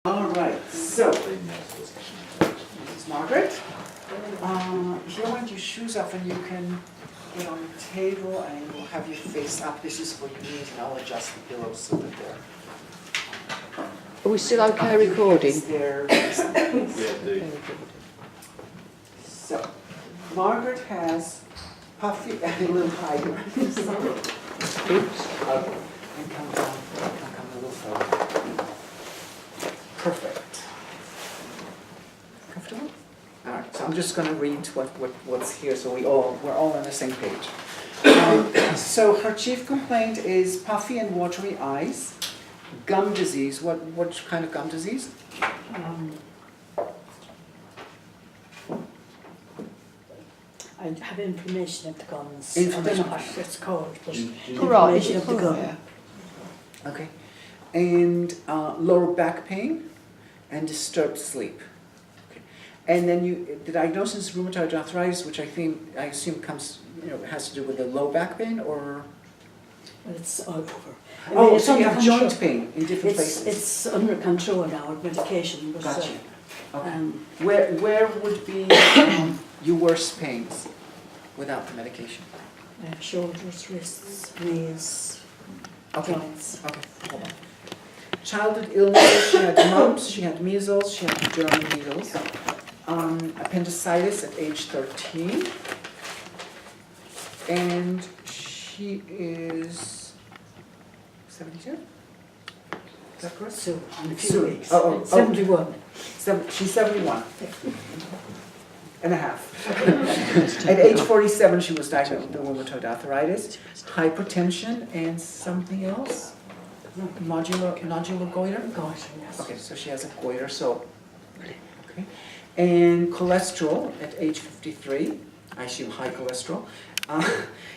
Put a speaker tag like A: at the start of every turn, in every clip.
A: All right, so, this is Margaret. If you want your shoes off and you can get on the table and we'll have you face up. This is for your knees and I'll adjust the pillows so that they're...
B: Are we still okay recording?
A: So, Margaret has puffy and a little higher.
B: Oops.
A: And come down, come a little further. Perfect. Comfortable? All right, so I'm just going to read what's here so we're all on the same page. So her chief complaint is puffy and watery eyes, gum disease. What kind of gum disease?
C: I have inflammation of the gums.
A: Inflammation.
C: I don't know what it's called, but
B: Right.
C: inflammation of the gum.
A: Yeah. Okay. And lower back pain and disturbed sleep. Okay. And then the diagnosis is rheumatoid arthritis, which I assume comes, has to do with the low back pain, or?
C: Well, it's all over. I mean,
A: Oh,
C: it's
A: so you
C: under
A: have
C: control.
A: joint pain in different places.
C: It's under control now with medication. But,
A: Gotcha. Okay.
C: um,
A: Where would be your worst pains without the medication?
C: shoulders, wrists, knees,
A: Okay.
C: joints.
A: Okay, hold on. Childhood illnesses, she had mumps, she had measles, she had German needles. Appendicitis at age 13. And she is 72? Is that correct?
C: So, in a few
A: Soon.
C: weeks.
A: Oh.
C: 71.
A: She's 71 and a half. At age 47, she was diagnosed with rheumatoid arthritis, hypertension, and something else? Nodular goiter?
C: Gosh, yes.
A: Okay, so she has a goiter, so, okay. And cholesterol at age 53, I assume high cholesterol.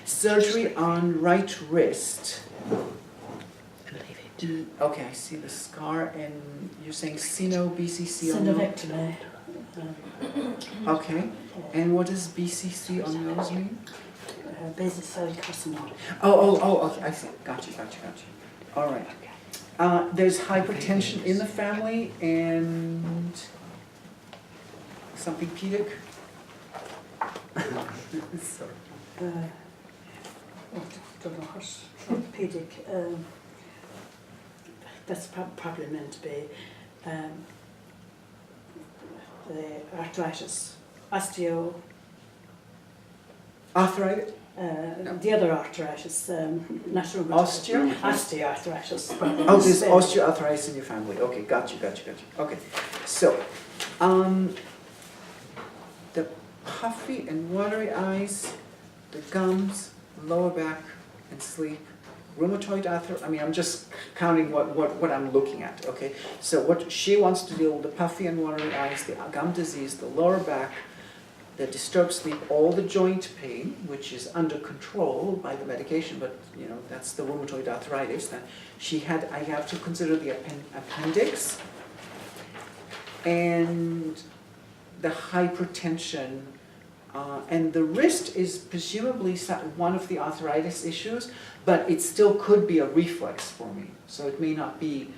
A: Surgery on right wrist. Okay, I see the scar, and you're saying BCC on those?
C: Synovectomy.
A: Okay, and what does BCC on those mean?
C: Basal cell carcinoma.
A: Oh, okay, I see, gotcha. All right. There's hypertension in the family and something pedic. Sorry.
C: Don't know what orthopedic. That's probably meant to be the arthritis,
A: Arthritis?
C: the other arthritis, not
A: Osteo?
C: osteoarthritis.
A: Oh, there's osteoarthritis in your family. Okay, gotcha. Okay, so the puffy and watery eyes, the gums, lower back, and sleep. Rheumatoid arthritis, I'm just counting what I'm looking at, okay? So what she wants to deal with the puffy and watery eyes, the gum disease, the lower back, the disturbed sleep, all the joint pain, which is under control by the medication, but that's the rheumatoid arthritis. Then I have to consider the appendix and the hypertension. And the wrist is presumably one of the arthritis issues, but it still could be a reflex for me. So it may not be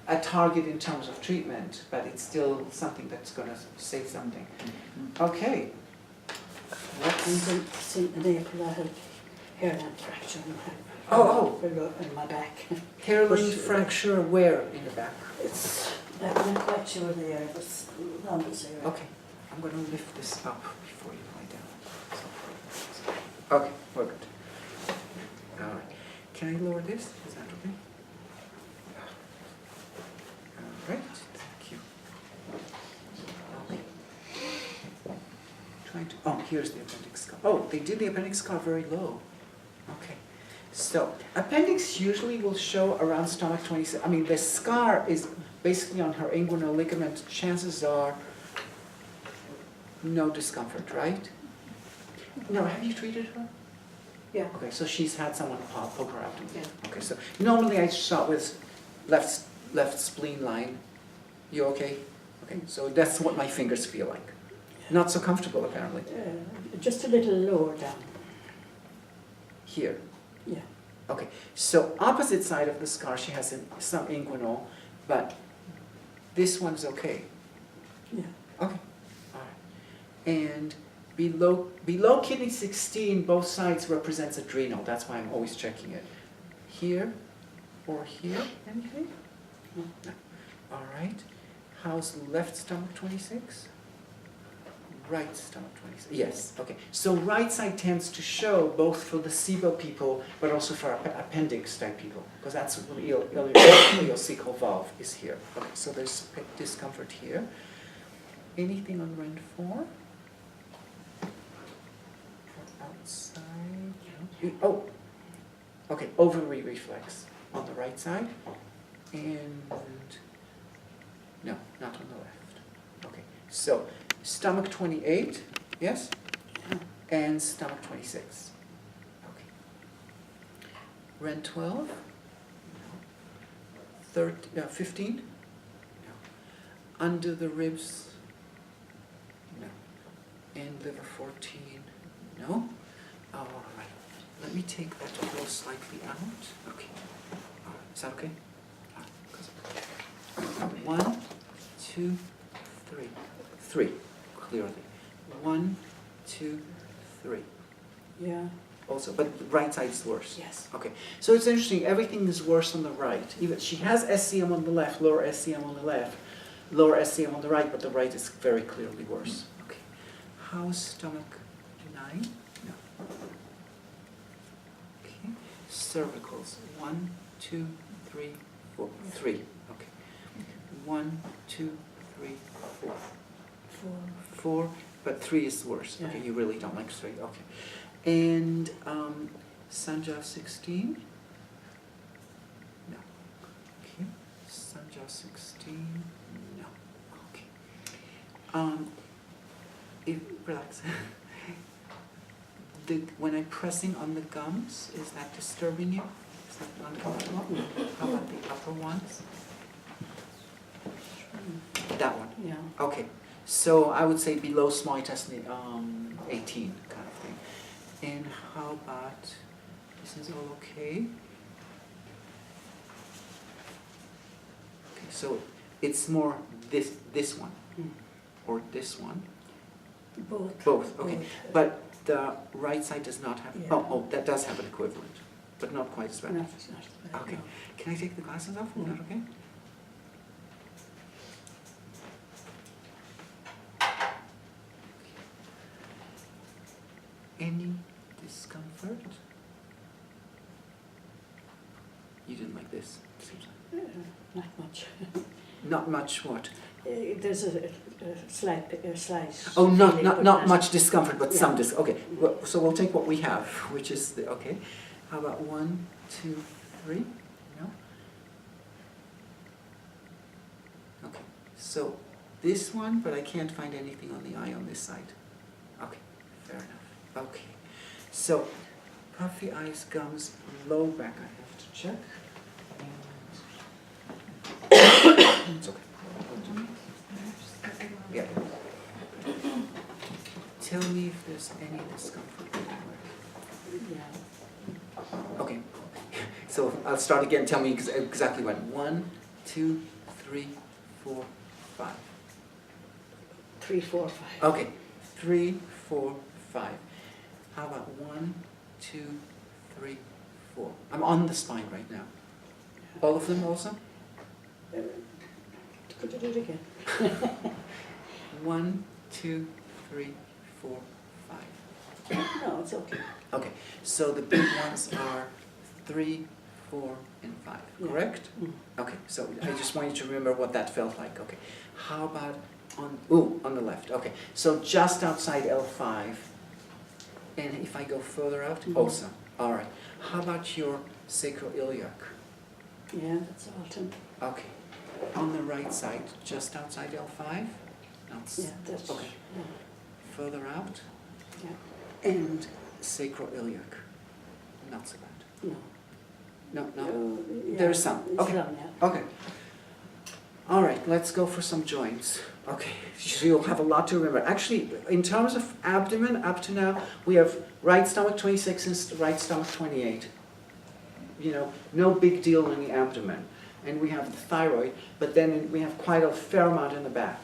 A: a target in terms of treatment, but it's still something that's going to say something. Okay.
C: In April I had hairline fracture in my back.
A: Hairline fracture where in the back?
C: I'm not quite sure there, it was around this area.
A: Okay. I'm going to lift this up before you lie down. Okay, we're good. All right. Can I lower this? Is that okay? All right. Thank you. Okay. Here's the appendix scar. Oh, they did the appendix scar very low. Okay. So, appendix usually will show around stomach 27. The scar is basically on her inguinal ligament. Chances are no discomfort, right? No, have you treated her?
C: Yeah.
A: Okay, so she's had someone poke her out.
C: Yeah.
A: Okay, so normally I start with left spleen line. You okay? Okay, so that's what my fingers feel like. Not so comfortable, apparently.
C: Just a little lower down.
A: Here.
C: Yeah.
A: Okay, so opposite side of the scar, she has some inguinal, but This one's okay.
C: Yeah.
A: Okay, all right. And below kidney 16, both sides represents adrenal. That's why I'm always checking it. Here or here, anything?
C: No.
A: No. All right. How's left stomach 26? Right stomach 26. Yes, okay. So right side tends to show both for the SIBO people, but also for appendix type people, because that's what the ileocecal valve is here. Okay, so there's discomfort here. Anything on Rend 4? Outside? No. Oh, okay, ovary reflex on the right side, and no, not on the left. Okay, so stomach 28, yes?
C: Yeah.
A: And stomach 26. Okay. Rend 12? No. 15? No. Under the ribs? No. And liver 14? No. All right. Let me take that flow slightly out. Okay. All right. Is that okay? All right. 1, 2, 3. 3. Clearly. 1, 2, 3.
C: Yeah.
A: Also, but the right side is worse.
C: Yes.
A: Okay, so it's interesting, everything is worse on the right. Even she has SCM on the left, lower SCM on the left, lower SCM on the right, but the right is very clearly worse. Okay, how's stomach 9? No. Okay, cervicals 1, 2, 3, 4. 3. Okay, 1, 2, 3, 4. 4, but 3 is worse.
C: Yeah.
A: Okay, you really don't like 3. Okay. And Sanjiao 16? No. Okay. Sanjiao 16? No. Okay. Relax. When I'm pressing on the gums, is that disturbing you? Is that uncomfortable? How about the upper ones? That one?
C: Yeah.
A: Okay. So I would say below small intestine 18 kind of thing. And how about, this is all okay? Okay, so it's more this one, or this one?
C: Both.
A: Both, okay.
C: Both.
A: But the right side does not have,
C: Yeah.
A: oh, that does have an equivalent, but not quite as bad.
C: Not as bad,
A: Okay.
C: no.
A: Can I take the glasses off? Is that okay? Any discomfort? You didn't like this, seems like.
C: Not much.
A: Not much what?
C: There's a slight.
A: Oh,
C: feeling,
A: not
C: but
A: much discomfort, but
C: Yeah.
A: some okay, well, so we'll take what we have, which is the, okay. How about 1, 2, 3? No? Okay, so this one, but I can't find anything on the eye on this side. Okay, fair enough. Okay, so puffy eyes, gums, low back, I have to check. It's okay. Yeah. Tell me if there's any discomfort anywhere.
C: Yeah.
A: Okay. So I'll start again. Tell me exactly when. 1, 2, 3, 4, 5.
C: 3, 4, 5.
A: Okay. 3, 4, 5. How about 1, 2, 3, 4? I'm on the spine right now. All of them also?
C: Could you do it again?
A: 1, 2, 3, 4, 5.
C: No, it's okay.
A: Okay, so the big ones are 3, 4, and 5,
C: Yeah.
A: correct?
C: Mm.
A: Okay, so I just want you to remember what that felt like. Okay, how about on the left? Okay, so just outside L5, and if I go further out,
C: Mhm.
A: also. All right. How about your sacroiliac?
C: Yeah, that's Alton.
A: Okay, on the right side, just outside L5.
C: Yeah, that's.
A: Okay. Further out,
C: Yeah.
A: and sacroiliac. Not so bad.
C: No.
A: No.
C: Yeah,
A: There's some.
C: it's
A: Okay.
C: some, yeah.
A: Okay. All right, let's go for some joints. Okay, so you'll have a lot to remember. Actually, in terms of abdomen, up to now, we have right stomach 26 and right stomach 28. You know, no big deal in the abdomen. and we have the thyroid, but then we have quite a fair amount in the back,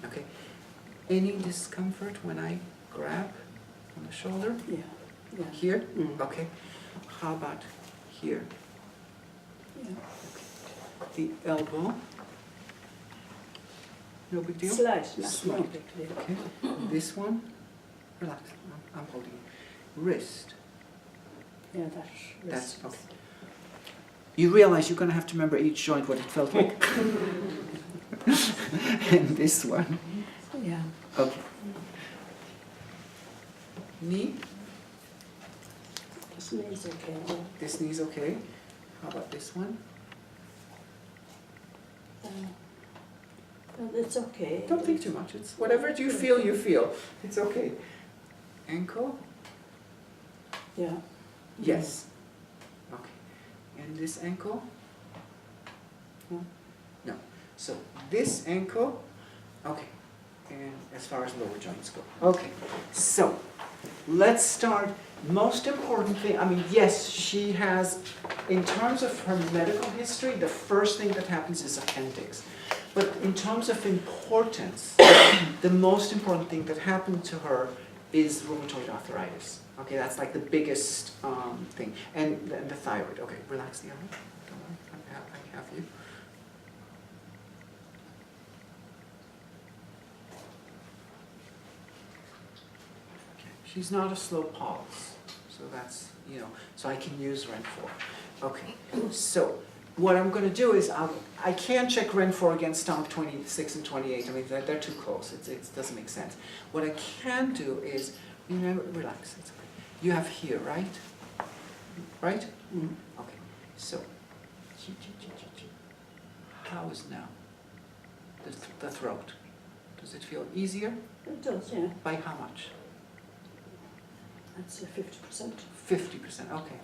A: okay? Any discomfort when I grab on the shoulder?
C: Yeah. Yeah.
A: Here?
C: Mm.
A: Okay. How about here?
C: Yeah.
A: The elbow? No big deal?
C: Slight, not
A: Slight.
C: no big deal.
A: Okay. This one? Relax. I'm holding it. Wrist.
C: Yeah,
A: That's okay. You realize you're going to have to remember each joint what it felt like. And this one.
C: Yeah.
A: Okay. Knee.
C: This knee's okay. Yeah.
A: This knee's okay. How about this one?
C: Well, it's okay.
A: Don't think too much. It's whatever you feel, you feel. It's okay. Ankle?
C: Yeah.
A: Yes. Okay. And this ankle? No. So this ankle, okay. And as far as lower joints go. Okay. So let's start. Most important thing, I mean, yes, she has, in terms of her medical history, the first thing that happens is appendix. But in terms of importance, the most important thing that happened to her is rheumatoid arthritis. Okay, that's like the biggest thing. And the thyroid. Okay, relax the arm. Don't worry, I have you. Okay, she's not a slow pulse. So that's, you know, so I can use REN4. Okay, so what I'm going to do is I can't check REN4 against stomach 26 and 28. I mean, they're too close. It doesn't make sense. What I can do is, remember, relax. It's okay. You have here, right? Right?
C: Mm.
A: Okay. So, how is now the throat? Does it feel easier?
C: It does, yeah.
A: By how much?
C: I'd say 50%.
A: 50%. Okay.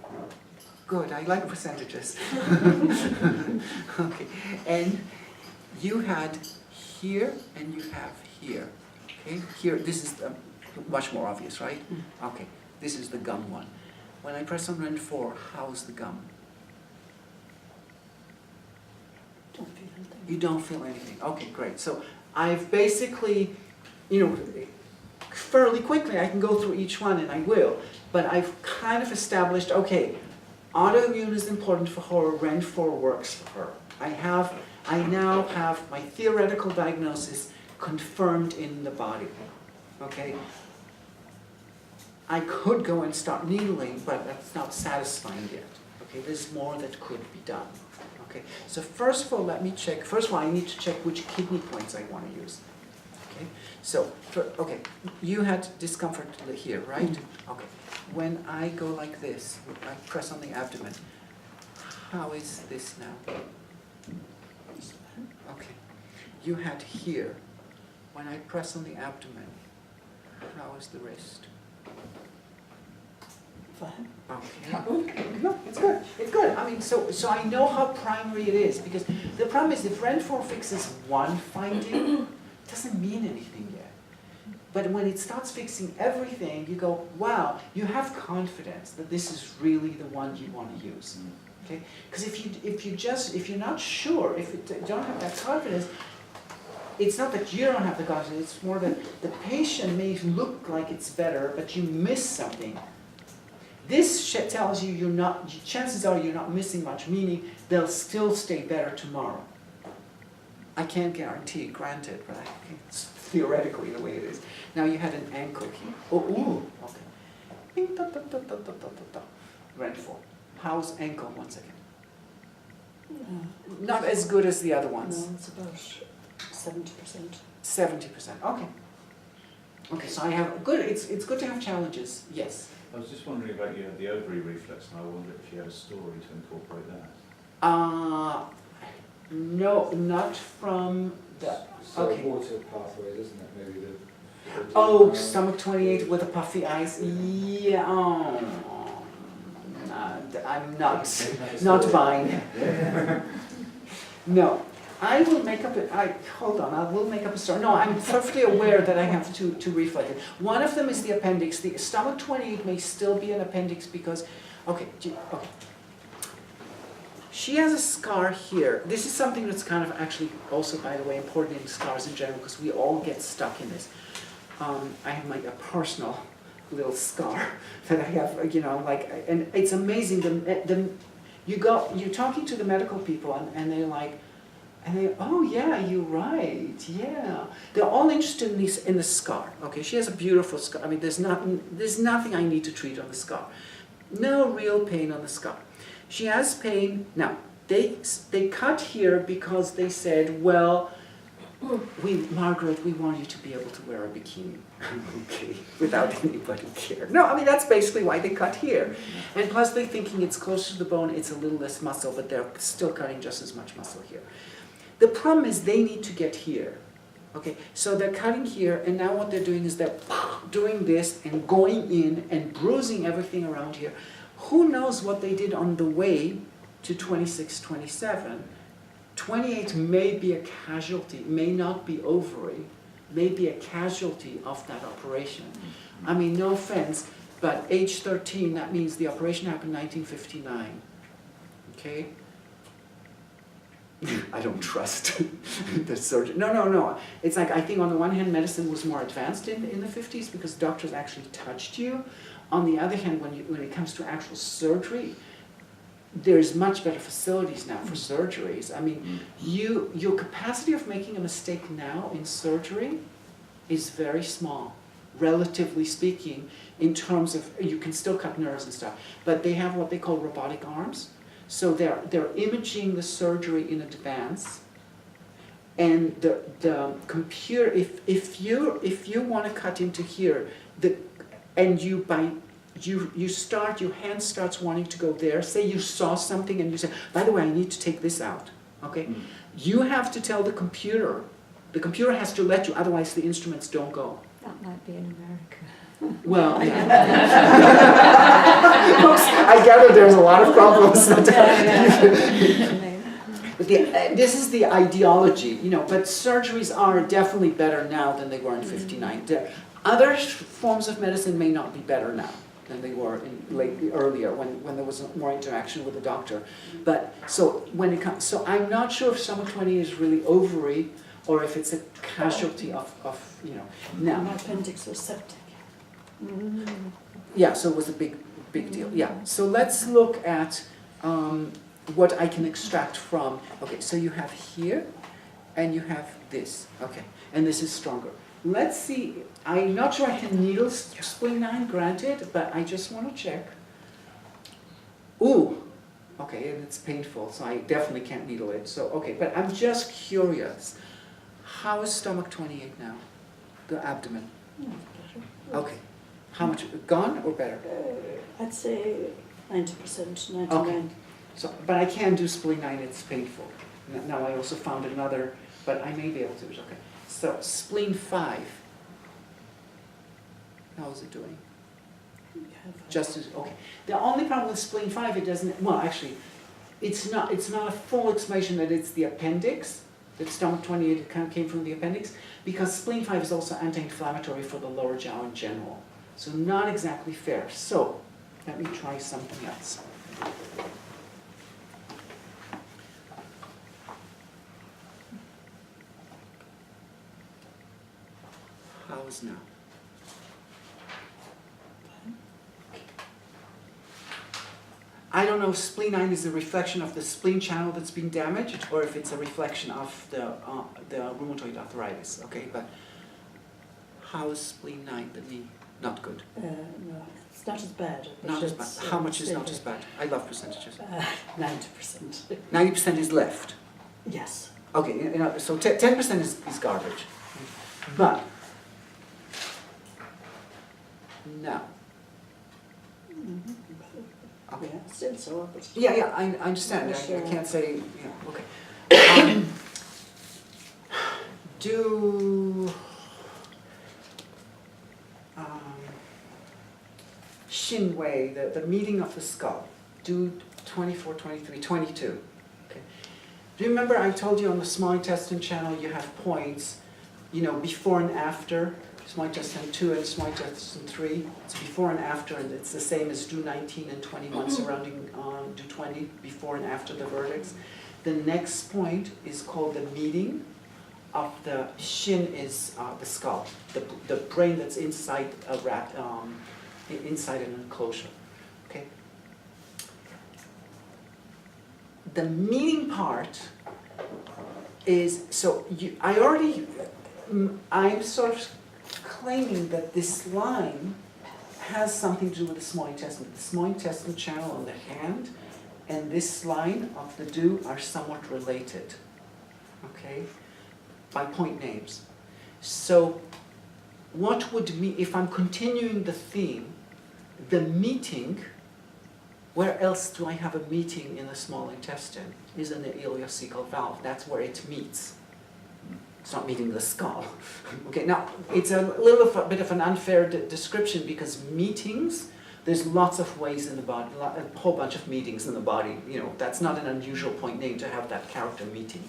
A: Good. I like percentages. Okay. And you had here and you have here. Okay. Here. This is much more obvious, right?
C: Mm.
A: Okay. This is the gum one. When I press on REN4, how's the gum?
C: Don't feel anything.
A: You don't feel anything. Okay, great. So I've basically, you know, fairly quickly I can go through each one, and I will, but I've kind of established, okay, autoimmune is important for her, REN4 works for her. I now have my theoretical diagnosis confirmed in the body, okay? I could go and start needling, but that's not satisfying yet. Okay, there's more that could be done. Okay, so first of all, let me check. First of all, I need to check which kidney points I want to use. Okay, so, okay, you had discomfort here, right? Okay, when I go like this, I press on the abdomen, how is this now? Okay, you had here, when I press on the abdomen, how is the wrist?
C: Fine.
A: Okay. No, it's good. It's good. I mean, so I know how primary it is, because the problem is if REN4 fixes one finding, it doesn't mean anything yet. But when it starts fixing everything, you go, wow, you have confidence that this is really the one you want to use. Okay? Because if you're not sure, if you don't have that confidence, it's not that you don't have the confidence, it's more that the patient may look like it's better, but you miss something. This tells you chances are you're not missing much, meaning they'll still stay better tomorrow. I can't guarantee it, granted, but it's theoretically the way it is. Now you had an ankle here. Oh, ooh, okay. REN4. How's ankle, 1 second?
C: No.
A: Not as good as the other ones.
C: No, it's about 70%.
A: 70%, okay. Okay, so I have, good, it's good to have challenges, yes.
D: I was just wondering about the ovary reflex, and I wondered if you had a story to incorporate that.
A: No, not from the,
E: So
A: okay.
E: water pathways, isn't it? Maybe the
A: Oh, stomach 28 with the puffy eyes. Yeah, oh, I'm not buying. No, I will make up hold on, I will make up a story. No, I'm perfectly aware that I have two reflexes. One of them is the appendix. The stomach 28 may still be an appendix because, okay. She has a scar here. This is something that's kind of actually also, by the way, important in scars in general, because we all get stuck in this. I have a personal little scar that I have, you know, like, and it's amazing. You're talking to the medical people, and they're like, oh yeah, you're right, yeah. They're all interested in the scar. Okay, she has a beautiful scar. I mean, there's nothing I need to treat on the scar. No real pain on the scar. She has pain. Now, they cut here because they said, well, Margaret, we want you to be able to wear a bikini. Okay, without anybody care. No, I mean, that's basically why they cut here. And plus they're thinking it's closer to the bone, it's a little less muscle, but they're still cutting just as much muscle here. The problem is they need to get here. Okay, so they're cutting here, and now what they're doing is they're doing this and going in and bruising everything around here. Who knows what they did on the way to 26, 27. 28 may be a casualty, may not be ovary, may be a casualty of that operation. I mean, no offense, but age 13, that means the operation happened in 1959. Okay? I don't trust the surgeon. No. It's like, I think on the one hand, medicine was more advanced in the 50s because doctors actually touched you. On the other hand, when it comes to actual surgery, there's much better facilities now for surgeries. I mean, your capacity of making a mistake now in surgery is very small, relatively speaking, in terms of, you can still cut nerves and stuff, but they have what they call robotic arms. So they're imaging the surgery in advance, and the computer, if you want to cut into here, your hand starts wanting to go there. Say you saw something and you say, by the way, I need to take this out. Okay, you have to tell the computer. The computer has to let you, otherwise the instruments don't go.
C: That might be in America.
A: Well, yeah. I gather there's a lot of problems. But this is the ideology, you know. But surgeries are definitely better now than they were in '59. Other forms of medicine may not be better now than they were earlier when there was more interaction with the doctor. But so I'm not sure if stomach 20 is really ovary or if it's a casualty of you know. Now,
C: my appendix was septic.
A: Yeah, so it was a big deal. Yeah. So let's look at what I can extract from. Okay, so you have here, and you have this. Okay, and this is stronger. Let's see. I'm not sure I can needle spleen 9, granted, but I just want to check. Ooh, okay, and it's painful, so I definitely can't needle it. So, okay, but I'm just curious. How is stomach 28 now? The abdomen? Okay. How much? Gone or better?
C: I'd say 90%, 99%.
A: Okay. So, but I can do spleen 9, it's painful. Now I also found another, but I may be able to. Okay. So spleen 5. How is it doing? Just as, okay. The only problem with spleen 5, it doesn't, well actually, it's not a full explanation that it's the appendix, that stomach 28 kind of came from the appendix, because spleen 5 is also anti-inflammatory for the lower jaw in general. So not exactly fair. So let me try something else. How's now? I don't know if spleen 9 is a reflection of the spleen channel that's been damaged, or if it's a reflection of the rheumatoid arthritis. Okay, but how is spleen 9? The knee? Not good.
C: No, it's not as bad.
A: Not as bad. How much is not as bad? I love percentages.
C: 90%.
A: 90% is left.
C: Yes.
A: Okay, you know, so 10% is garbage. But now. Okay.
C: Yeah, still sore, but
A: Yeah, I understand. I
C: Sure.
A: can't say, okay. Do Shinwei, the meeting of the skull, do 24, 23, 22. Okay. Do you remember I told you on the small intestine channel you have points, you know, before and after small intestine 2 and small intestine 3. It's before and after, and it's the same as do 19 and 21 surrounding do 20, before and after the verdicts. The next point is called the meeting of the Shen is the skull, the brain that's inside a rat, inside an enclosure. Okay. The meeting part is so I'm sort of claiming that this line has something to do with the small intestine. The small intestinal channel on the hand and this line of the do are somewhat related, okay, by point names. So what would mean, if I'm continuing the theme, the meeting, where else do I have a meeting in the small intestine? Is in the ileocecal valve. That's where it meets. It's not meeting the skull. Okay, now it's a little bit of an unfair description because meetings, there's lots of ways in the body, a whole bunch of meetings in the body. You know, that's not an unusual point name to have that character meeting.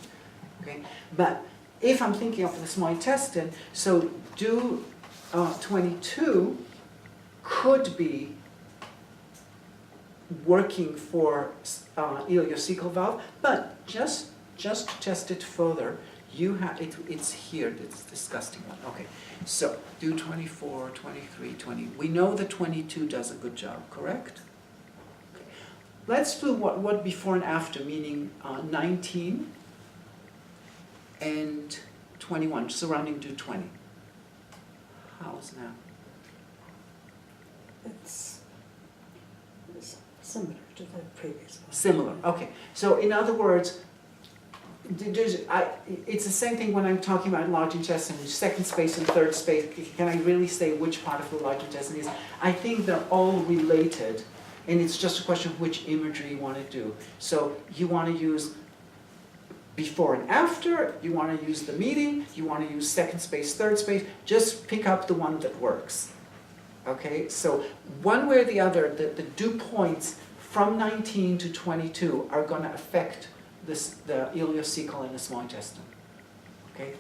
A: Okay, but if I'm thinking of the small intestine, so do 22 could be working for ileocecal valve, but just to test it further, you have it's here. It's a disgusting one. Okay, so do 24, 23, 20. We know that 22 does a good job, correct? Okay. Let's do what before and after, meaning 19 and 21, surrounding do 20. How's now?
C: It's similar to the previous one.
A: Similar, okay. So in other words, it's the same thing when I'm talking about large intestine, second space and third space. Can I really say which part of the large intestine is? I think they're all related, and it's just a question of which imagery you want to do. So you want to use before and after, you want to use the meeting, you want to use second space, third space, just pick up the one that works. Okay, so one way or the other, the dew points from 19 to 22 are going to affect the ileocecal and the small intestine. Okay,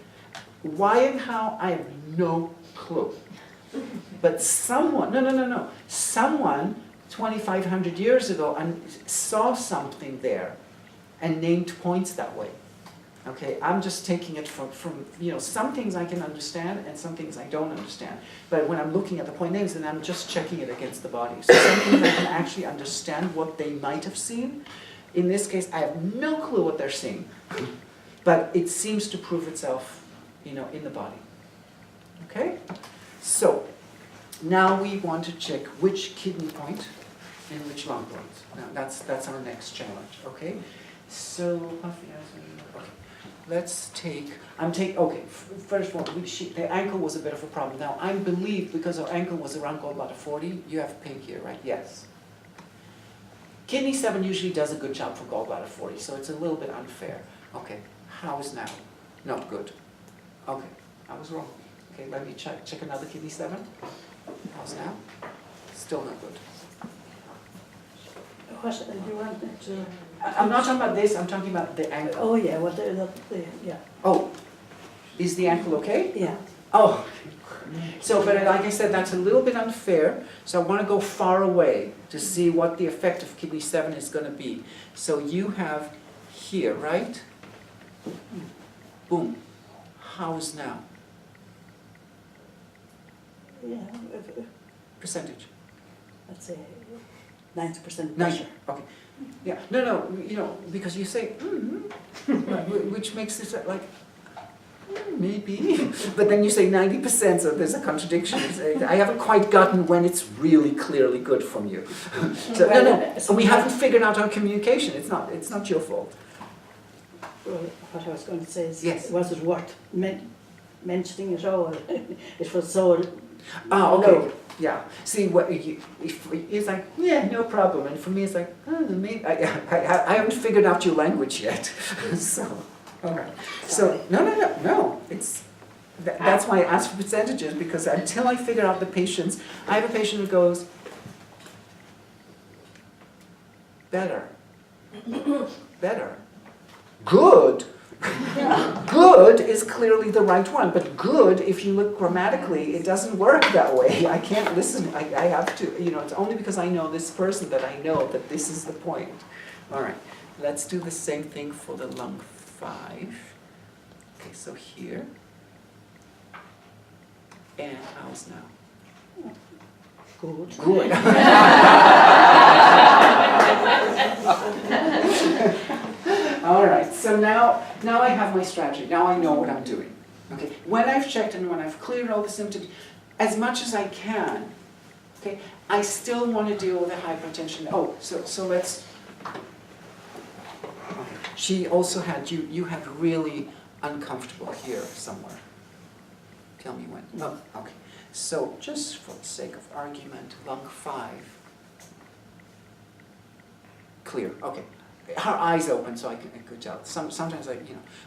A: why and how, I have no clue. But someone, someone 2,500 years ago saw something there and named points that way. Okay, I'm just taking it from some things I can understand and some things I don't understand. But when I'm looking at the point names, then I'm just checking it against the body. So some things I can actually understand what they might have seen. In this case, I have no clue what they're seeing. But it seems to prove itself, in the body. Okay? So, now we want to check which kidney point and which lung point. Now that's our next challenge, okay? So, okay. Let's take, first of all, the ankle was a bit of a problem. Now, I believe because our ankle was around gallbladder 40, you have pink here, right? Yes. Kidney 7 usually does a good job for gallbladder 40, so it's a little bit unfair. Okay, how is now? Not good. Okay, I was wrong. Okay, let me check another kidney 7. How's now? Still not good.
C: What do you want to?
A: I'm not talking about this, I'm talking about the ankle.
C: Oh yeah, well yeah.
A: Oh, is the ankle okay?
C: Yeah.
A: Oh, so, but like I said, that's a little bit unfair, so I want to go far away to see what the effect of kidney 7 is going to be. So you have here, right? Boom. How's now?
C: Yeah,
A: Percentage?
C: let's say 90%
A: 90,
C: pressure.
A: okay. Yeah, no, because you say, which makes it like, maybe, but then you say 90%, so there's a contradiction. I haven't quite gotten when it's really clearly good from you. So, and we haven't figured out our communication. It's not your fault.
C: Well, what I was going to say is,
A: Yes.
C: was it worth mentioning at all? It was so
A: Oh, okay.
C: low.
A: Yeah. See, it's like, yeah, no problem. And for me, it's like, maybe I haven't figured out your language yet. So, all right. So, no. That's why I ask for percentages, because until I figure out the patients, I have a patient who goes, better, good. Good is clearly the right one, but good, if you look grammatically, it doesn't work that way. I can't listen, I have to, it's only because I know this person that I know that this is the point. All right, let's do the same thing for the lung 5. Okay, so here. And how's now?
C: Good.
A: Good. All right, so now I have my strategy. Now I know what I'm doing. Okay, when I've checked and when I've cleared all the symptoms, as much as I can, okay, I still want to deal with the hypertension. Oh, so let's. Okay. She also had you had really uncomfortable here somewhere. Tell me when. Oh, okay. So just for the sake of argument, lung 5. Clear. Okay. Her eyes open, so I could tell. Sometimes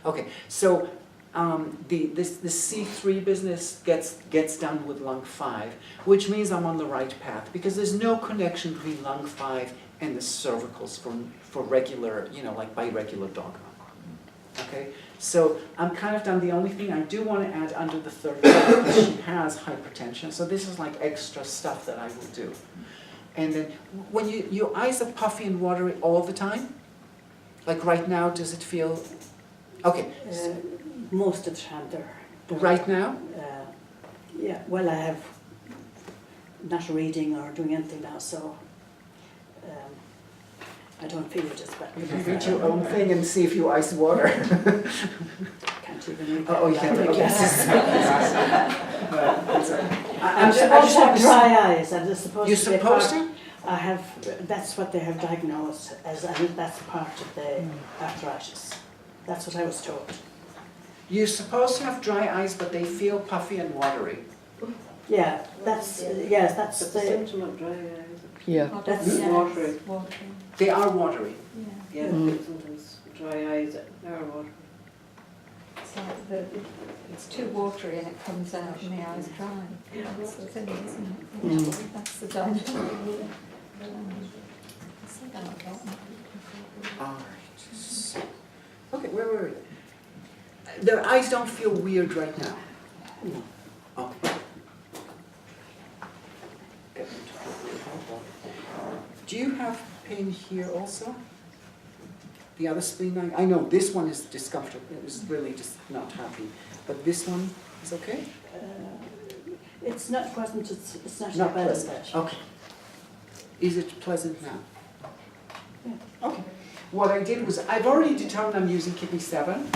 A: Okay. So the C3 business gets done with lung 5, which means I'm on the right path because there's no connection between lung 5 and the cervicals for regular, like by regular dogma. Okay. So I'm kind of done. The only thing I do want to add under the 3rd leg is she has hypertension. So this is like extra stuff that I will do. And then when your eyes are puffy and watery all the time, like right now, does it feel okay?
C: Most of the time they're
A: Right now?
C: Yeah, well I have not reading or doing anything now, so I don't feel it as bad.
A: You can read your own thing and see if you ice water.
C: Can't even read.
A: Oh, you can't read glasses.
C: I'm supposed to have dry eyes. I'm supposed
A: You're
C: to. Be
A: supposed
C: part,
A: to?
C: I have. That's what they have diagnosed as, and that's part of the arthritis. That's what I was told.
A: You're supposed to have dry eyes, but they feel puffy and watery.
C: Yeah, that's yes, that's
F: But
C: the.
F: the symptom of dry eyes.
B: Yeah.
C: That's
F: Watery.
A: They are watery.
F: Yeah, sometimes dry eyes are watery.
G: It's like it's too watery and it comes out and the eyes dry. That's the thing, isn't it? That's the dynamic.
A: All right. So, okay, where were we? The eyes don't feel weird right now.
C: No.
A: Okay. Do you have pain here also? The other spleen? I know this one is discomfort. It is really just not happy. But this one is okay?
C: It's not pleasant. It's not
A: Not
C: bad as
A: pleasant.
C: that.
A: Okay. Is it pleasant now?
C: Yeah.
A: Okay. What I did was, I've already determined I'm using kidney 7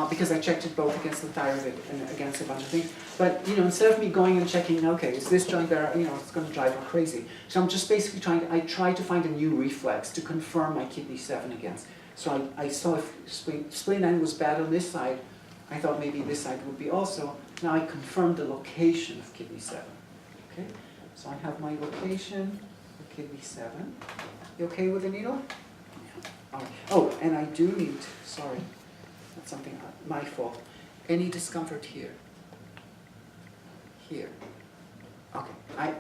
A: because I checked it both against the thyroid and against a bunch of things. But, instead of me going and checking, okay, is this joint there, it's going to drive her crazy. So I'm just basically I tried to find a new reflex to confirm my kidney 7 against. So I saw if spleen 9 was bad on this side, I thought maybe this side would be also. Now I confirmed the location of kidney 7. Okay, so I have my location for kidney 7. You okay with the needle? All right. Oh, and I do need, sorry, that's something, my fault. Any discomfort here? Here. Okay,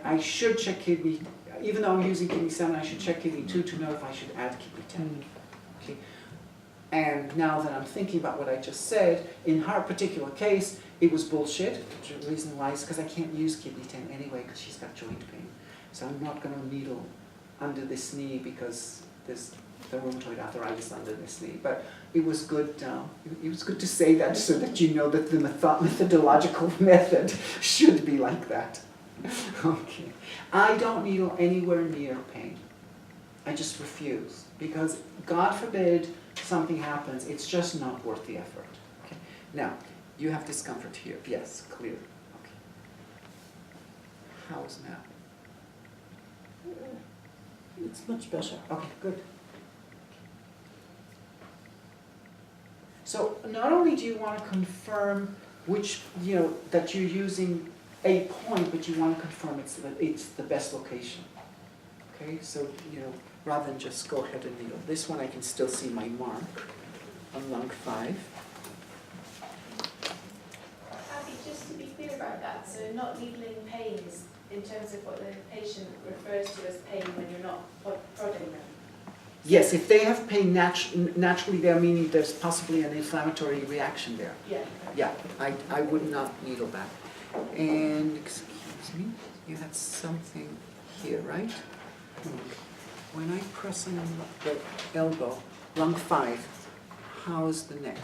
A: I should check kidney, even though I'm using kidney 7, I should check kidney 2 to know if I should add kidney 10. Okay. And now that I'm thinking about what I just said, in her particular case, it was bullshit. The reason why is because I can't use kidney 10 anyway because she's got joint pain. So I'm not going to needle under this knee because there's the rheumatoid arthritis under this knee. But it was good. It was good to say that so that you know that the methodological method should be like that. Okay. I don't needle anywhere near pain. I just refuse because God forbid something happens. It's just not worth the effort. Okay. Now you have discomfort here. Yes, clear. Okay. How's now?
C: It's much better.
A: Okay, good. So not only do you want to confirm which, that you're using a point, but you want to confirm it's the best location. Okay, so, rather than just go ahead and needle. This one I can still see my mark on lung 5.
H: Abby, just to be clear about that, so not needling pain is in terms of what the patient refers to as pain when you're not prodding them.
A: Yes, if they have pain naturally there, meaning there's possibly an inflammatory reaction there.
C: Yeah.
A: Yeah, I would not needle that. And, excuse me, you had something here, right? When I press on the elbow, lung 5, how's the neck?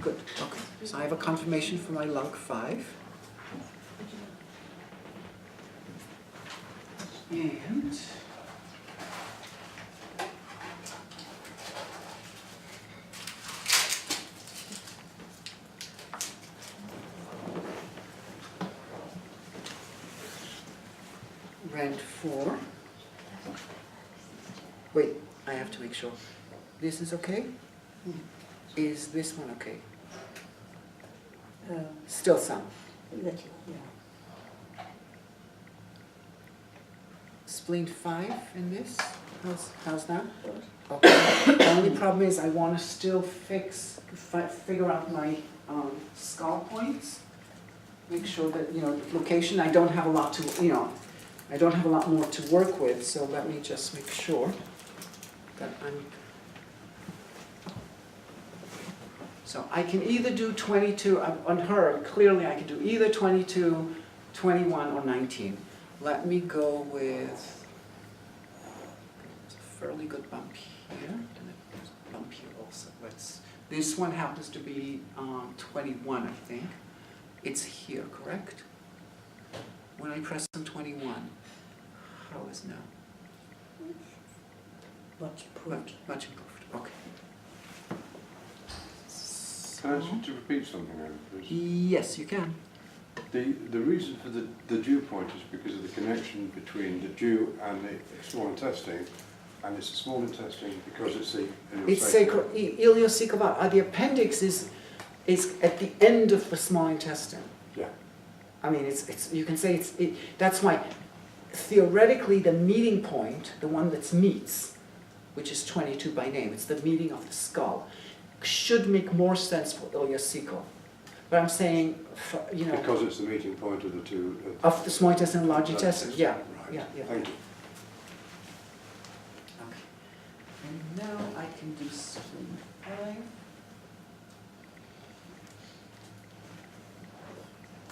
A: Good, okay. So I have a confirmation for my lung 5. And rand 4. Wait, I have to make sure. This is okay? Is this one okay? Still some.
C: Little, yeah.
A: Spleen 5 in this? How's that? Okay. The only problem is I want to still figure out my skull points. Make sure that, the location, I don't have a lot to, I don't have a lot more to work with, so let me just make sure that I'm... So I can either do 22, on her, clearly I can do either 22, 21, or 19. Let me go with, it's a fairly good bump here, and there's a bump here also. This one happens to be 21, I think. It's here, correct? When I press on 21, how is now?
C: Much improved.
A: Much improved, okay.
I: Can I ask you to repeat something over, please?
A: Yes, you can.
I: The reason for the dew point is because of the connection between the dew and the small intestine, and it's the small intestine because it's the
A: ileocecal. The appendix is at the end of the small intestine.
I: Yeah.
A: I mean, you can say that's why theoretically the meeting point, the one that meets, which is 22 by name, it's the meeting of the skull, should make more sense for ileocecal. But I'm saying,
I: Because it's the meeting point of the two...
A: of the small intestine and large intestine, yeah.
I: Right.
A: Yeah.
I: Thank you.
A: Okay. And now I can do spleen 5.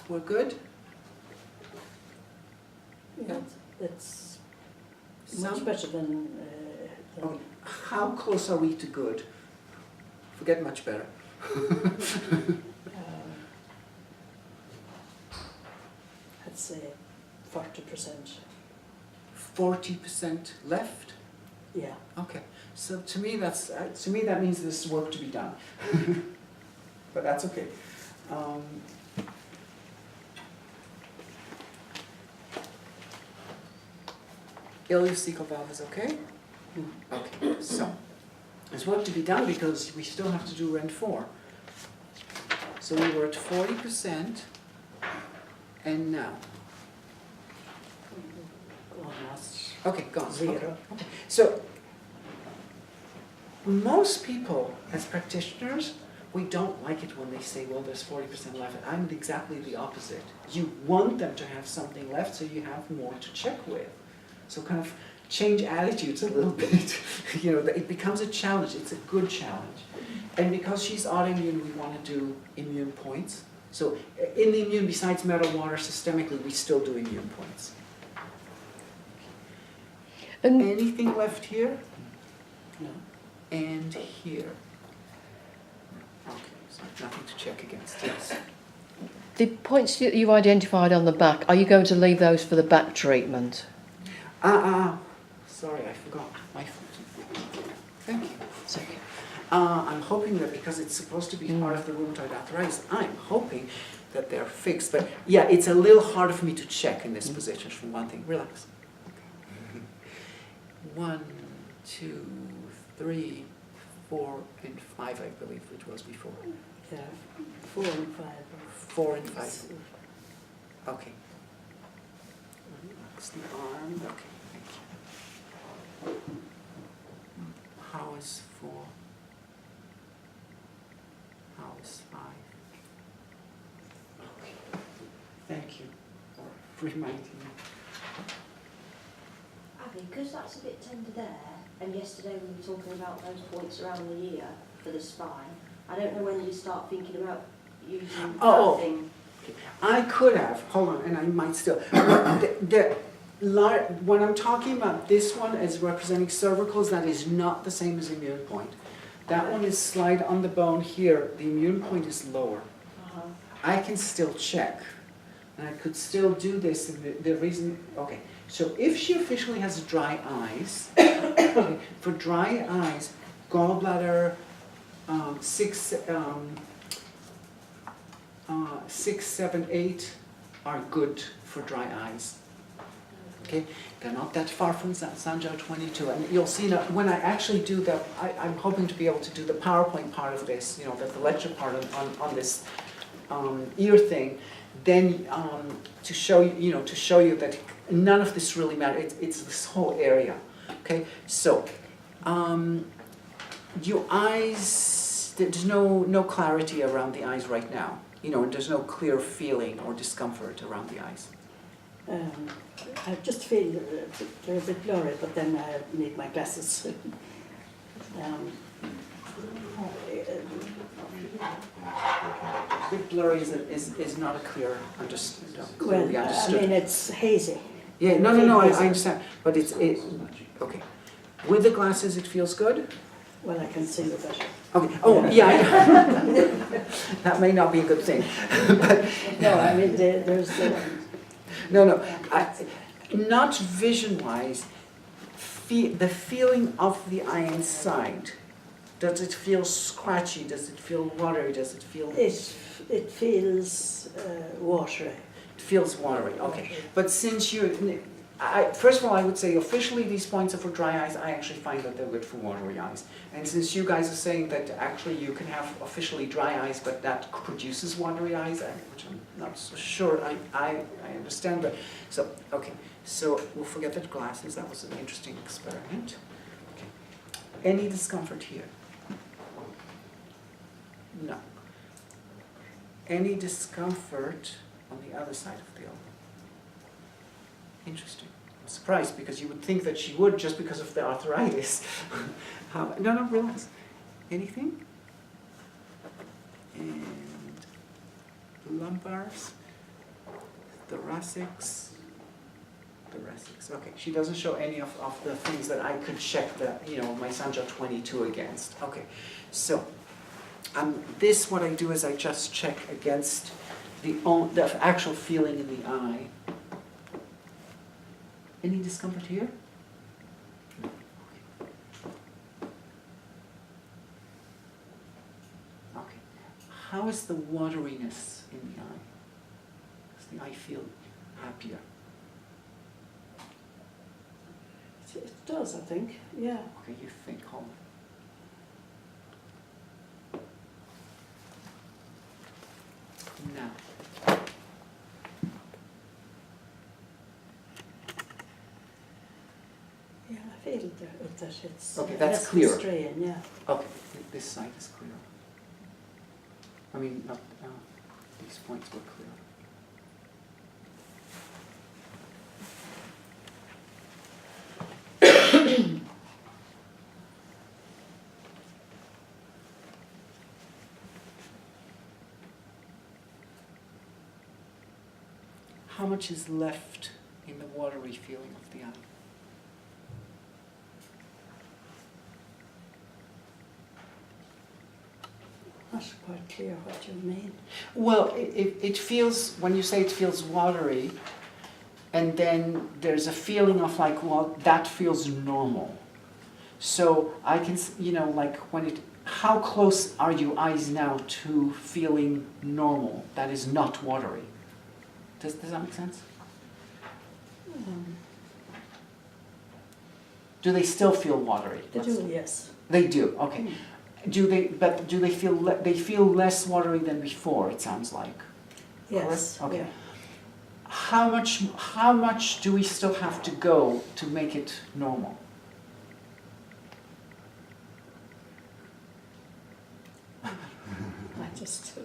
A: We're good?
C: Yeah, that's
A: Some?
C: much better than
A: Oh, how close are we to good? Forget much better.
C: I'd say 40%.
A: 40% left?
C: Yeah.
A: Okay. So to me that means there's work to be done. But that's okay. Ileocecal valve is okay? Okay, so there's work to be done because we still have to do rend 4. So we were at 40%, and now.
C: Almost
A: Okay, gone.
C: zero.
A: Okay. So most people, as practitioners, we don't like it when they say, well, there's 40% left. I'm exactly the opposite. You want them to have something left so you have more to check with. So kind of change attitudes a little bit. It becomes a challenge. It's a good challenge. And because she's autoimmune, we want to do immune points. So in the immune, besides metal water, systemically, we still do immune points.
B: And
A: Anything left here?
C: No.
A: And here? Okay, so nothing to check against, yes.
B: the points that you identified on the back, are you going to leave those for the back treatment?
A: Sorry, I forgot. My foot. Thank you.
B: It's okay.
A: I'm hoping that because it's supposed to be part of the rheumatoid arthritis, I'm hoping that they're fixed. But yeah, it's a little harder for me to check in this position for one thing. Relax. 1, 2, 3, 4, and 5, I believe it was before.
C: Yeah. 4 and 5.
A: 4 and 5. Okay. Relax the arm. Okay, thank you. How is 4? How is 5? Okay. Thank you for reminding me.
J: Abby, because that's a bit tender there, And yesterday we were talking about those points around the ear for the spine. I don't know when you start thinking about using
A: Oh.
J: that thing.
A: I could have, hold on, and I might still. When I'm talking about this one as representing cervicals, that is not the same as immune point. That one is slide on the bone here. The immune point is lower.
J: Uh-huh.
A: I can still check, and I could still do this. And the reason, okay, so if she officially has dry eyes, okay, for dry eyes, gallbladder 6, 7, 8 are good for dry eyes. Okay, they're not that far from Sanjiao 22, and you'll see now when I actually do the, I'm hoping to be able to do the PowerPoint part of this, you know, the lecture part on this ear thing, then to show you, to show you that none of this really matters. It's this whole area. Okay, so your eyes, there's no clarity around the eyes right now. And there's no clear feeling or discomfort around the eyes.
C: I just feel they're a bit blurry, but then I need my glasses.
A: A bit blurry is not a clear clearly
C: Well,
A: understood.
C: I mean, it's hazy.
A: Yeah, no, I understand. But okay. With the glasses, it feels good?
C: Well, I can see it better.
A: Okay, oh, yeah. That may not be a good thing. But,
C: No, I mean, there's
A: no, not vision-wise, the feeling of the eye inside. Does it feel scratchy? Does it feel watery? Does it feel...
C: It feels watery.
A: It feels watery, okay. But since first of all, I would say officially these points are for dry eyes. I actually find that they're good for watery eyes. And since you guys are saying that actually you can have officially dry eyes, but that produces watery eyes, which I'm not so sure I understand. But so, okay, so we'll forget the glasses. That was an interesting experiment. Okay. Any discomfort here? No. Any discomfort on the other side of the elbow? Interesting. I'm surprised because you would think that she would just because of the arthritis. No, relax. Anything? And lumbars, thoracics. Okay, she doesn't show any of the things that I could check my Sanjiao 22 against. Okay, so what I do is I just check against the actual feeling in the eye. Any discomfort here? Okay. How is the wateriness in the eye? Does the eye feel happier?
C: It does, I think, yeah.
A: Okay, you think, hold on. Now.
C: Yeah, I feel that it's
A: Okay, that's
C: less
A: clear.
C: strain, yeah.
A: Okay, this side is clear. I mean, not, these points were clear. How much is left in the watery feeling of the eye?
C: Not quite clear what you mean.
A: Well, it feels, when you say it feels watery, and then there's a feeling of like, well, that feels normal. So I can, like how close are your eyes now to feeling normal that is not watery? Does that make sense? Do they still feel watery?
C: They do, yes.
A: They do, okay. Do they feel less watery than before, it sounds like?
C: Yes,
A: okay.
C: yeah.
A: How much do we still have to go to make it normal?
C: I just,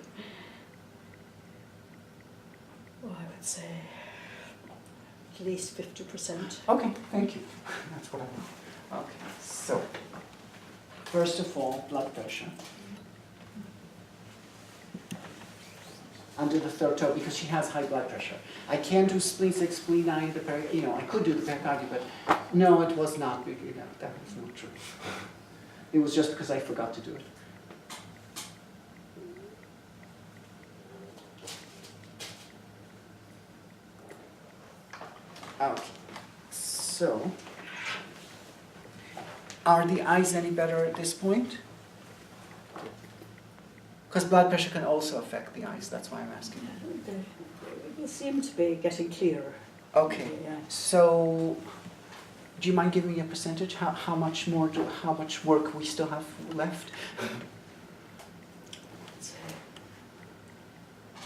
C: I would say at least 50%.
A: Okay, thank you. That's what I want. Okay, so, first of all, blood pressure. Under the third toe, because she has high blood pressure. I can do spleen 6, spleen 9, I could do the pericardium, but no, it was not, that was not true. It was just because I forgot to do it. Okay, so, are the eyes any better at this point? Because blood pressure can also affect the eyes, that's why I'm asking.
C: They seem to be getting clearer.
A: Okay,
C: Yeah.
A: so, do you mind giving me a percentage? How much work we still have left?
C: Let's say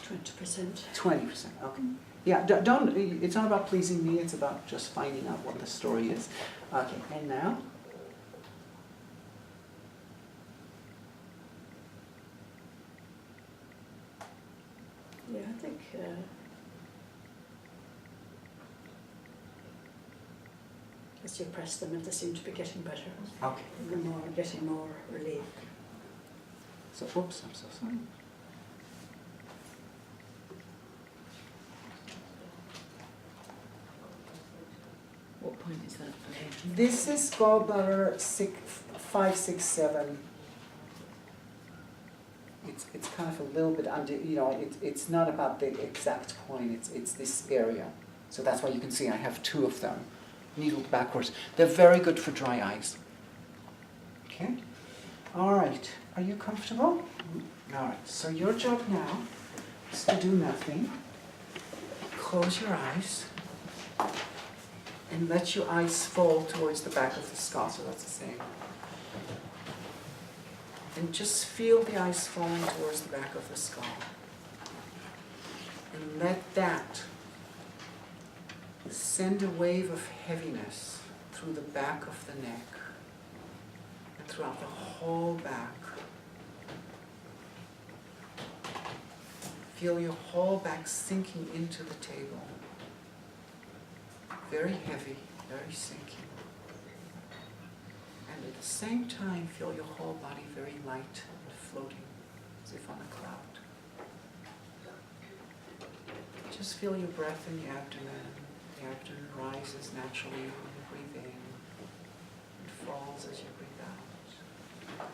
C: 20%.
A: 20%, okay. Yeah, don't, it's not about pleasing me, it's about just finding out what the story is. Okay, and now?
C: Yeah, I think as you press them, they seem to be getting better.
A: Okay.
C: Getting more relief.
A: So, oops, I'm so sorry.
B: What point is that?
A: This is gallbladder 5, 6, 7. It's kind of a little bit under, it's not about the exact point, it's this area. So that's why you can see I have 2 of them, needled backwards. They're very good for dry eyes. Okay? All right, are you comfortable? All right, so your job now is to do nothing. Close your eyes and let your eyes fall towards the back of the skull, so that's the same. And just feel the eyes falling towards the back of the skull. And let that send a wave of heaviness through the back of the neck and throughout the whole back. Feel your whole back sinking into the table. Very heavy, very sinking. And at the same time, feel your whole body very light and floating, as if on a cloud. Just feel your breath in the abdomen. The abdomen rises naturally when you breathe in and falls as you breathe out.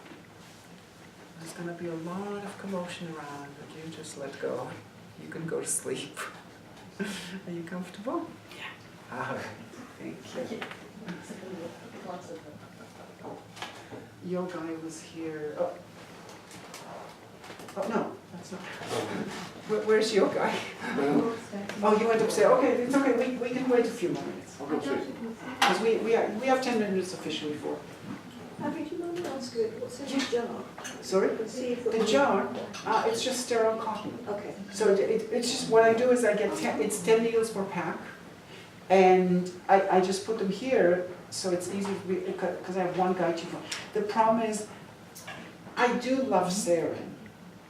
A: There's going to be a lot of commotion around, but you just let go. You can go to sleep. Are you comfortable? Yeah. All right. Thank you. Your guy was here. Oh no, that's not. Where's your guy? Oh, you went upstairs. Okay, it's okay. We can wait a few more minutes.
I: I'll go see.
A: Because we have 10 minutes officially for.
J: Abby, do you mind me asking, what's in the jar?
A: Sorry?
J: See if
A: The jar, it's just sterile cotton.
J: Okay.
A: So it's just, what I do is I get it's 10 needles per pack, and I just put them here, so it's easy, because I have one guide tube. The problem is, I do love sarin.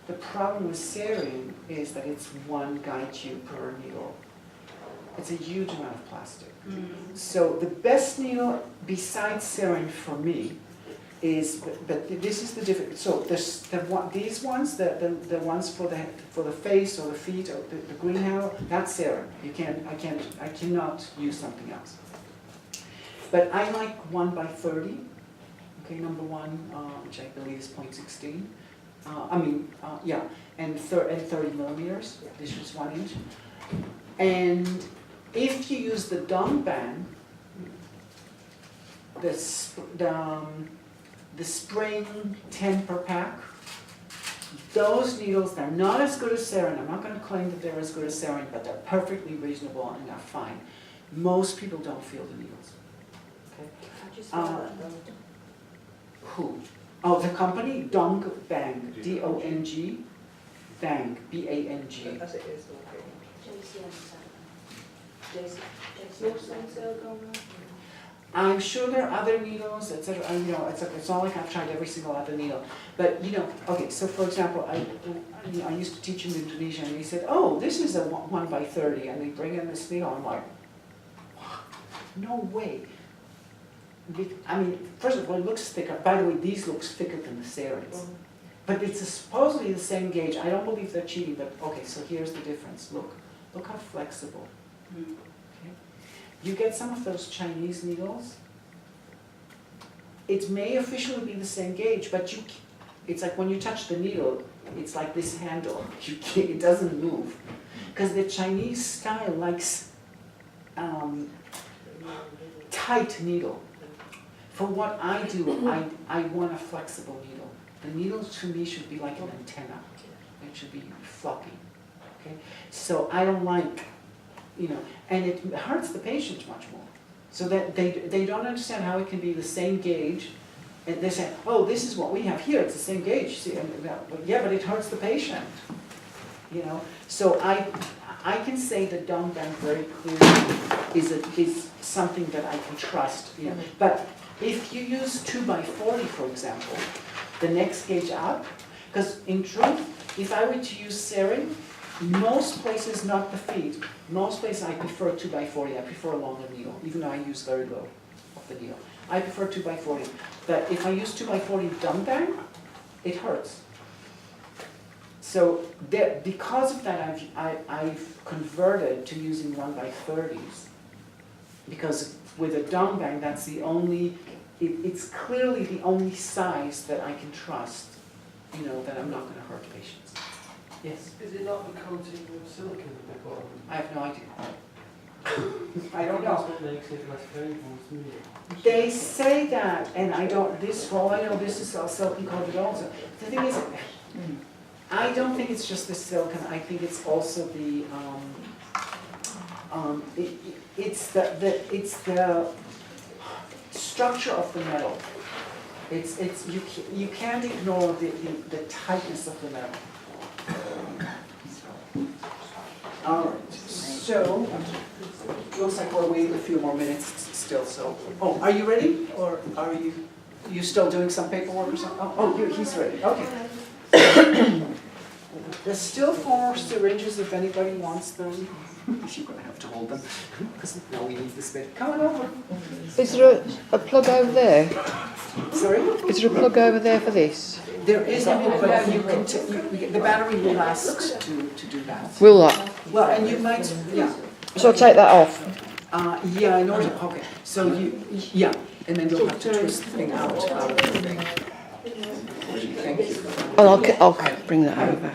A: The problem with sarin is that it's one guide tube per needle. It's a huge amount of plastic. So the best needle besides sarin for me is, but this is the difference. So there's these ones, the ones for the face or the feet or the green arrow, that's sarin. I cannot use something else. But I like 1 by 30. Okay, number 1, which I believe is 0.16. And 30 millimeters. This is 1 inch. And if you use the dung band, the spring 10 per pack, those needles, they're not as good as sarin. I'm not going to claim that they're as good as sarin, but they're perfectly reasonable and they're fine. Most people don't feel the needles. Okay.
J: I just know that though.
A: Who? Oh, the company? Dong Bang. D-O-N-G. Bang. B-A-N-G.
F: As it is,
A: I'm sure there are other needles, etc. It's not like I've tried every single other needle. But, okay, so for example, I used to teach in Indonesia, and he said, oh, this is a 1 by 30, and they bring in this needle. I'm like, no way. I mean, first of all, it looks thicker. By the way, these looks thicker than the serines. But it's supposedly the same gauge. I don't believe they're cheating, but okay, so here's the difference. Look how flexible. Okay. You get some of those Chinese needles. It may officially be the same gauge, but it's like when you touch the needle, it's like this handle. It doesn't move. Because the Chinese style likes tight needle. For what I do, I want a flexible needle. The needle to me should be like an antenna. It should be floppy. Okay? So I don't like, and it hurts the patient much more. So that they don't understand how it can be the same gauge. And they say, oh, this is what we have here, it's the same gauge. See, yeah, but it hurts the patient. So I can say the dong band very clearly is something that I can trust. But if you use 2x40, for example, the next gauge up, because in truth, if I were to use serine, most places, not the feet, most places I prefer 2x40, I prefer a longer needle, even though I use very low of the needle. I prefer 2x40, but if I use 2x40 dong band, it hurts. So because of that, I've converted to using 1x30s, because with a dong bang, that's the only, it's clearly the only size that I can trust, that I'm not going to hurt patients. Yes?
K: Is it not the coating of silicon at the bottom?
A: I have no idea. I don't know.
K: That's what makes it less painful, isn't it?
A: They say that, and for all I know, this is silicon coated also. The thing is, I don't think it's just the silicon. I think it's also the it's the structure of the metal. You can't ignore the tightness of the metal. All right. So looks like we're waiting a few more minutes still. So are you ready, or are you still doing some paperwork or something? He's ready. Okay. There's still 4 syringes if anybody wants them. You're going to have to hold them, because now we need this bit. Come on over.
B: Is there a plug over there?
A: Sorry?
B: Is there a plug over there for this?
A: There is a plug, but you can the battery will ask to do that.
B: Will that?
A: Well, and you might, yeah.
B: So I'll take that off?
A: Yeah, in order, okay. So and then you'll have to twist the thing out. Thank you.
B: Oh, I'll bring that over.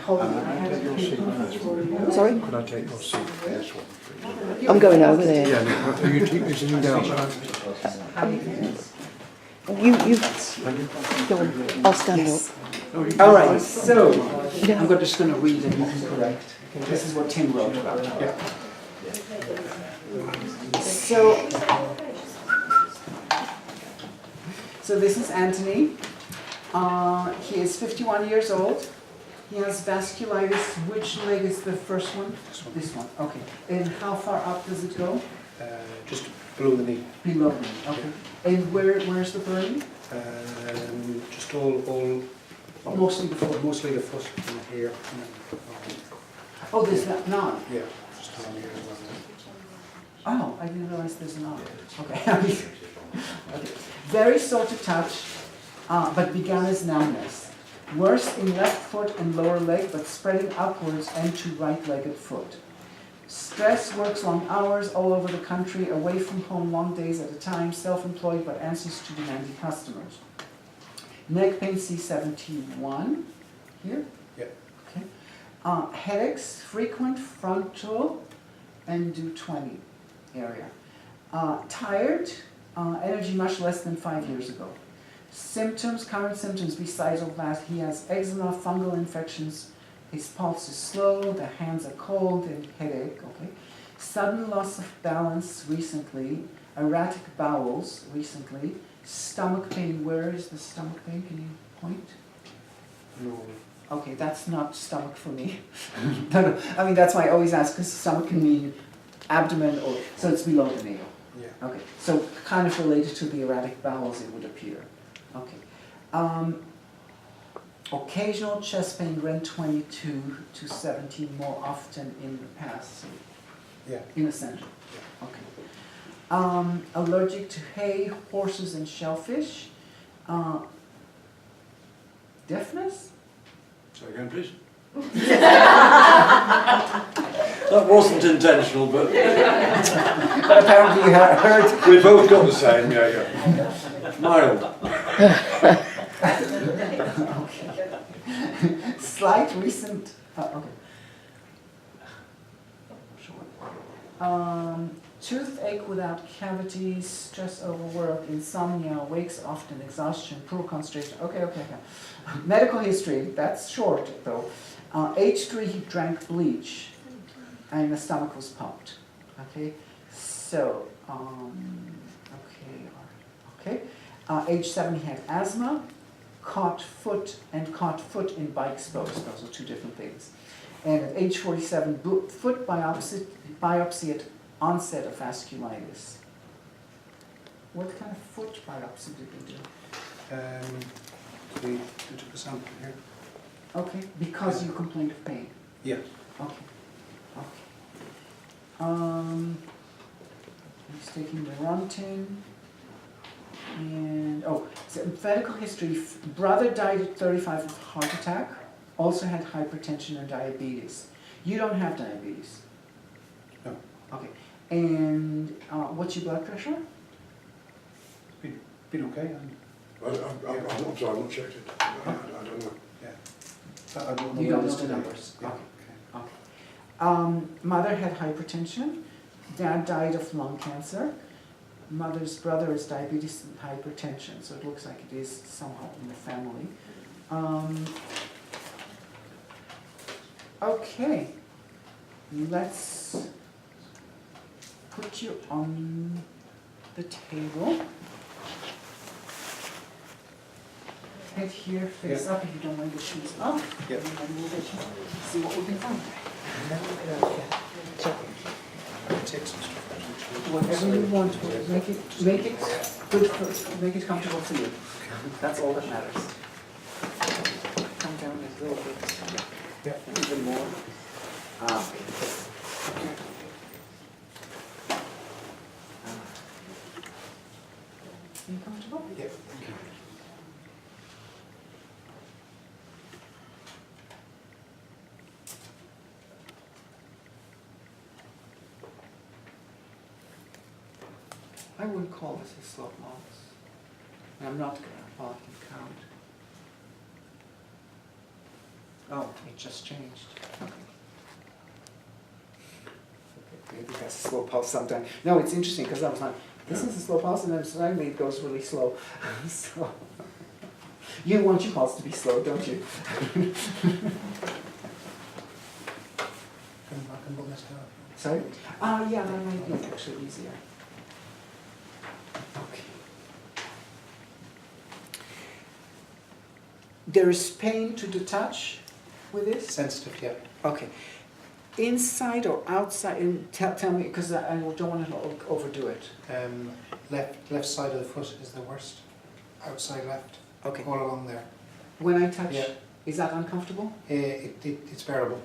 B: Sorry?
I: Could I take your seat for this one?
B: I'm going over there.
I: Yeah, are you keep sitting down?
B: You go on. I'll stand up.
A: All right, so I'm just going to read and you can correct. This is what Tim wrote about. Yeah. So this is Anthony. He is 51 years old. He has vasculitis. Which leg is the first one? This one. Okay. And how far up does it go?
E: Just below the knee.
A: Below the knee. Okay. And where's the burn?
E: Just all
A: Mostly the foot.
E: mostly the foot and here.
A: Oh, there's none.
E: Yeah, just down here as well.
A: Oh, I didn't realize there's none. Okay. Okay. Very sore to touch, but began as numbness. Worse in left foot and lower leg, but spreading upwards and to right-legged foot. Stress, works long hours all over the country, away from home long days at a time, self-employed but answers to demanding customers. Neck pain C71, here?
E: Yeah.
A: Okay. Headaches, frequent frontal and due 20 area. Tired, energy much less than 5 years ago. Symptoms, current symptoms besides all that, he has eczema, fungal infections, his pulse is slow, the hands are cold, and headache, okay. Sudden loss of balance recently, erratic bowels recently, stomach pain. Where is the stomach pain? Can you point?
E: No.
A: Okay, that's not stomach for me. No, I mean, that's why I always ask, because stomach can mean abdomen, or so it's below the navel.
E: Yeah.
A: Okay, so kind of related to the erratic bowels, it would appear. Okay. Occasional chest pain, REN 22 to 17 more often in the past.
E: Yeah.
A: In the center. Okay. Allergic to hay, horses, and shellfish. Deafness?
I: So again, please.
L: That wasn't intentional, but
A: But apparently you heard.
I: We both got the same, yeah.
L: mild.
A: Slight recent. Okay. Toothache without cavities, stress, overwork, insomnia, wakes often, exhaustion, poor concentration. Okay. Medical history, that's short though. Age 3, he drank bleach and the stomach was pumped. Okay, so, okay. Age 7, he had asthma, caught foot in bike spokes. Those are two different things. And at age 47, foot biopsy at onset of vasculitis. What kind of foot biopsy did they do?
E: We took a sample here.
A: Okay, because you complained of pain.
E: Yeah.
A: Okay. He's taking the Rontin. And, so medical history, brother died at 35 of heart attack, also had hypertension and diabetes. You don't have diabetes?
E: No.
A: Okay. And what's your blood pressure?
E: Been okay.
I: I'm sorry, I've not checked it. I don't know.
E: Yeah. I don't know.
A: You
E: what
A: don't
E: it is
A: know the
E: today.
A: numbers?
E: Yeah.
A: Okay. Mother had hypertension. Dad died of lung cancer. Mother's brother is diabetes and hypertension, so it looks like it is somehow in the family. Okay, let's put you on the table. Head here, face up, if you don't mind the shoes up.
E: Yeah.
A: And then we'll see what we can find.
E: Take some stuff out.
A: Whatever you want, make it good make it comfortable for you. That's all that matters. Come down a little bit.
E: Yeah.
A: Even more. Are you comfortable?
E: Yeah.
A: I wouldn't call this a slow pulse. And I'm not going to often count. Oh, it just changed. Okay. Maybe that's a slow pulse sometime. No, it's interesting because I was like, this is a slow pulse, and then suddenly it goes really slow. So, you want your pulse to be slow, don't you?
E: Come back and put this down.
A: Sorry? Yeah, that might be actually easier. Okay. There is pain to the touch with this?
E: Sensitive, yeah.
A: Okay. Inside or outside? Tell me, because I don't want to overdo it.
E: Left side of the foot is the worst. Outside left.
A: Okay.
E: All along there.
A: When I touch,
E: Yeah.
A: is that uncomfortable?
E: It's bearable.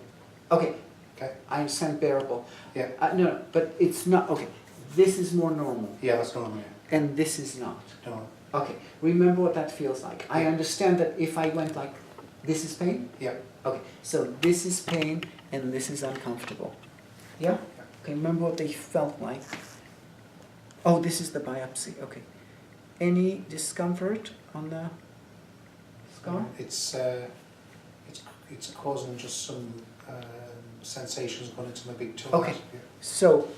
A: Okay.
E: Okay.
A: I understand bearable.
E: Yeah.
A: No, but it's not. Okay. This is more normal.
E: Yeah, that's normal. Yeah.
A: And this is not.
E: No.
A: Okay. Remember what that feels like. I understand that if I went like, this is pain?
E: Yeah.
A: Okay. So this is pain and this is uncomfortable. Yeah? Okay, remember what they felt like. Oh, this is the biopsy. Okay. Any discomfort on the scar?
E: It's causing just some sensations going into my big toe.
A: Okay. So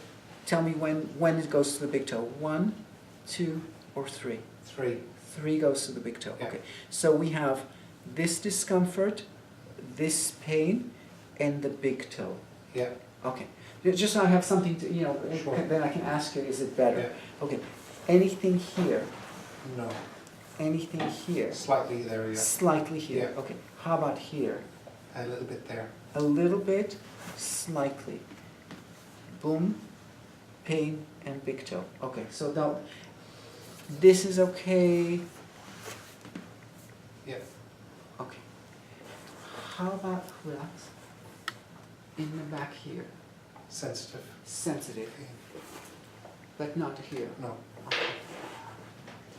A: tell me when it goes to the big toe. 1, 2, or 3?
E: 3.
A: 3 goes to the big toe.
E: Yeah.
A: Okay. So we have this discomfort, this pain, and the big toe.
E: Yeah.
A: Okay. Just so I have something to,
E: Sure.
A: then I can ask you, is it better?
E: Yeah.
A: Okay. Anything here?
E: No.
A: Anything here?
E: Slightly there, yeah.
A: Slightly here.
E: Yeah.
A: Okay. How about here?
E: A little bit there.
A: A little bit, slightly. Boom, pain, and big toe. Okay. So now, this is okay.
E: Yeah.
A: Okay. How about relax? In the back here.
E: Sensitive.
A: Sensitive. but not here.
E: No.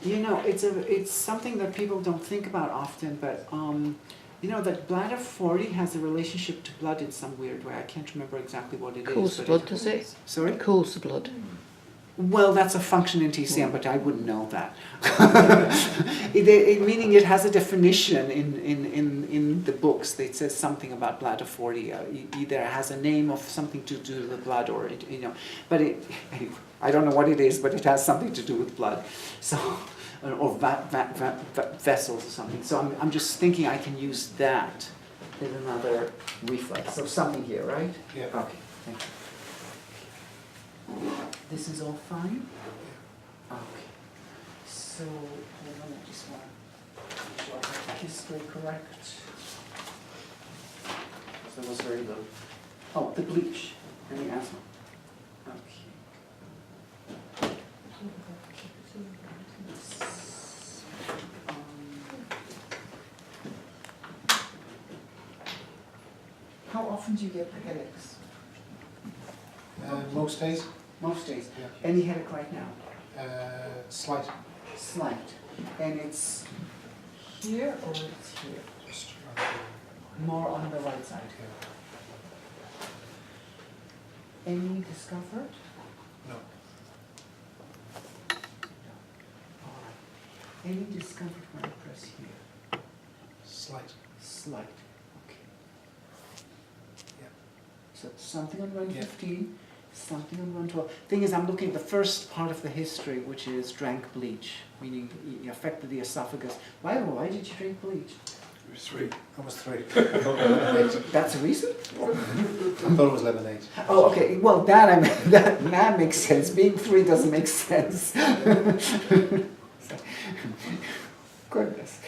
A: You know, it's something that people don't think about often, but you know that bladder 40 has a relationship to blood in some weird way. I can't remember exactly what it is.
B: Cools the
A: but
B: blood, does it?
A: Sorry?
B: Cools the blood.
A: Well, that's a function in TCM, but I wouldn't know that. Meaning it has a definition in the books that says something about bladder 40. Either it has a name of something to do with the blood, or it, you know, but I don't know what it is, but it has something to do with blood. So, or vessels or something. So I'm just thinking I can use that as another reflex. So something here, right?
E: Yeah.
A: Okay, thank you. This is all fine? Okay. So, hold on, I just want to make sure I have the history correct. Because there was very little. Oh, the bleach and the asthma. Okay. How often do you get the headaches?
E: Most days?
A: Most days.
E: Yeah.
A: Any headache right now?
E: Slight.
A: Slight. And it's here or it's here?
E: Just around
A: More on the right side.
E: here.
A: Any discomfort?
E: No.
A: All right. Any discomfort when I press here?
E: Slight.
A: Slight. Okay.
E: Yeah.
A: So something on run 15, something on run 12. Thing is, I'm looking at the first part of the history, which is drank bleach, meaning it affected the esophagus. Why did you drink bleach?
E: It was 3. I was 3.
A: That's a reason?
E: I thought it was lemonade.
A: Oh, okay. Well, that makes sense. Being 3 doesn't make sense. Goodness.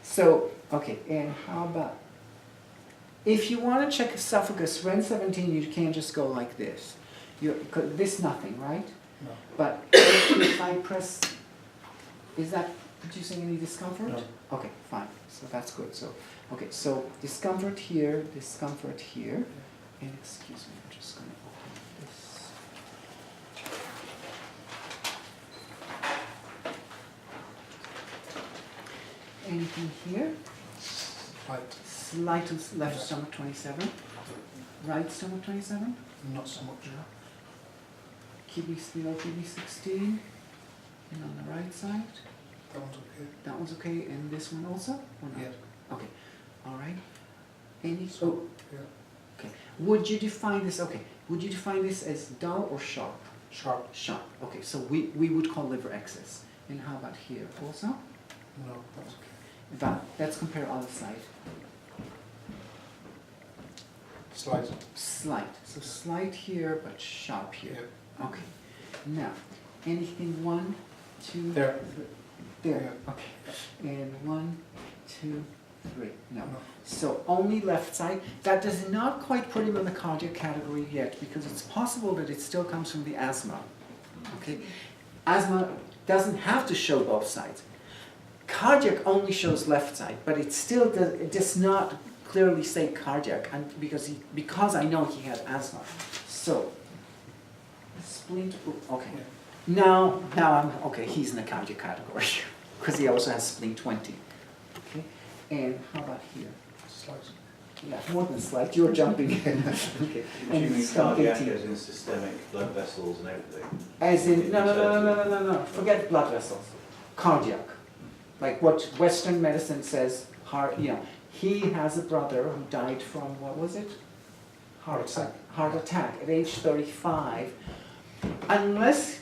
A: So, okay. And how about if you want to check esophagus, REN 17, you can't just go like this. This nothing, right?
E: No.
A: But if I press, is that producing any discomfort?
E: No.
A: Okay, fine. So that's good. So, okay, so discomfort here, and excuse me, I'm just going to open this. Anything here?
E: Right.
A: Slight left stomach 27, right stomach 27.
E: Not so much.
A: Kidney below kidney 16, and on the right side.
E: That one's okay.
A: That one's okay, and this one also? Or not?
E: Yeah.
A: Okay, all right. Any,
E: Yeah.
A: okay. Would you define this, as dull or sharp?
E: Sharp.
A: Sharp, okay, so we would call liver excess. And how about here also?
E: No, that's okay.
A: Let's compare other side.
E: Slight.
A: Slight, so slight here, but sharp here.
E: Yeah.
A: Okay, now, anything 1, 2,
E: There.
A: there,
E: Yeah.
A: okay. And 1, 2, 3, no.
E: No.
A: So only left side. That does not quite put him in the cardiac category yet, because it's possible that it still comes from the asthma. Okay, asthma doesn't have to show both sides. Cardiac only shows left side, but it still does not clearly say cardiac, and because I know he had asthma. So spleen. Okay.
E: Yeah.
A: Now I'm okay. He's in the cardiac category because he also has spleen 20. Okay. And how about here?
E: Slight.
A: Yeah, more than slight. You're jumping in. Okay.
D: Do you mean
A: stomach
D: cardiac
A: 18.
D: as in systemic blood vessels and everything?
A: As in no. Forget blood vessels. Cardiac. Like what Western medicine says. Heart. You know. He has a brother who died from, what was it? Heart attack at age 35. Unless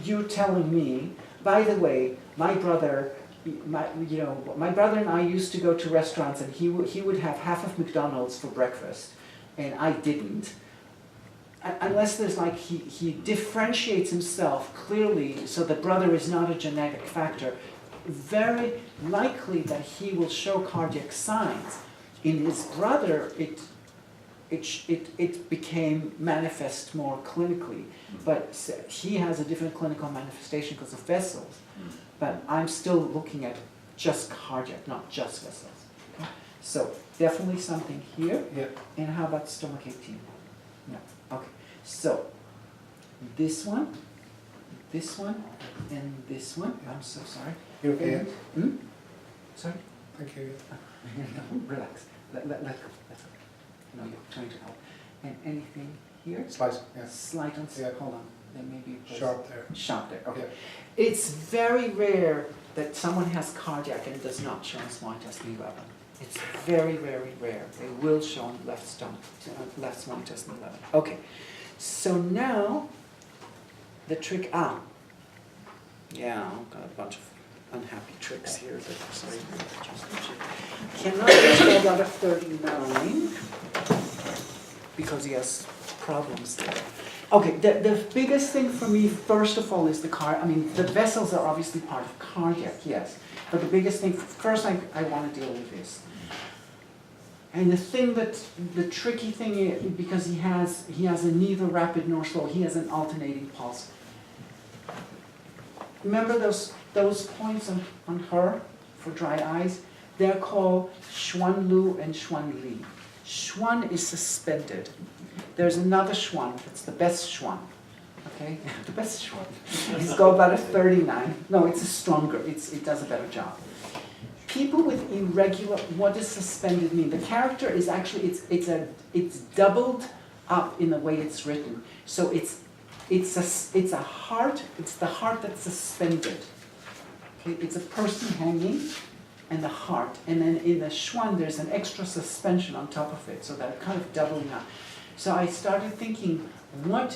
A: you're telling me, by the way, my brother and I used to go to restaurants, and he would have half of McDonald's for breakfast, and I didn't. Unless there's like, he differentiates himself clearly, so the brother is not a genetic factor, very likely that he will show cardiac signs. In his brother, it became manifest more clinically, but he has a different clinical manifestation because of vessels. But I'm still looking at just cardiac, not just vessels. Okay? So definitely something here.
E: Yeah.
A: And how about stomach 18? No. Okay. So this one this one and this one. I'm so sorry.
E: You okay?
A: Hmm? Sorry?
E: Thank you.
A: No, relax. Let go. No, you're trying to help. And anything here?
E: Slice, yeah.
A: Slight on,
E: Yeah.
A: hold on. There may be a place-
E: Sharp there.
A: Sharp there, okay.
E: Yeah.
A: It's very rare that someone has cardiac and does not show on small intestine 11. It's very, very rare. They will show on left small intestine 11. Okay, so now the trick, yeah, I've got a bunch of unhappy tricks here, but sorry. Cannot get out of 39 because he has problems there. Okay, the biggest thing for me, first of all, is the vessels are obviously part of cardiac, yes. But the biggest thing, first I want to deal with this. And the tricky thing is, because he has a neither rapid nor slow, he has an alternating pulse. Remember those points on her for dry eyes? They're called Xuan Lu and Xuan Li. Xuan is suspended. There's another Xuan, that's the best Xuan. Okay? The best Xuan. It's gallbladder 39. No, it's stronger. It does a better job. People with irregular, what does suspended mean? The character is actually, it's doubled up in the way it's written. So it's a heart, it's the heart that's suspended. Okay? It's a person hanging and the heart. And then in the Xuan, there's an extra suspension on top of it, so that kind of doubling up. So I started thinking, when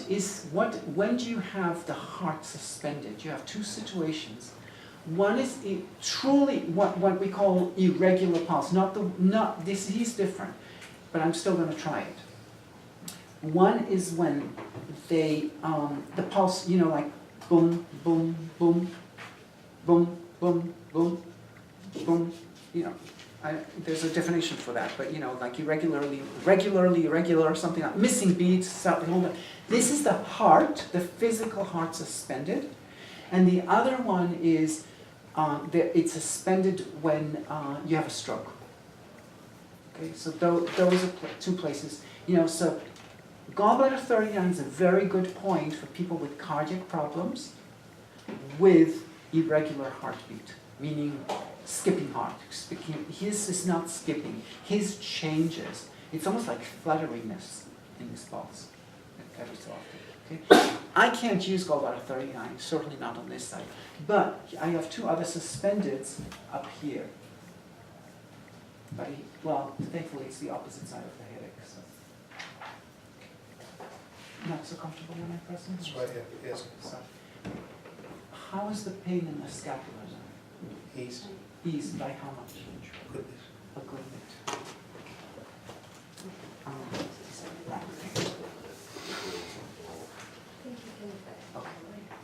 A: do you have the heart suspended? You have two situations. One is truly what we call irregular pulse. He's different, but I'm still going to try it. One is when the pulse, like boom, boom, boom, boom, boom, boom, boom, there's a definition for that, but like irregular, something like missing beats, something. This is the heart, the physical heart suspended, and the other one is it's suspended when you have a stroke. Okay, so those are two places. So gallbladder 39 is a very good point for people with cardiac problems with irregular heartbeat, meaning skipping heart. His is not skipping. His changes. It's almost like flutteriness in his pulse every so often. Okay? I can't use gallbladder 39, certainly not on this side. But I have two other suspendeds up here. But thankfully it's the opposite side of the headache. So. Not so comfortable when I press him?
E: That's right, yeah. Yes.
A: So, how is the pain in the scapula?
E: Eased.
A: Eased by how much?
E: Good bit.
A: A good bit.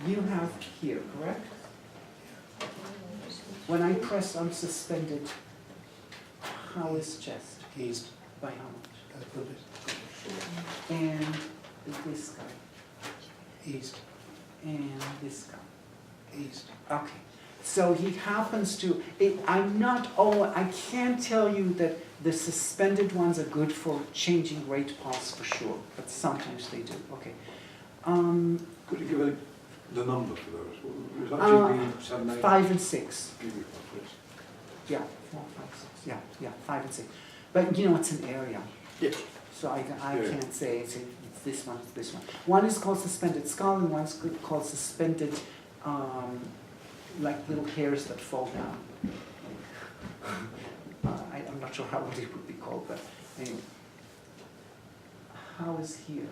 A: You have here, correct? When I press on suspended, how is chest?
E: Eased.
A: By how much?
E: A good bit.
A: And this guy?
E: Eased.
A: And this guy?
E: Eased.
A: Okay. So he happens to, I can't tell you that the suspended ones are good for changing rate pulse for sure, but sometimes they do. Okay.
I: Could you give the number for those? Was that GB 7, 8?
A: 5 and 6.
I: Give me one, please.
A: Yeah, 4, 5, 6. Yeah, 5 and 6. But it's an area.
I: Yeah.
A: So I
I: Yeah.
A: can't say it's this one, it's this one. One is called suspended skull and one's called suspended, like little hairs that fall down. I'm not sure how it would be called, but anyway. How is here?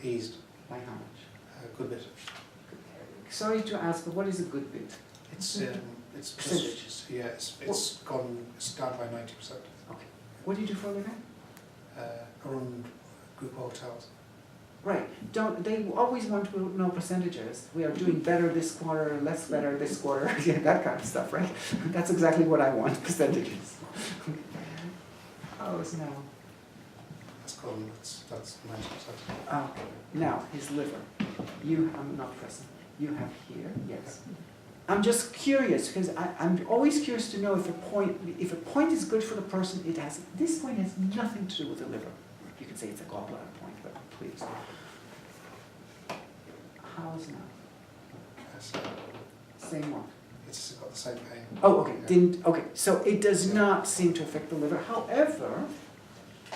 E: Eased.
A: By how much?
E: A good bit.
A: Sorry to ask, but what is a good bit?
E: It's
A: Percentages.
E: yeah, it's down by 90%.
A: Okay. What do you do for a living?
E: Around group hotels.
A: Right. They always want to know percentages. We are doing better this quarter, less better this quarter, yeah, that kind of stuff, right? That's exactly what I want, percentages. How is now?
E: That's 90%.
A: Okay. Now, his liver. I'm not pressing. You have here, yes. I'm just curious, because I'm always curious to know if a point is good for the person, this point has nothing to do with the liver. You could say it's a gallbladder point, but please. how's now?
E: Yes.
A: Same one.
E: It's got the same pain.
A: Oh, okay,
E: Yeah.
A: didn't, okay, so it does
E: Yeah.
A: not seem to affect the liver. However,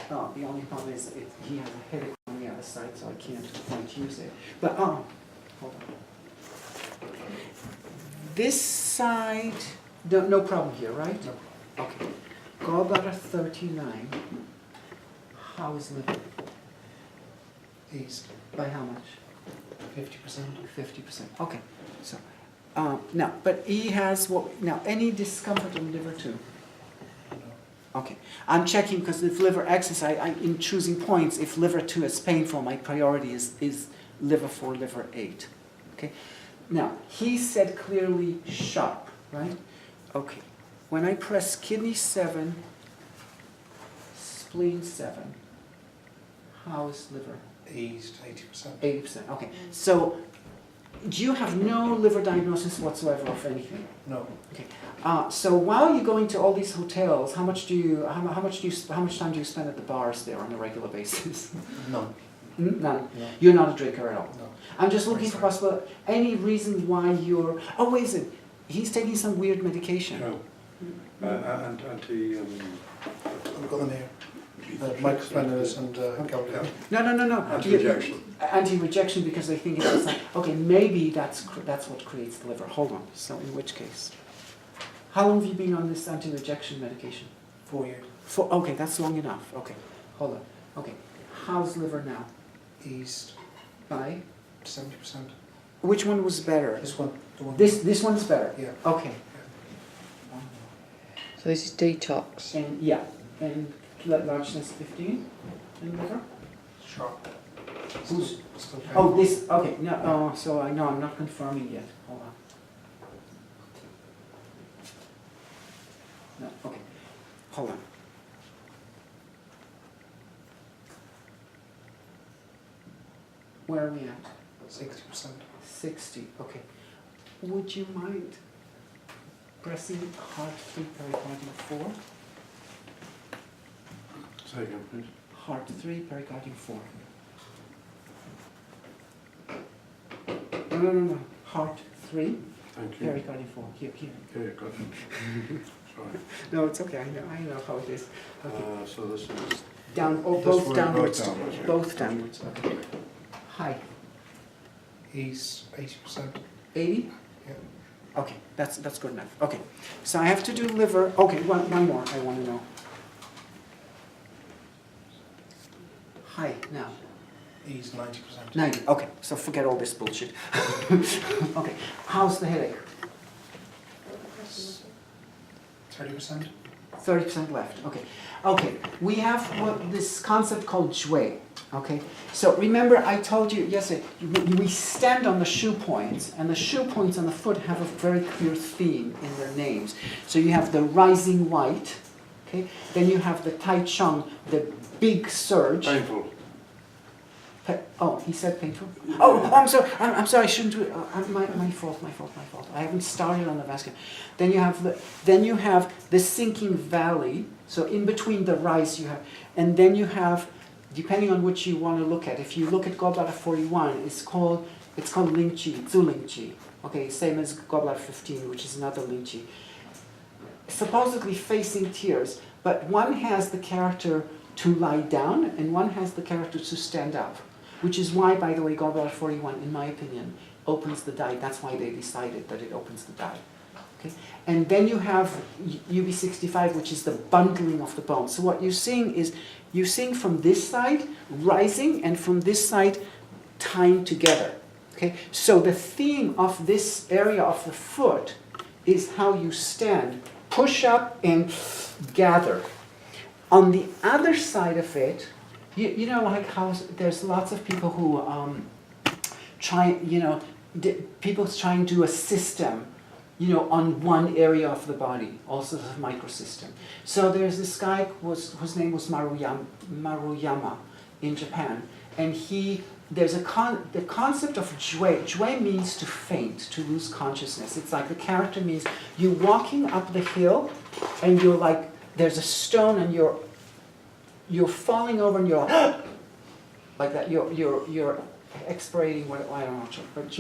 A: the only problem is he has a headache on the other side, so I can't use it. But, hold on. This side, no problem here, right?
E: No.
A: Okay. Gallbladder 39. How is liver?
E: Eased.
A: By how much?
E: 50%.
A: 50%. Okay. So, now, but he has what? Now, any discomfort in liver too?
E: No.
A: Okay. I'm checking because if liver X is, in choosing points, if liver 2 is painful, my priority is liver 4, liver 8. Okay. Now, he said clearly sharp, right? Okay. When I press kidney 7, spleen 7, how is liver?
E: Eased 80%.
A: 80%. Okay. So, do you have no liver diagnosis whatsoever of anything?
E: No.
A: Okay. So while you go into all these hotels, how much time do you spend at the bars there on a regular basis?
E: None.
A: None.
E: No.
A: You're not a drinker at all.
E: No.
A: I'm just looking for possible any reason why you're. Oh, wait a second. He's taking some weird medication.
I: No. And anti.
E: I've got them here. Microspleners and gallbladder.
A: No.
I: Anti-rejection.
A: Anti-rejection because they think it's like, okay, maybe that's what creates the liver. Hold on. So in which case, how long have you been on this anti-rejection medication?
E: 4 years.
A: Okay, that's long enough. Okay, hold on. Okay, how's liver now?
E: Eased
A: By
E: 70%.
A: which one was better?
E: This one. The one.
A: This one's better.
E: Yeah.
A: Okay.
B: So this is detox.
A: And yeah, and largeness 15 in liver.
E: Sharp.
A: Who's?
E: Still pain.
A: Oh, this. Okay. No. So I know I'm not confirming yet. Hold on. No. Okay. Hold on. Where are we at?
E: 60%.
A: 60. Okay. Would you mind pressing heart 3 pericardium 4?
I: Say again, please.
A: Heart 3 pericardium 4. No. Heart 3
I: Thank you.
A: pericardium 4. Here.
I: Okay, got it. Sorry.
A: No, it's okay. I know how it is. Okay.
I: So this is.
A: Down. Oh,
I: This
A: both
I: way,
A: downwards.
I: both downwards, yeah.
A: Both downwards. Okay. High.
E: Eased 80%.
A: 80.
E: Yeah.
A: Okay, that's good enough. Okay, so I have to do liver. Okay, one more I want to know. High now.
E: Eased 90%.
A: 90. Okay, so forget all this bullshit. Okay, how's the headache?
E: 30%.
A: 30% left. Okay, we have this concept called jue. Okay, so remember I told you yesterday, we stand on the shoe points, and the shoe points on the foot have a very clear theme in their names. So you have the rising white, okay, then you have the tai chung, the big surge.
I: Painful.
A: Oh, he said painful? Oh, I'm sorry, I'm sorry, I shouldn't do it. My fault. I haven't started on the vascular. Then you have the sinking valley, so in between the rise you have, and then you have, depending on which you want to look at, if you look at gallbladder 41, it's called Ling Qi, Zu Ling Qi. Okay, same as gallbladder 15, which is another Ling Qi. Supposedly facing tears, but one has the character to lie down, and one has the character to stand up, which is why, by the way, gallbladder 41, in my opinion, opens the dye. That's why they decided that it opens the dye. Okay? And then you have UB65, which is the bundling of the bones. So what you're seeing is, you're seeing from this side rising, and from this side tying together. Okay? So the theme of this area of the foot is how you stand, push up and gather. On the other side of it, you know, like how there's lots of people who people try and do a system, you know, on one area of the body, also the microsystem. So there's this guy whose name was Maruyama in Japan, and there's the concept of jue. Jue means to faint, to lose consciousness. It's like the character means you're walking up the hill, and you're like, there's a stone, and you're falling over, and you're like that. You're explorating what I don't know, but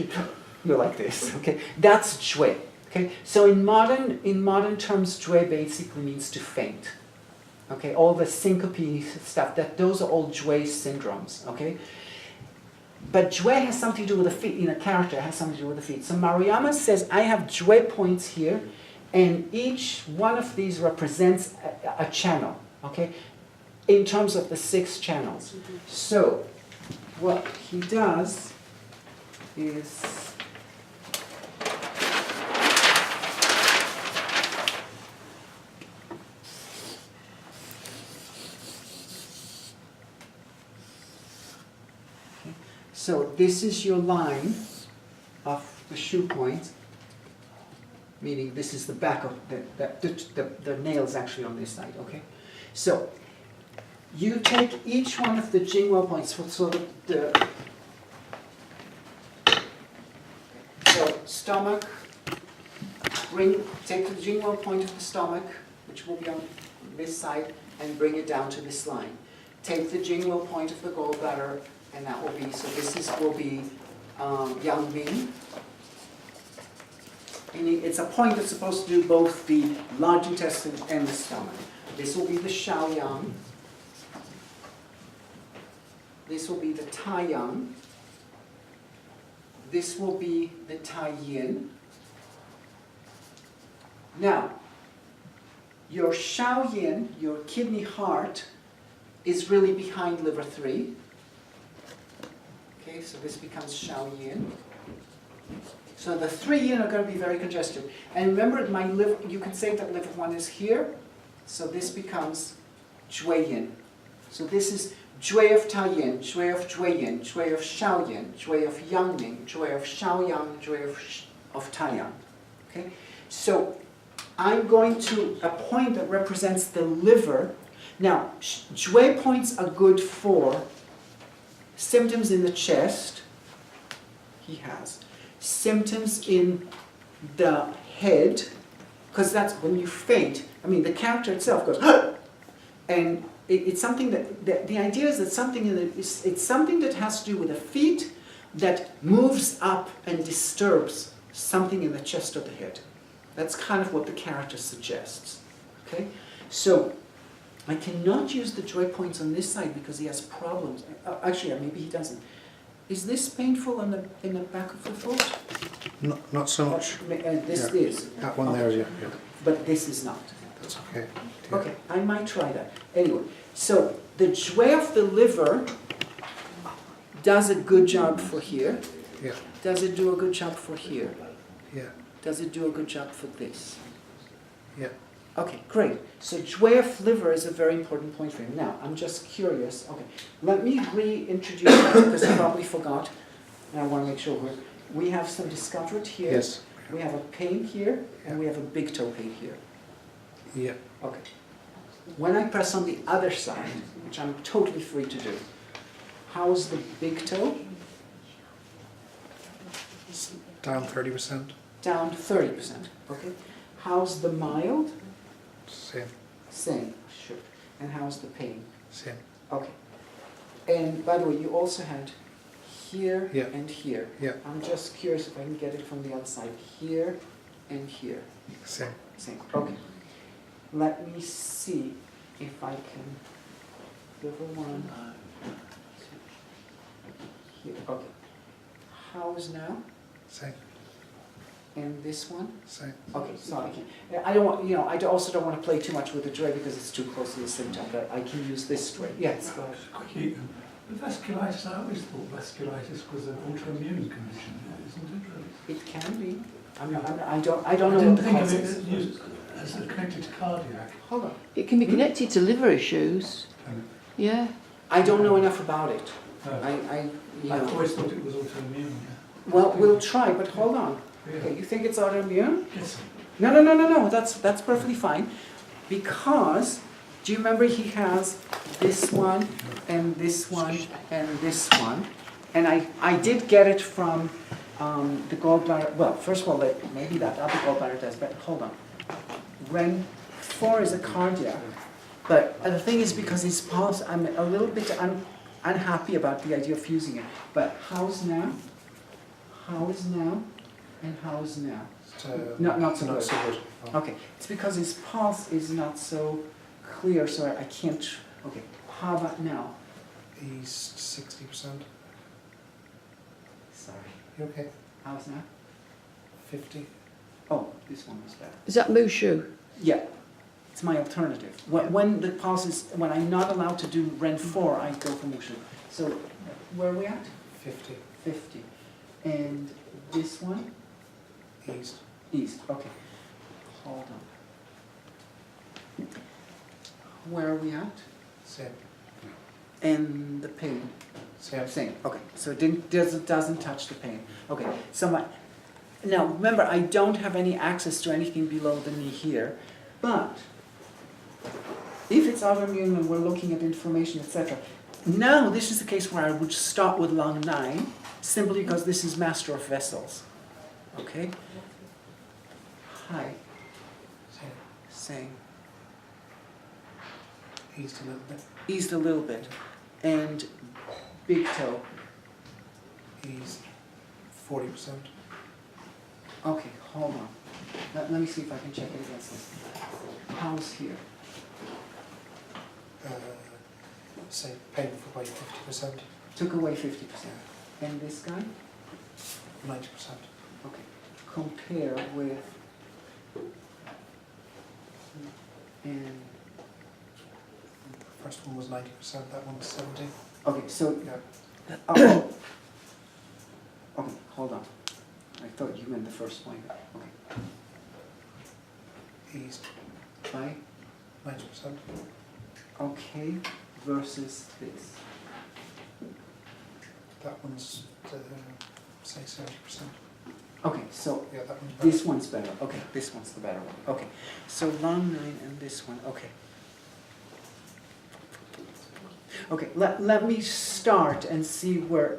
A: you're like this, okay? That's jue. Okay, so in modern terms, jue basically means to faint. Okay, all the syncope stuff, those are all jue syndromes. Okay, but jue has something to do with the feet. In a character, it has something to do with the feet. So Maruyama says, I have jue points here, and each one of these represents a channel. Okay, in terms of the 6 channels. So what he does is. So this is your line of the shoe point, meaning this is the back of the nail's actually on this side, okay? So you take each one of the Jingwo points, so stomach, take the Jingwo point of the stomach, which will be on this side, and bring it down to this line. Take the Jingwo point of the gallbladder, and that will be, so this will be Yang Ming. And it's a point that's supposed to do both the large intestine and the stomach. This will be the Shao Yang. This will be the Tai Yang. This will be the Tai Yin. Now, your Shao Yin, your kidney heart, is really behind liver 3. Okay, so this becomes Shao Yin. So the 3 yin are going to be very congested. And remember, my liver, you can say that liver 1 is here. So this becomes Jue Yin. So this is Jue of Tai Yin, Jue of Jue Yin, Jue of Shao Yin, Jue of Yang Ming, Jue of Shao Yang, Jue of Tai Yang. Okay? So I'm going to a point that represents the liver. Now, Jue points are good for symptoms in the chest, he has. Symptoms in the head, because that's when you faint. I mean, the character itself goes, and it's something that the idea is that it's something that has to do with the feet that moves up and disturbs something in the chest or the head. That's kind of what the character suggests. Okay, so I cannot use the joy points on this side because he has problems. Actually, maybe he doesn't. Is this painful in the back of the foot?
E: Not so much.
A: This is.
E: That one there, yeah.
A: But this is not.
E: That's okay.
A: Okay, I might try that. Anyway, so the joy of the liver does a good job for here.
E: Yeah.
A: Does it do a good job for here?
E: Yeah.
A: Does it do a good job for this?
E: Yeah.
A: Okay, great. So joy of liver is a very important point for him. Now, I'm just curious. Okay, let me reintroduce that because I probably forgot. And I want to make sure we have some discomfort here.
E: Yes.
A: We have a pain here, and we have a big toe pain here.
E: Yeah.
A: Okay. When I press on the other side, which I'm totally free to do, how's the big toe?
E: Down 30%.
A: Down 30%. Okay. How's the mild?
E: Same.
A: Same. Sure. And how's the pain?
E: Same.
A: Okay. And by the way, you also had here
E: Yeah.
A: and here.
E: Yeah.
A: I'm just curious if I can get it from the other side. Here and here.
E: Same.
A: Same. Okay. Let me see if I can. Liver one. Here. Okay. How's now?
E: Same.
A: And this one?
E: Same.
A: Okay, so I can. I don't want. I also don't want to play too much with the tray because it's too close to the symptom. But I can use this tray. Yes. Go ahead.
K: Quickly, the vasculitis, I always thought vasculitis was an autoimmune condition, isn't it? Really?
A: It can be. I don't know what the cause is.
K: I didn't think of it as connected to cardiac.
A: Hold on.
B: It can be connected to liver issues. Yeah.
A: I don't know enough about it.
K: No.
A: I
K: I've always thought it was autoimmune. Yeah.
A: Well, we'll try, but hold on.
K: Yeah.
A: Okay, you think it's autoimmune?
K: Yes.
A: No. That's perfectly fine. Because, do you remember he has this one, and this one, and this one? And I did get it from the gallbladder. Well, first of all, maybe that other gallbladder does, but hold on. When 4 is a cardiac, but the thing is because his pulse, I'm a little bit, unhappy about the idea of fusing it. But how's now? How is now? And how is now? Not so good.
E: Oh.
A: Okay, it's because his pulse is not so clear, so I can't. Okay, how about now?
E: East 60%.
A: Sorry.
E: You okay?
A: How's now?
E: 50.
A: Oh, this one was better.
B: Is that Mushu?
A: Yeah, it's my alternative. When the pulse is, when I'm not allowed to do Ren 4, I go for Mushu. So, where are we at?
E: 50.
A: 50. And this one?
E: East.
A: East, okay. Hold on. Where are we at?
E: Same.
A: And the pain?
E: Same.
A: Same, okay. So it doesn't touch the pain. Okay, so now remember, I don't have any access to anything below the knee here, but if it's autoimmune and we're looking at inflammation, etc., now this is the case where I would start with lung 9, simply because this is master of vessels. Okay? Hi.
E: Same.
A: Same.
E: East a little bit.
A: Eased a little bit. And big toe.
E: East 40%.
A: Okay, hold on. Let me see if I can check it against this. How's here?
E: Say painful by 50%.
A: Took away 50%. And this guy?
E: 90%.
A: Okay. Compare with... And...
E: First one was 90%, that one was 70.
A: Okay, so...
E: Yeah.
A: Oh. Okay, hold on. I thought you meant the first one. Okay.
E: East
A: By?
E: 90%.
A: Okay, versus this.
E: That one's, say 70%.
A: Okay, so
E: Yeah, that one's better.
A: this one's better. Okay, this one's the better one. Okay, so lung 9 and this one. Okay. Okay, let me start and see where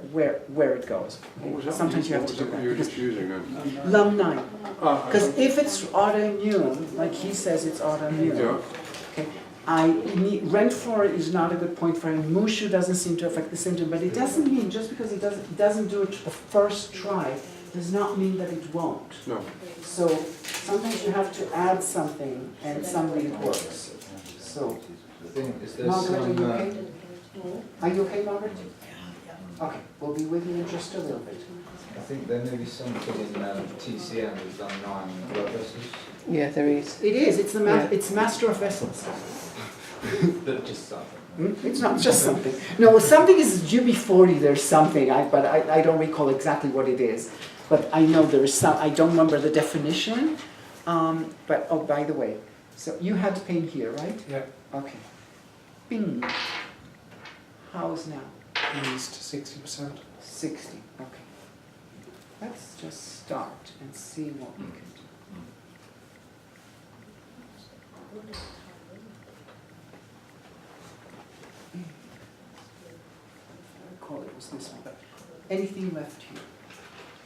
A: it goes.
I: What was that?
A: Sometimes you have
I: What
A: to
I: was
A: do
I: that
A: that.
I: you were
A: because-
I: just using then?
A: Lung 9.
I: Ah,
A: Because if it's autoimmune, like he says it's autoimmune,
I: yeah.
A: okay, Ren 4 is not a good point for him. Mushu doesn't seem to affect the symptom, but it doesn't mean just because it doesn't do it the first try does not mean that it won't.
I: No.
A: So sometimes you have to add something and suddenly it works. So,
L: The thing is, there's
A: Margaret, are you
L: some.
A: okay? Are you okay, Margaret? Okay, we'll be with you in just a little bit.
L: I think there may be something in TCM with lung 9 blood vessels.
B: Yeah, there is.
A: It is, it's
B: Yeah.
A: it's master of vessels.
L: But just something.
A: It's not just something. No, something is GB40, there's something, but I don't recall exactly what it is. But I know there is some, I don't remember the definition. But, oh, by the way, so you had pain here, right?
E: Yeah.
A: Okay. Bing. How's now?
E: East 60%.
A: 60, okay. Let's just start and see what we can do. I recall it was this one, but anything left here?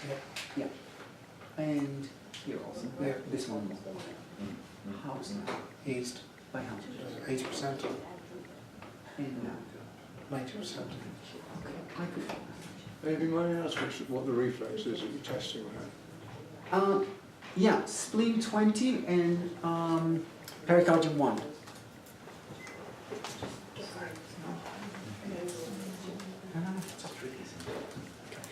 E: Yeah.
A: Yeah. And here also?
E: Yeah.
A: This one was. How's now?
E: East
A: By how much?
E: 80%.
A: And now?
E: 90%.
A: Okay, I could.
I: Maybe may I ask what the reflex is that you're testing there?
A: Yeah, spleen 20 and pericardium 1.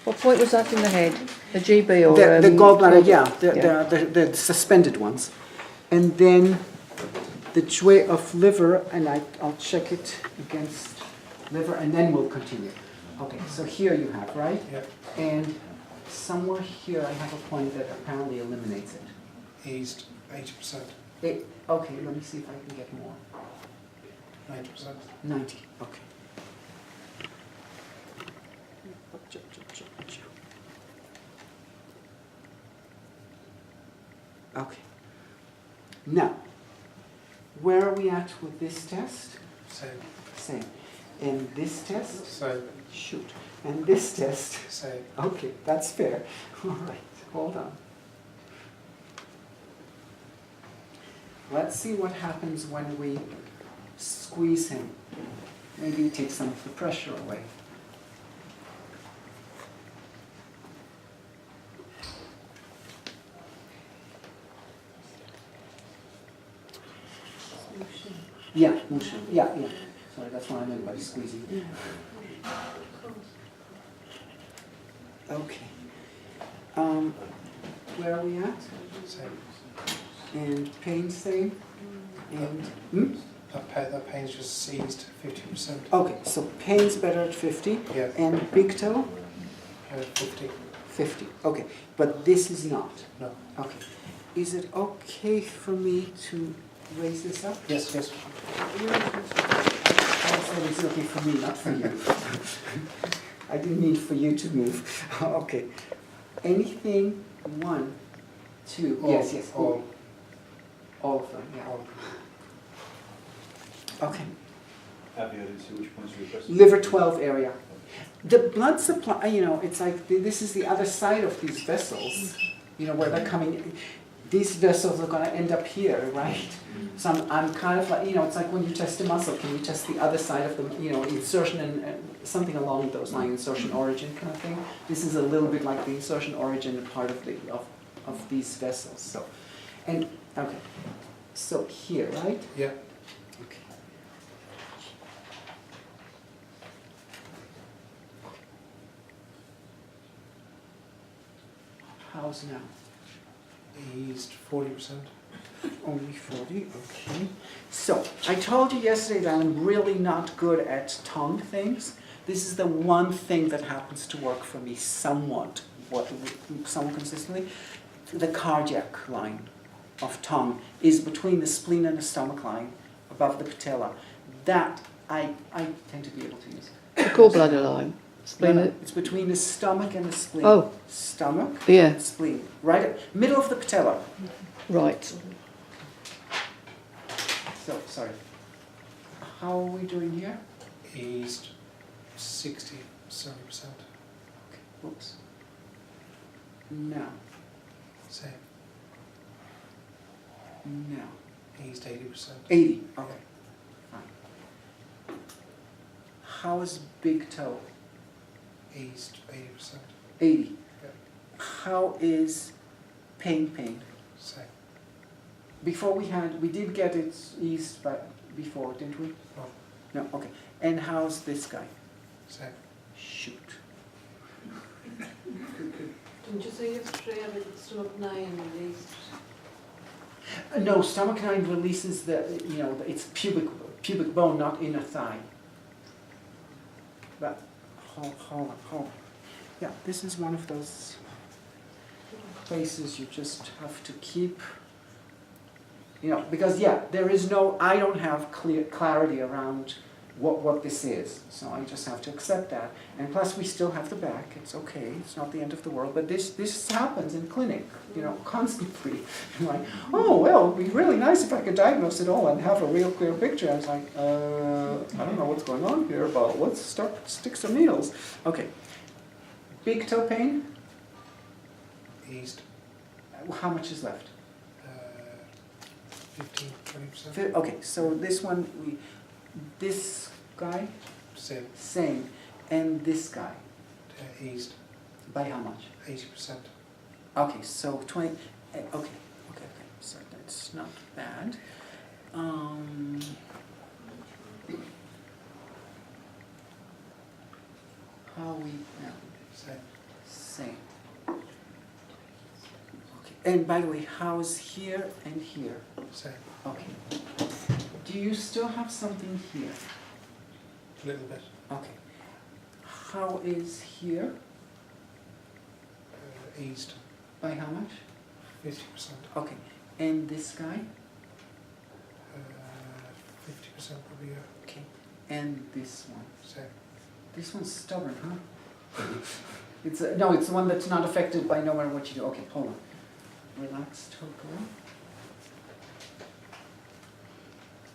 B: What point was that in the head? The GB or
A: The gallbladder, yeah,
B: yeah.
A: the suspended ones. And then the jue of liver, and I'll check it against liver, and then we'll continue. Okay, so here you have, right?
E: Yeah.
A: And somewhere here I have a point that apparently eliminates it.
E: East 80%.
A: Okay, let me see if I can get more.
E: 90%.
A: 90, okay. Okay. Now, where are we at with this test?
E: Same.
A: Same. And this test?
E: Same.
A: Shoot. And this test?
E: Same.
A: Okay, that's fair. All right, hold on. Let's see what happens when we squeeze him. Maybe you take some of the pressure away. Yeah, motion. Yeah. Sorry, that's what I meant by squeezing. Okay. Where are we at?
E: Same.
A: And pain same. And
E: That pain's just seized 50%.
A: okay, so pain's better at 50.
E: Yeah.
A: And big toe?
E: 50.
A: 50. Okay, but this is not.
E: No.
A: Okay. Is it okay for me to raise this up?
E: Yes, yes.
A: I said it's okay for me, not for you. I didn't mean for you to move. Okay. Anything? 1, 2.
E: All,
A: Yes.
E: all.
A: All of them. Yeah.
E: All.
A: Okay.
D: Abby, I didn't see which points you were pressing.
A: Liver 12 area. The blood supply, it's like this is the other side of these vessels, where they're coming. These vessels are going to end up here, right? So I'm kind of like, it's like when you test a muscle, can you test the other side of the, insertion and something along those lines, insertion origin kind of thing. This is a little bit like the insertion origin part of these vessels. So, okay, so here, right?
E: Yeah.
A: Okay. How's now?
E: Eased 40%.
A: Only 40, okay. So, I told you yesterday that I'm really not good at tongue things. This is the one thing that happens to work for me somewhat consistently. The cardiac line of tongue is between the spleen and the stomach line, above the patella. That I tend to be able to use.
B: The gallbladder line. Spleen.
A: No, it's between the stomach and the spleen.
B: Oh.
A: Stomach
B: Yeah.
A: and spleen. Right at middle of the patella.
B: Right.
A: So, sorry. How are we doing here?
E: Eased 60, 70%.
A: Okay, whoops. Now.
E: Same.
A: Now.
E: Eased 80%.
A: 80. Okay. Fine. How is big toe?
E: Eased 80%.
A: 80.
E: Yeah.
A: How is pain?
E: Same.
A: Before we did get it eased before, didn't we?
E: No.
A: No, okay. And how's this guy?
E: Same.
A: Shoot.
F: Didn't you say yesterday I did stomach 9 released?
A: No, stomach 9 releases it's pubic bone, not inner thigh. But hold on. Yeah, this is one of those places you just have to keep, because I don't have clarity around what this is. So I just have to accept that. And plus we still have the back. It's okay. It's not the end of the world. But this happens in clinic, constantly. Like, oh, well, it'd be really nice if I could diagnose it all and have a real clear picture. I was like, I don't know what's going on here, but let's stick some needles. Okay. Big toe pain?
E: Eased
A: How much is left?
E: 15, 20%.
A: Okay, so this one, this guy?
E: Same.
A: Same. And this guy?
E: Eased
A: By how much?
E: 80%.
A: Okay, so 20, okay, so that's not bad. How we now? Same. Okay, and by the way, how's here and here?
E: Same.
A: Okay. Do you still have something here?
E: A little bit.
A: Okay. How is here?
E: Eased
A: By how much?
E: 50%.
A: Okay. And this guy?
E: 50% probably, yeah.
A: Okay. And this one?
E: Same.
A: This one's stubborn, huh? It's the one that's not affected by no matter what you do. Okay, hold on. Relax, totally.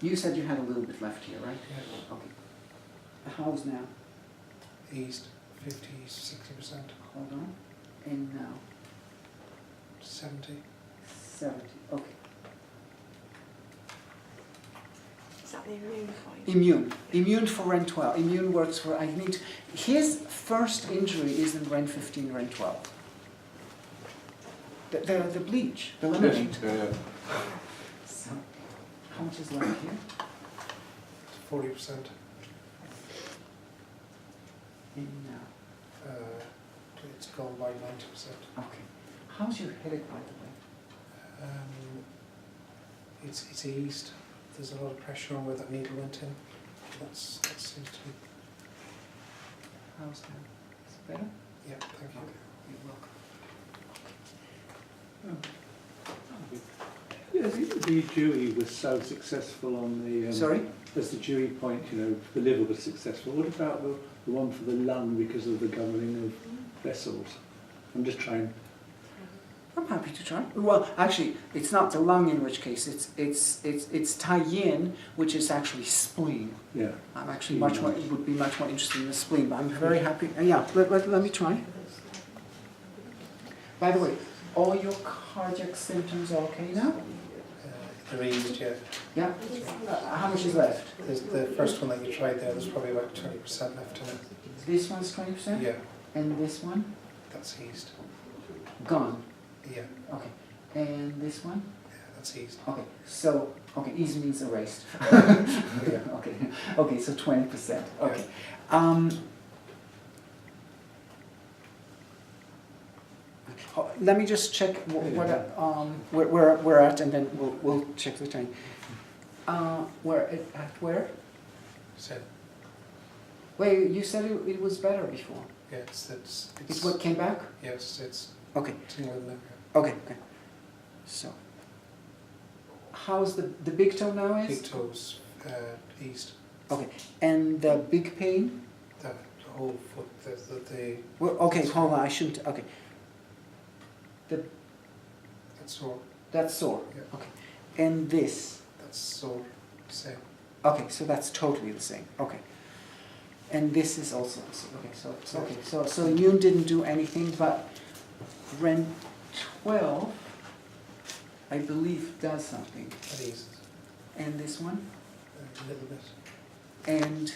A: You said you had a little bit left here, right?
E: Yeah.
A: Okay. How's now?
E: Eased 50, 60%.
A: Hold on. And now?
E: 70.
A: 70. Okay.
G: Is that
F: the immune fight?
A: Immune for Ren 12. Immune works for, his first injury is in Ren 15, Ren 12. The bleach, the lemonade.
I: Yeah.
A: So, how much is left here?
E: 40%. It's gone by 90%.
A: Okay. How's your headache, by the way?
E: It's eased. There's a lot of pressure on where that needle went in. That seems to be.
A: How's that? Is it better?
E: Yeah, thank you.
A: You're welcome.
K: Yeah, the Dewey was so successful on the...
A: Sorry?
K: As the Dewey point, the liver was successful. What about the one for the lung because of the governing of vessels? I'm just trying...
A: I'm happy to try. Well, actually, it's not the lung in which case, it's Tai-Yin, which is actually spleen.
K: Yeah.
A: I'm actually would be much more interested in the spleen, but I'm very happy. Yeah, let me try. By the way, all your cardiac symptoms are okay now?
E: They're eased, yeah.
A: Yeah? How much is left?
E: There's the first one that you tried there, there's probably about 20% left in it.
A: This one's 20%?
E: Yeah,
A: And this one?
E: that's eased.
A: Gone.
E: Yeah,
A: Okay. And this one?
E: yeah, that's eased.
A: Okay. So, easy means erased.
E: Yeah.
A: Okay, so 20%. Okay. Let me just check where we're at, and then we'll check the time. Where?
E: So,
A: Wait, you said it was better before.
E: yeah, it's
A: It's what came back?
E: yes, it's
A: Okay.
E: more than that.
A: Okay. So, how's the big toe now is?
E: Big toes eased.
A: Okay. And the big pain?
E: The whole foot, the
A: Well, okay, hold on. I shouldn't. Okay.
E: that's sore.
A: That's sore.
E: Yeah.
A: Okay. And this?
E: That's sore. Same.
A: Okay, so that's totally the same. Okay. And this is also the same. Okay, so immune didn't do anything, but Ren 12, I believe, does something.
E: That eases
A: And this one?
E: a little bit.
A: And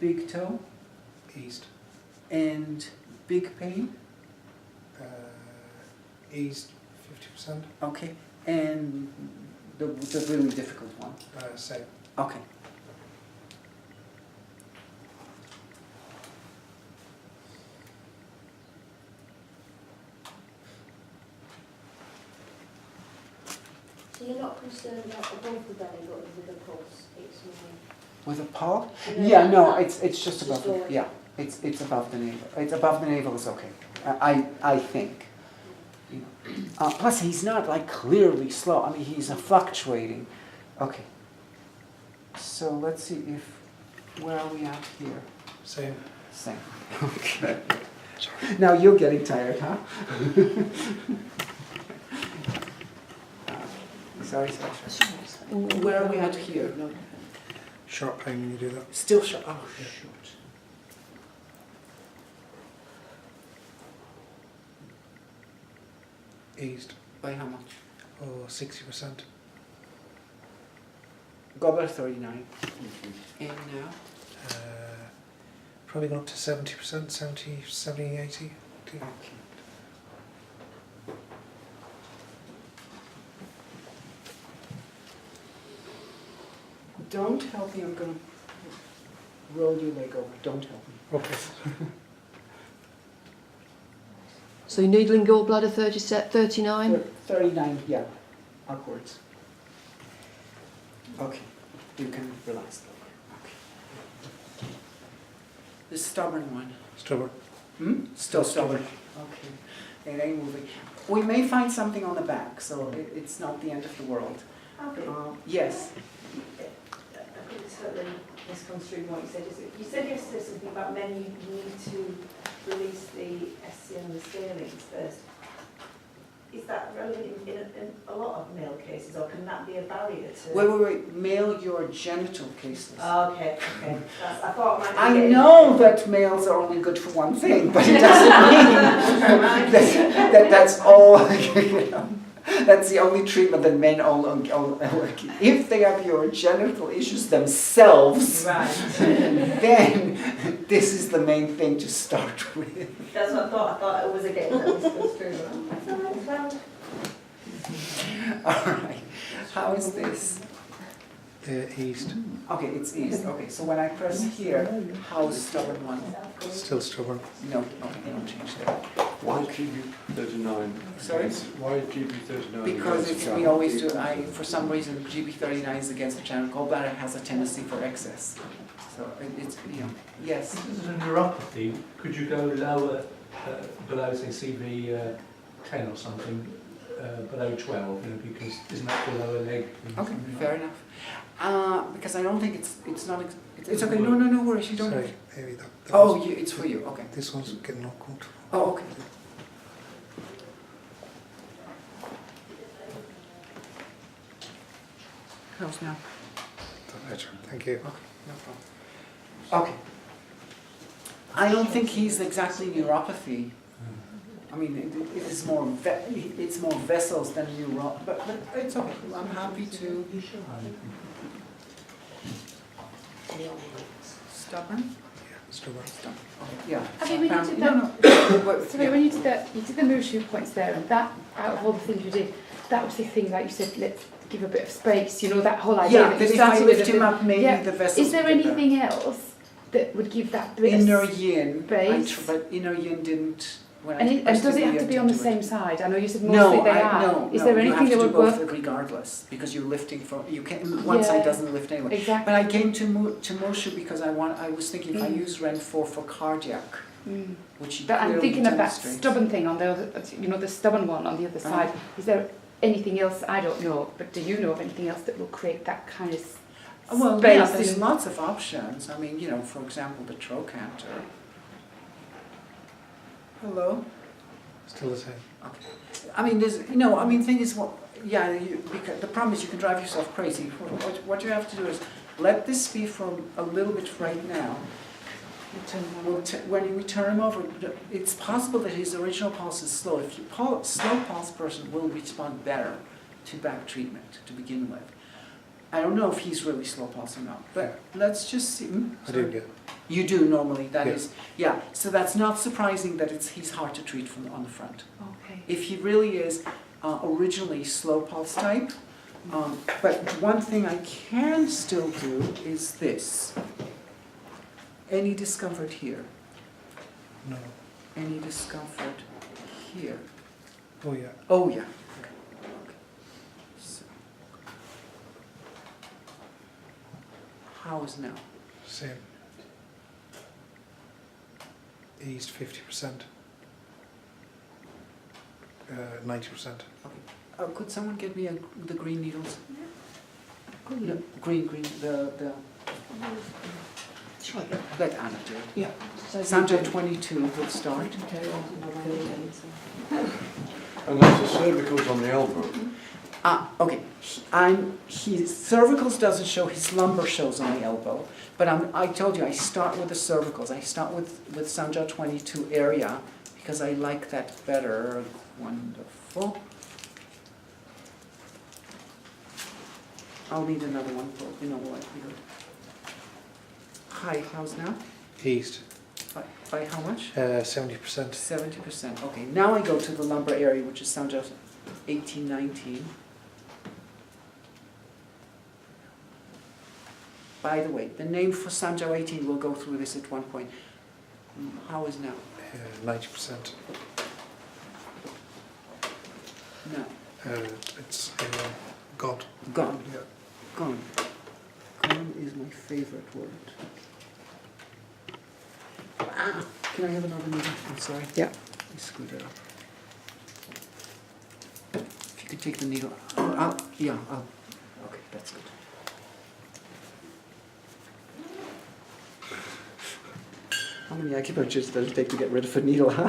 A: big toe?
E: Eased.
A: And big pain?
E: Eased 50%.
A: Okay. And the really difficult one?
E: Same.
A: Okay.
J: So you're not concerned about above the belly, but with the pulse, it's more...
A: With a pulse?
J: Yeah.
A: Yeah, no, it's just above.
J: Just
A: Yeah, it's above the navel. It's above the navel is okay. I think. You know. Plus, he's not like clearly slow. I mean, he's fluctuating. Okay. So let's see if where are we at here?
E: Same.
A: Same. Okay. Now you're getting tired, huh? Sorry. Where are we at here?
E: Sharp pain when you do that.
A: Still short. Oh,
E: Yeah.
A: shoot.
E: Eased.
A: By how much?
E: Oh, 60%.
A: Goblet 39. And now?
E: Probably gone up to 70%, 70, 80.
A: Okay. Don't help me, I'm going to roll your leg over. Don't help me.
E: Okay.
B: So your needling gallbladder 39?
A: 39, yeah, upwards. Okay, you can relax. Okay. The stubborn one.
E: Stubborn.
A: Still stubborn. Okay, it ain't moving. We may find something on the back, so it's not the end of the world.
F: Okay.
A: Yes.
F: I think it's totally misconstrued what you said. You said yesterday something about men you need to release the SCM and the scalings first. Is that relevant in a lot of male cases, or can that be a barrier to...
A: Wait. Male your genital cases.
F: Oh, okay. I thought it might
A: I
F: be
A: know that males are only good for one thing, but it doesn't mean that's all. You know. That's the only treatment that men if they have your genital issues themselves,
F: Right.
A: then this is the main thing to start with.
F: That's what I thought. I thought it was a game that was construed. Well,
A: All right. How is this?
E: East.
A: Okay, it's east. Okay, so when I press here, how is stubborn one?
E: Still stubborn.
A: No, okay, they don't change that.
I: Why is GB39?
A: Sorry?
I: Why is GB39?
A: Because
I: against
A: it's,
I: the
A: we always do, for some reason, GB39 is against the channel. Gallbladder has a tendency for excess. So it's, yes.
K: This is a neuropathy. Could you go lower, below, say, CV 10 or something, below 12, because isn't that the lower leg?
A: Okay, fair enough. Because I don't think it's okay. No worries. You don't.
E: Sorry, maybe that.
A: Oh, it's for you. Okay.
E: This one's getting all comfortable.
A: Oh, okay. How's now?
E: Better. Thank you.
A: Okay, no problem. Okay. I don't think he's exactly neuropathy. I mean, it is more it's more vessels than neuropathy, but it's okay. I'm happy to. Stubborn?
E: Stubborn.
A: Okay, yeah.
M: I mean, when you did
A: No,
M: that,
A: no.
M: sorry, when you did that, you did the motion points there, and that, out of all the things you did, that was the thing, like you said, let's give a bit of space, that whole idea.
A: Yeah,
M: that
A: that
M: you
A: if I
M: started with
A: lift
M: a
A: him
M: bit-
A: up, maybe
M: yeah.
A: the vessels
M: Is there
A: would get better.
M: anything else that would give that bit
A: Inner
M: of
A: yin,
M: space?
A: but inner yin didn't. When I
M: And
A: pressed
M: does it
A: the
M: have to
A: yin
M: be on the
A: into
M: same
A: it.
M: side? I know you said mostly
A: No,
M: they are.
A: no.
M: Is there
A: you
M: anything
A: have
M: that
A: to
M: would
A: do
M: work?
A: both regardless, because you're lifting from. You can. One
M: Yeah.
A: side doesn't lift anyway.
M: Exactly.
A: But I came to Moshu because I was thinking if I use Ren 4 for cardiac, which he
M: But I'm
A: clearly
M: thinking of that
A: demonstrates.
M: stubborn thing on the other, the stubborn one on the other side. Is there anything else? I don't know, but do you know of anything else that will create that kind of
A: Well,
M: space?
A: yeah, there's
M: in-
A: lots of options. I mean, for example, the trochanter. Hello?
E: Still the same.
A: Okay. I mean, thing is, because the problem is you can drive yourself crazy. What you have to do is let this be for a little bit right now. When we turn him over, it's possible that his original pulse is slow. If you slow pulse person will respond better to back treatment to begin with. I don't know if he's really slow pulse or not, but let's just see.
E: I do get.
A: You do normally. That
E: Yeah.
A: is, yeah. So that's not surprising that he's hard to treat from on the front.
M: Okay.
A: If he really is originally slow pulse type, but one thing I can still do is this. Any discomfort here?
E: No.
A: Any discomfort here?
E: Oh yeah.
A: Oh yeah. Okay. So, how is now?
E: Same. East 50%. 90%.
A: Could someone get me the green needles? No, green, the. Let Anna do it.
B: Yeah.
A: Sanjay 22 will start.
I: And that's the cervicals on the elbow.
A: Okay. His cervicals doesn't show, his lumbar shows on the elbow. But I told you I start with the cervicals. I start with Sanjay 22 area because I like that better. Wonderful. I'll need another one for likelihood. Hi, how's now?
E: East.
A: By how much?
E: 70%.
A: 70%. Okay, now I go to the lumbar area, which is Sanjay 18, 19. By the way, the name for Sanjay 18, we'll go through this at one point. How is now?
E: 90%.
A: No.
E: It's God.
A: Gone.
E: Yeah.
A: Gone. Gone is my favorite word. Can I have another needle? I'm sorry.
B: Yeah.
A: I screwed it up. If you could take the needle. Okay, that's good. How many acupunctures does it take to get rid of a needle, huh?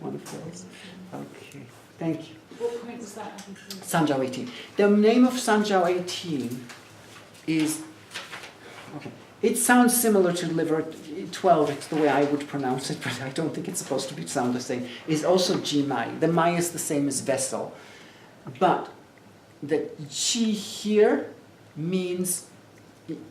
A: One of those. Okay, thank you.
M: What point was that?
A: Sanjay 18. The name of Sanjay 18 is, okay, It sounds similar to liver 12, it's the way I would pronounce it, but I don't think it's supposed to sound the same. Is also Jimai. The Mai is the same as vessel. But the Chi here means,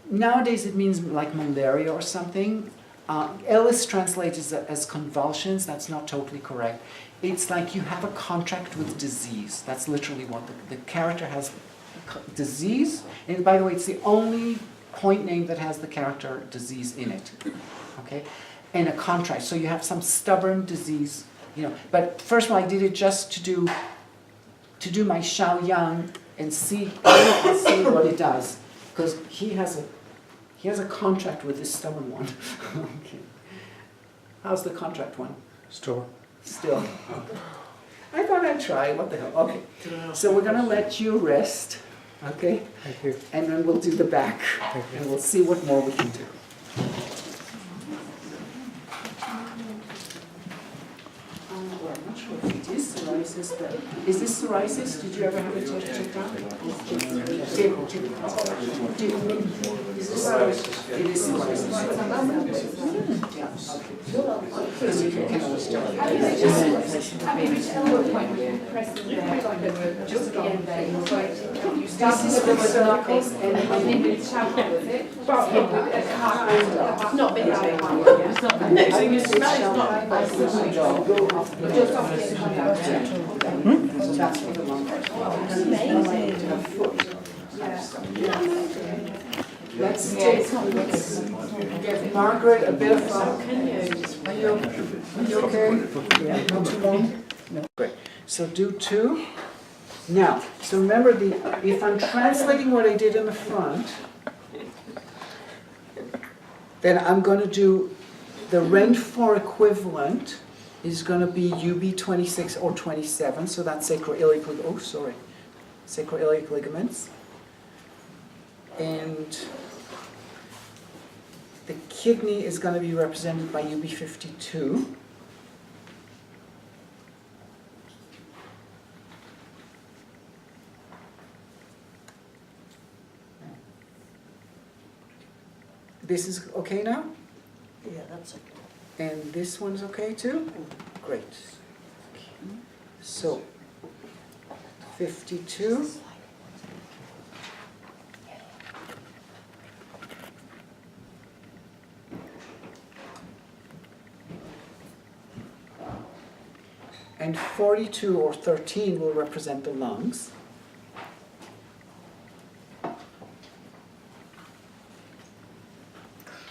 A: nowadays it means like malaria or something. Ellis translates as convulsions. That's not totally correct. It's like you have a contract with disease. That's literally what the character has, disease. And by the way, it's the only point name that has the character disease in it. Okay? And a contract. So you have some stubborn disease, you know. But first of all, I did it just to do my Xiaoyang and see what it does. Because he has a contract with this stubborn one. Okay. How's the contract one?
E: Still.
A: I thought I'd try. What the hell? Okay. So we're going to let you rest. Okay?
E: Thank you.
A: And then we'll do the back. And we'll see what more we can do. I'm not sure if it is psoriasis, but is this psoriasis? Did you ever have it checked out? Is this psoriasis? It is psoriasis. Yeah. Because you can always tell.
M: At the original appointment, pressing there, just at the end there, you were you started with the circles and then with chapel, was it? It's not been that long. It's not been that long. So you smell it's not just off the
A: So that's for the lung. Let's give Margaret a bit of Are you okay? Yeah. Not too long? No. Great. So do 2. Now, so remember, if I'm translating what I did in the front, then I'm going to do the Rent 4 equivalent is going to be UB 26 or 27, so that's sacroiliac sacroiliac ligaments. And the kidney is going to be represented by UB 52. This is okay now?
C: Yeah, that's okay.
A: And this one's okay too? Great. So, 52. And 42 or 13 will represent the lungs.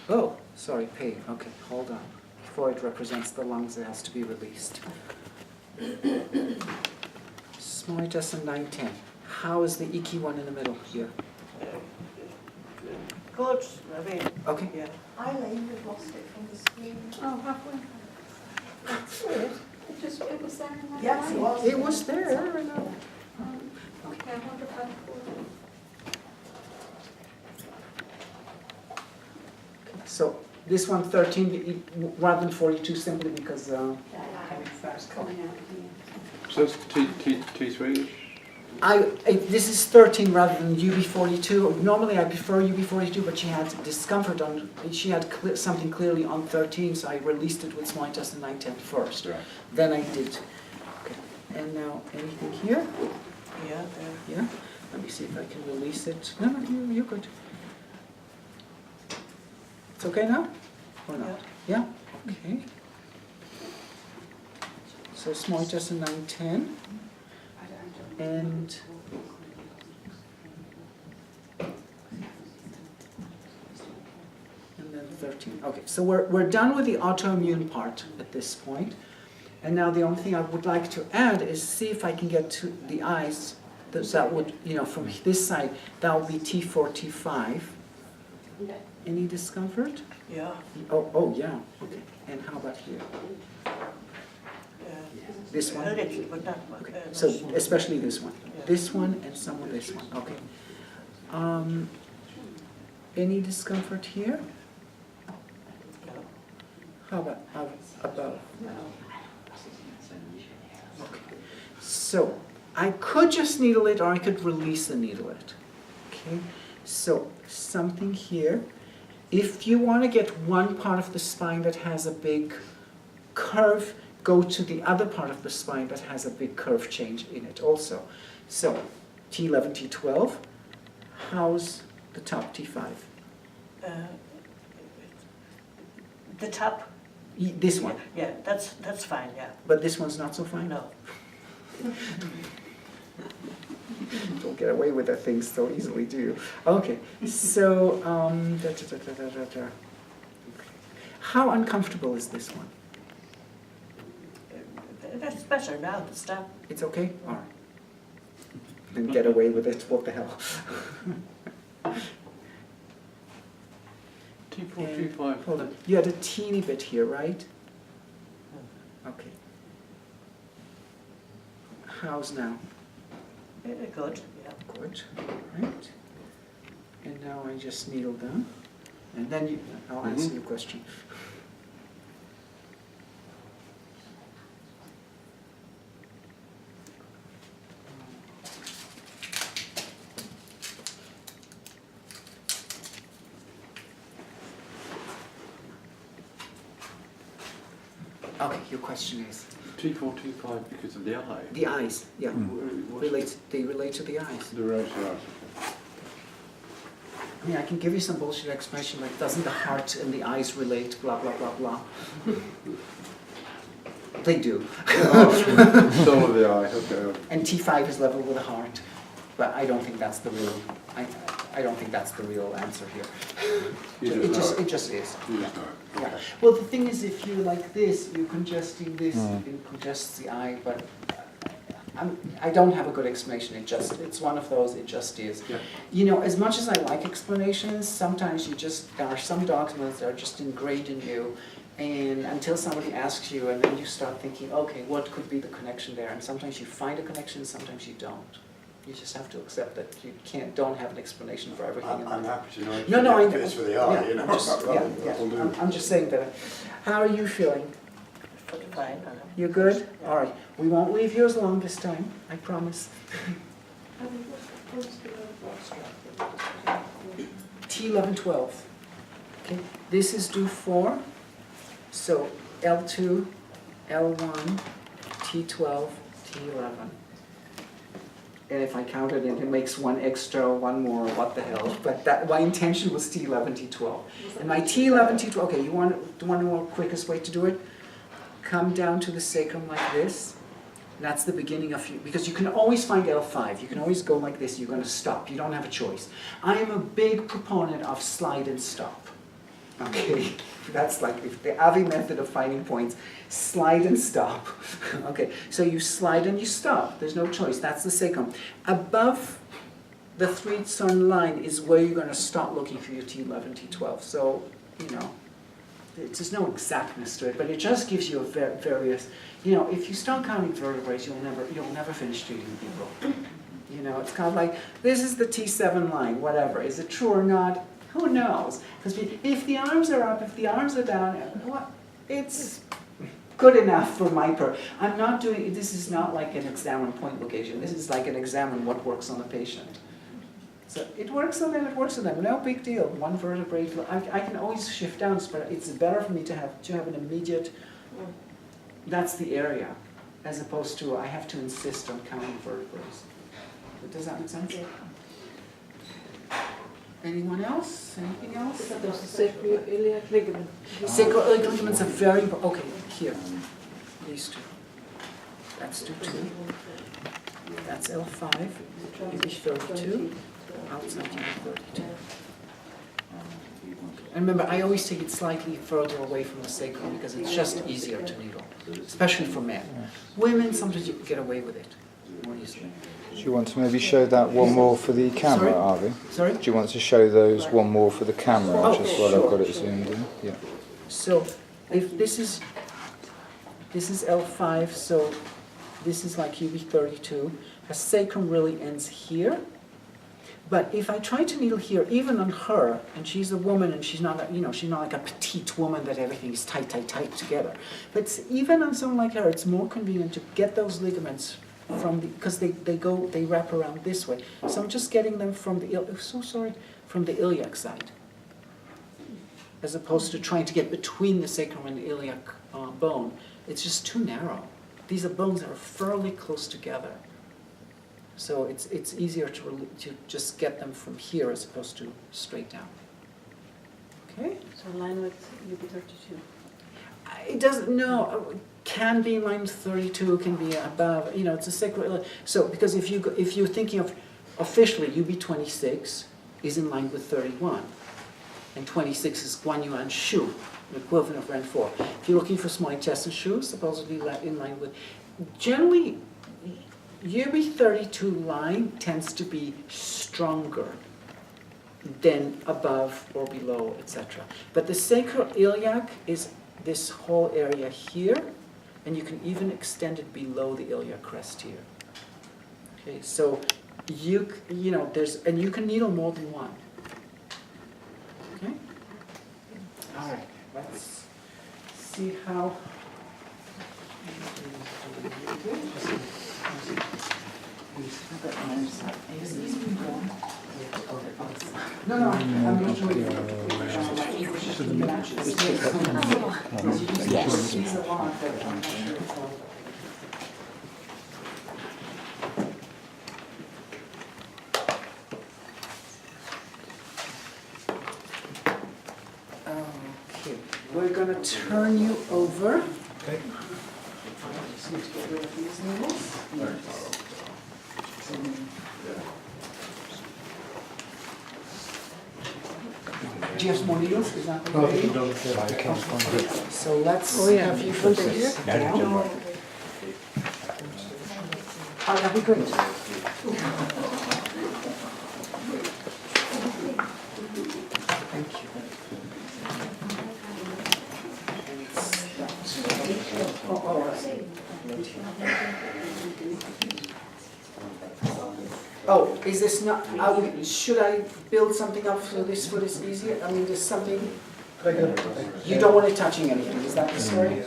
A: Oh, sorry, P. Okay, hold on. Before it represents the lungs, it has to be released. Small intestine 910. How is the icky one in the middle here?
C: Good. I mean,
A: okay.
C: Yeah.
F: Eileen, we've lost it from the screen.
G: Oh, have we? That's weird. It was there in that
C: Yes, it was.
A: It was there.
G: Okay, I wonder if I
A: So this one 13 rather than 42 simply because fast
C: coming out here.
I: So it's T3?
A: This is 13 rather than UB42. Normally I prefer UB42, but she had discomfort on. She had something clearly on 13, so I released it with small intestine 910 first.
I: Right.
A: Then I did. Okay. And now anything here?
C: Yeah, there.
A: Yeah. Let me see if I can release it. No, you're good. It's okay now, or not? Yeah. Okay. So small intestine 910. And then 13. Okay, so we're done with the autoimmune part at this point. And now the only thing I would like to add is see if I can get to the eyes. That would, from this side, that would be T4, T5. Any discomfort?
C: Yeah.
A: Oh yeah. Okay. And how about here? This one?
C: Okay.
A: So especially this one. This one and some of this one. Okay. Any discomfort here? How about above? Okay. So I could just needle it, or I could release the needle it. Okay. So something here, If you want to get one part of the spine that has a big curve, go to the other part of the spine that has a big curve change in it also. So, T11, T12, how's the top T5?
C: The top?
A: This one?
C: Yeah, that's fine, yeah.
A: But this one's not so fine?
C: No.
A: Don't get away with that thing so easily, do you? Okay, so, how uncomfortable is this one?
C: That's better now, the stop.
A: It's okay? All right. Then get away with it, what the hell?
I: T4, T5.
A: Hold on, you had a teeny bit here, right? Okay. How's now?
C: Good, yeah.
A: Good, right. And now I just needle down, and then I'll answer your question. Okay, your question is?
I: T4, T5 because of the eye.
A: The eyes, yeah. They relate to the eyes.
I: The right side.
A: I mean, I can give you some bullshit explanation like, doesn't the heart and the eyes relate, blah, blah, blah, blah. They do.
I: Soul of the eye, okay.
A: And T5 is level with the heart, but I don't think that's the real, I don't think that's the real answer here. It just is.
I: You just know it.
A: Yeah.
I: Okay.
A: Well, the thing is, if you like this, you're congesting this, it congests the eye, but I don't have a good explanation. It's one of those, it just is.
I: Yeah.
A: You know, as much as I like explanations, sometimes there are some dogmas that are just ingrained in you, and until somebody asks you, and then you start thinking, okay, what could be the connection there? And sometimes you find a connection, sometimes you don't. You just have to accept that you don't have an explanation for everything.
I: I'm happy to know.
A: No, I
I: it's for the eye, you know.
A: I'm just saying that. How are you feeling?
C: Fine.
A: You good? All right. We won't leave yours long this time. I promise. T11, 12. Okay. This is due 4. So L2, L1, T12, T11. And if I counted it, it makes one extra, one more, what the hell. But my intention was T11, T12. And my T11, T12, okay, you want one more quickest way to do it? Come down to the sacrum like this. That's the beginning of you, because you can always find L5. You can always go like this, you're going to stop. You don't have a choice. I am a big proponent of slide and stop. Okay, that's like the Avi method of finding points. Slide and stop. Okay, so you slide and you stop. There's no choice. That's the sacrum. Above the 3 sun line is where you're going to start looking for your T11, T12. So, you know, there's no exactness to it, but it just gives you a various. You know, if you start counting vertebrae, you'll never finish treating people. You know, it's kind of like this is the T7 line. Whatever, is it true or not? Who knows? Because if the arms are up, if the arms are down, what? It's good enough for my I'm not doing, this is not like an exam on point location. This is like an exam on what works on the patient. So it works on them, it works on them. No big deal. One vertebrae, I can always shift down, but it's better for me to have an immediate, that's the area, as opposed to I have to insist on counting vertebrae. Does that make sense? Anyone else? Anything else?
M: Sacroiliac ligament.
A: Sacroiliac ligaments are very important. Okay, here. These two. That's 2. That's L5. Maybe 32. Outside maybe 32. And remember, I always take it slightly further away from the sacrum because it's just easier to needle, especially for men. Women, sometimes you can get away with it more easily.
L: Do you want to maybe show that one more for the camera, Avi?
A: Sorry?
L: Do you want to show those one more for the camera, just while I've got it zoomed in? Yeah.
A: So, if this is L5, so this is like UB32. Her sacrum really ends here. But if I try to needle here, even on her, and she's a woman, and she's not, she's not like a petite woman that everything is tight together. But even on someone like her, it's more convenient to get those ligaments because they wrap around this way. So I'm just getting them from the iliac side. as opposed to trying to get between the sacrum and iliac bone. It's just too narrow. These are bones that are fairly close together. So it's easier to just get them from here as opposed to straight down. Okay?
C: So in line with UB32.
A: It doesn't, no, can be in line with 32, can be above, you know, it's a sacral. So, because if you're thinking of officially, UB26 is in line with 31, and 26 is Guan Yuan Shu, the equivalent of Ren 4. If you're looking for small intestine Shu, supposedly in line with, generally, UB32 line tends to be stronger than above or below, etc. But the sacroiliac is this whole area here, and you can even extend it below the iliac crest here. Okay, so you know, and you can needle more than one. Okay? All right, let's see how. No, I'm not sure. Okay, we're going to turn you over.
E: Okay.
A: Just need to get rid of these needles. Do you have some more needles? Is that okay? So let's have you put this down. Oh, that'd be great. Thank you. Oh, all right. Oh, is this not, should I build something up for this easier? I mean, there's something, you don't want it touching anything, is that the story?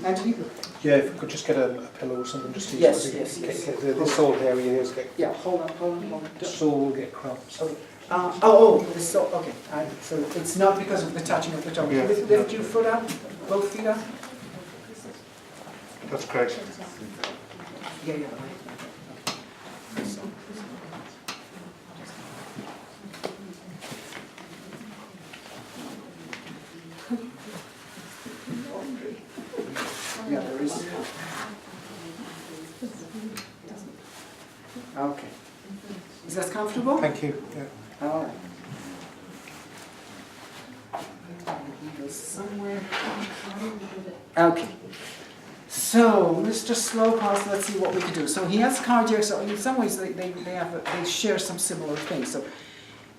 A: Anthony?
E: Yeah, if we could just get a pillow or something, just to
A: Yes.
E: the sole area is get.
A: Yeah, hold on.
E: The sole will get cramps.
A: Okay. The sole, okay. So it's not because of the touching of the toe.
E: Yeah.
A: Lift your foot up, both feet up.
E: That's correct.
A: Yeah. Yeah, there is. Okay. Is that comfortable?
E: Thank you. Yeah.
A: All right. Go somewhere. Okay. So, Mr. Slowpass, let's see what we can do. So he has cardiac, so in some ways they share some similar things. So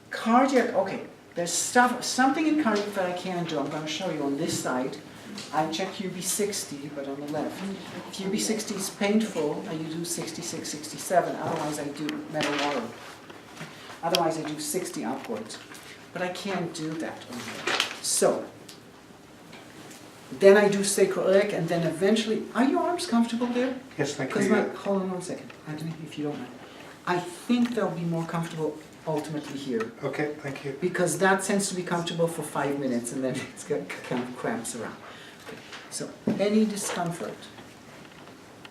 A: cardiac, okay, there's something in cardiac that I can do. I'm going to show you on this side. I check UB60, but on the left. If UB60 is painful, you do 66, 67. Otherwise, I do metal water. Otherwise, I do 60 upwards. But I can't do that on here. So, then I do sacroiliac, and then eventually, are your arms comfortable there?
E: Yes, thank
A: Because
E: you.
A: hold on one second, Anthony, if you don't mind. I think they'll be more comfortable ultimately here.
E: Okay, thank you.
A: Because that tends to be comfortable for 5 minutes, and then it's got kind of cramps around. Okay. So, any discomfort?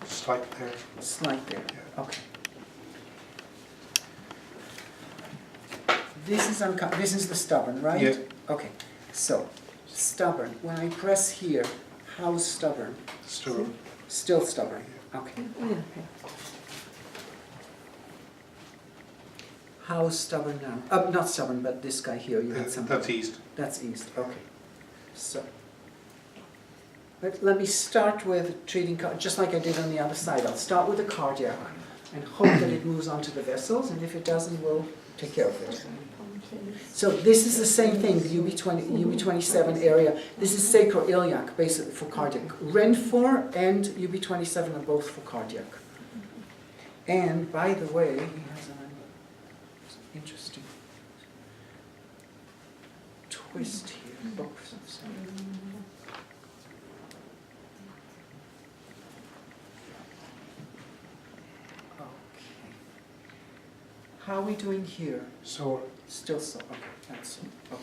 E: Slight there.
A: Slight there.
E: Yeah.
A: Okay. This is the stubborn, right?
E: Yeah.
A: Okay. So, stubborn. When I press here, how's stubborn?
E: Stubborn.
A: Still stubborn. Okay. How's stubborn now? Not stubborn, but this guy here. You had something.
E: That's eased.
A: That's eased. Okay. So, let me start with treating, just like I did on the other side. I'll start with the cardiac and hope that it moves on to the vessels, and if it doesn't, we'll take care of it. So this is the same thing, the UB27 area. This is sacroiliac, basically, for cardiac. Ren4 and UB27 are both for cardiac. And, by the way, he has an interesting twist here. Oh, sorry. How are we doing here?
E: Sore.
A: Still sore. Okay, that's okay.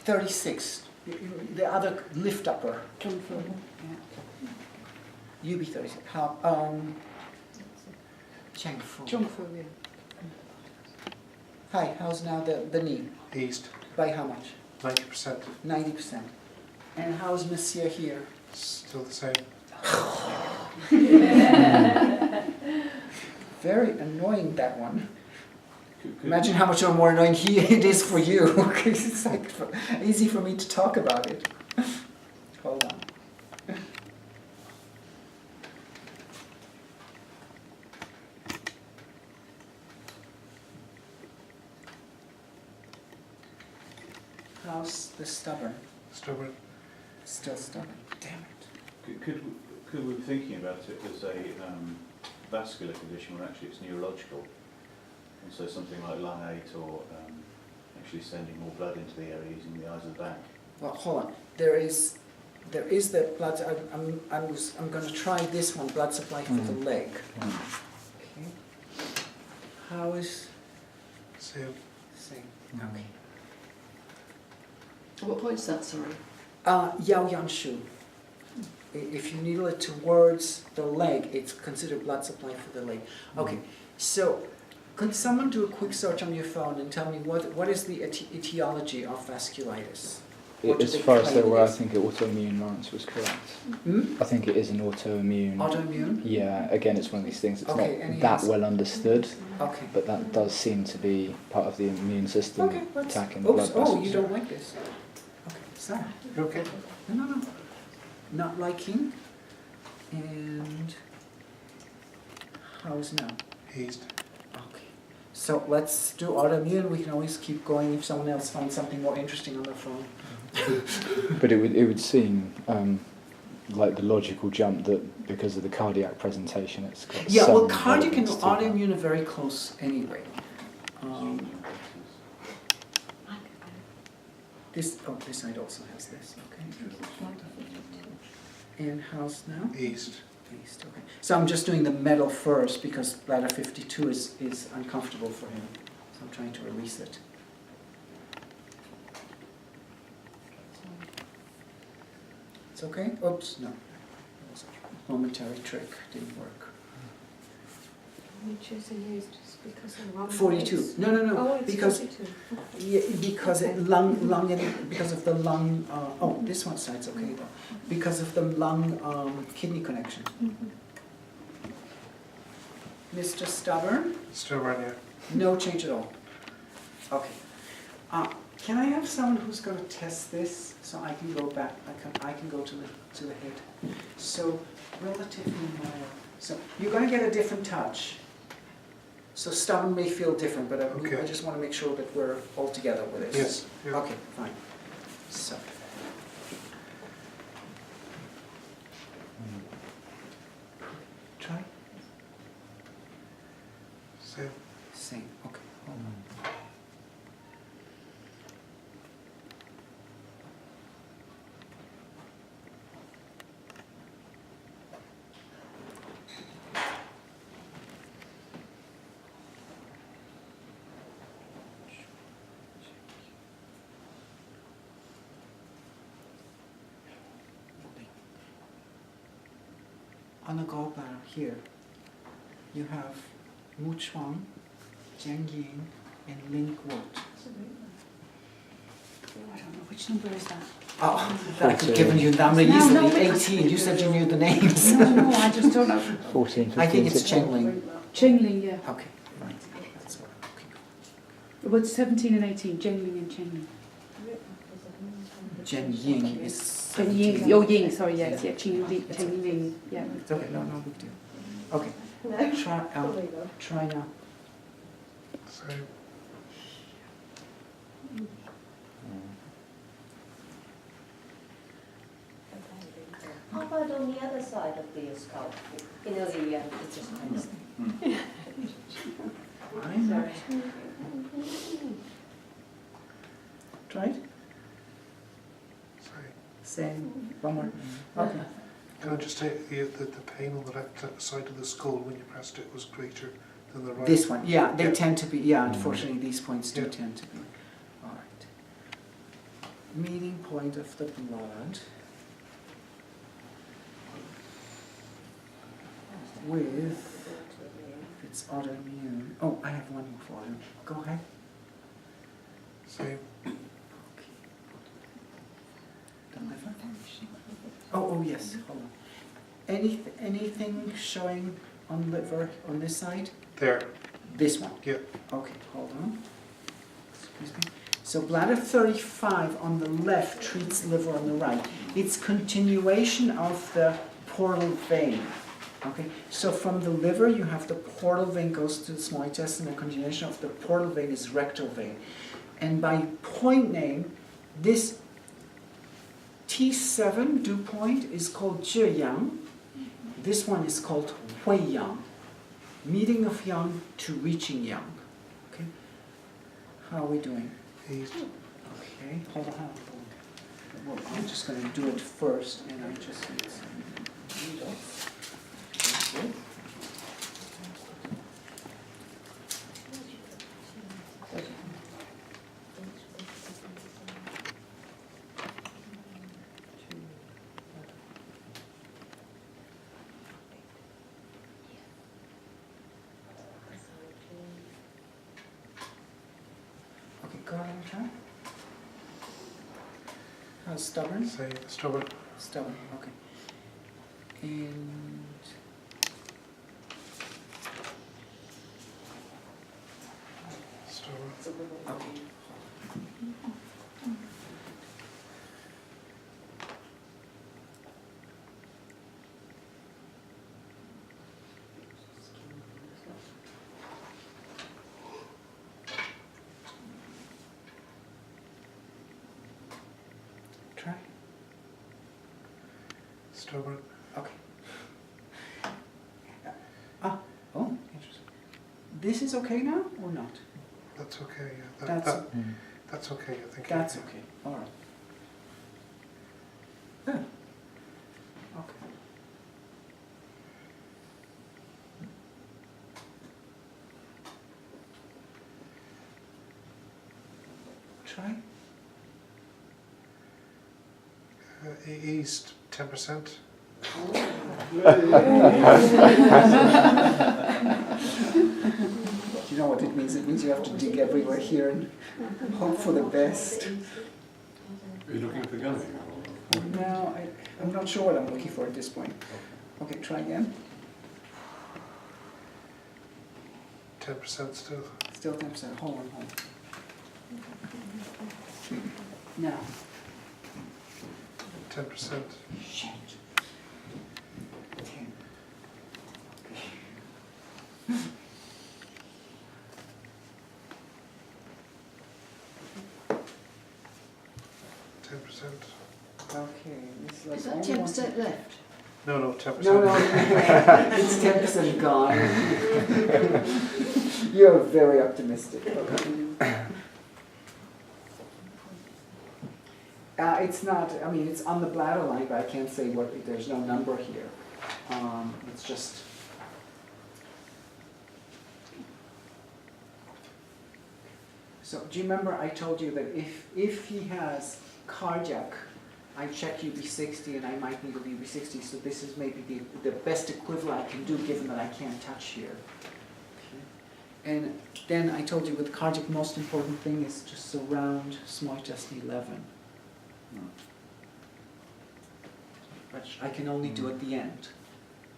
A: 36. The other lift upper.
C: Come from.
A: You be 36. How? Cheng Fu.
C: Yeah.
A: Hi. How's now the knee?
E: Eased.
A: By how much?
E: 90%.
A: 90%. And how's Monsieur here?
E: Still the same.
A: Very annoying, that one. Imagine how much more annoying it is for you. It's like easy for me to talk about it. Hold on. How's the stubborn?
E: Stubborn.
A: Still stubborn. Damn it.
D: Could we be thinking about it as a vascular condition when actually it's neurological? And so something like lung 8 or actually sending more blood into the area using the eyes of the back.
A: Well, hold on. There is the blood. I'm going to try this one. Blood supply for the leg. Okay. How is?
E: Same.
A: Okay.
B: What point's that, sorry?
A: Yao Yan Shu. If you needle it towards the leg, it's considered blood supply for the leg. Okay. So, could someone do a quick search on your phone and tell me what is the etiology of vasculitis?
L: As far as they're aware, I think autoimmune Lawrence was correct.
A: Hmm?
L: I think it is an autoimmune.
A: Autoimmune?
L: Yeah, again, it's one of these things that's
A: Okay,
L: not that well understood,
A: Okay.
L: but that does seem to be part of the immune system
A: Okay,
L: attacking the
A: oops,
L: blood vessels.
A: oh, you don't like this. Okay, sorry.
E: Okay.
A: No. Not liking. And how's now?
E: Eased.
A: Okay. So let's do autoimmune. We can always keep going if someone else finds something more interesting on their phone.
L: But it would seem like the logical jump that because of the cardiac presentation, it's got
A: Yeah,
L: some
A: well, cardiac and
L: relevance to
A: autoimmune are very close anyway. This side also has this, okay. And how's now?
E: Eased.
A: East, okay. So I'm just doing the metal first because bladder 52 is uncomfortable for him. So I'm trying to release it. It's okay? Oops, no. That was a momentary trick, didn't work.
G: Which is used just because of wrong
A: 42.
G: place.
A: No.
G: Oh, it's
A: because
G: 42.
A: yeah, because because of the lung. Oh, this one side's okay though. Because of the lung kidney connection. Mr. Stubborn.
E: Stubborn, yeah.
A: No change at all. Okay. Can I have someone who's going to test this so I can go back? I can go to the head. So relatively mild. So you're going to get a different touch. So stubborn may feel different, but I just want to make sure that we're all together with it.
E: Yes. Yeah.
A: Okay, fine. So. Try.
E: Same.
A: Same. Okay. Hold on. On the gallbladder here, you have Mu Chuang, Jiang Ying, and Ling Guo.
C: I don't know, which number is that?
A: Oh, I could have given you the number easily, 18. You said you knew the names.
C: No, I just don't know.
L: 14, 15,
A: I think it's
L: 16.
A: Cheng Ling.
C: Chengling, yeah.
A: Okay, right. That's what I'm looking
C: Well, 17 and 18, Chengling and Chengling.
A: for. Jiang Ying is.
C: Ying,
A: 17.
C: oh Ying, sorry, yes, yeah, Chengling, yeah.
A: It's okay, no big deal. Okay, try now.
E: Same.
J: How about on the other side of the scalp? You know, it's just
A: Fine. Try it. Same. One more. Okay.
E: Can I just take the pain on the left side of the skull when you pressed it was greater than the right?
A: This one, yeah, they
E: Yeah.
A: tend to be, yeah, unfortunately these points do
E: Yeah.
A: tend to be. Alright. meeting point of the blood with its autoimmune. Oh, I have one more for you. Go ahead.
E: Same.
A: The liver? Oh, yes, hold on. Anything showing on liver on this side?
E: There.
A: This one?
E: Yeah.
A: Okay, hold on. Excuse me. So bladder 35 on the left treats liver on the right. It's continuation of the portal vein. Okay, so from the liver you have the portal vein goes to the small intestine, and the continuation of the portal vein is rectal vein. And by point name, this T7 dew point is called Zhe Yang. This one is called Hui Yang. Meeting of Yang to reaching Yang. Okay, how are we doing?
E: East.
A: Okay, hold on. Well, I'm just going to do it first, and I just need some needles. Okay. Okay, go ahead and try. How's stubborn?
E: Say stubborn.
A: Stubborn, okay. And
E: Stubborn.
A: okay. Try.
E: Stubborn.
A: Okay. Oh, interesting. This is okay now or not?
E: That's okay, yeah. That's okay, I think.
A: That's okay. All right. Good. Okay. Try.
E: East 10%.
A: Do you know what it means? It means you have to dig everywhere here and hope for the best.
I: Are you looking for gunning?
A: No, I'm not sure what I'm looking for at this point. Okay, try again.
E: 10% still.
A: Still 10%. Hold on. Now.
E: 10%.
A: Shit. 10.
E: 10%.
A: Okay, this
B: Is that 10% left?
E: No, 10%.
A: No, it's 10% gone. You're very optimistic. It's not, I mean, it's on the bladder line, but I can't say what, there's no number here. It's just... So, do you remember I told you that if he has cardiac, I check UB60 and I might need a UB60, so this is maybe the best equivalent I can do given that I can't touch here. Okay. And then I told you with cardiac, most important thing is to surround small intestine 11. But I can only do at the end,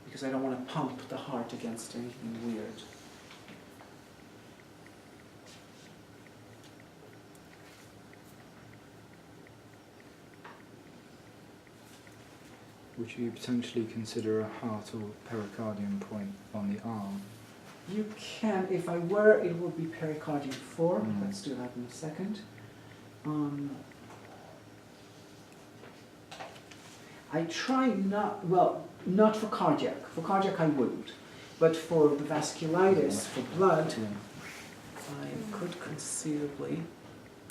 A: because I don't want to pump the heart against anything weird.
L: Would you potentially consider a heart or pericardium point on the arm?
A: You can, if I were, it would be pericardium 4. Let's do that in a second. I try not, well, not for cardiac. For cardiac I wouldn't. But for the vasculitis, for blood, I could conceivably...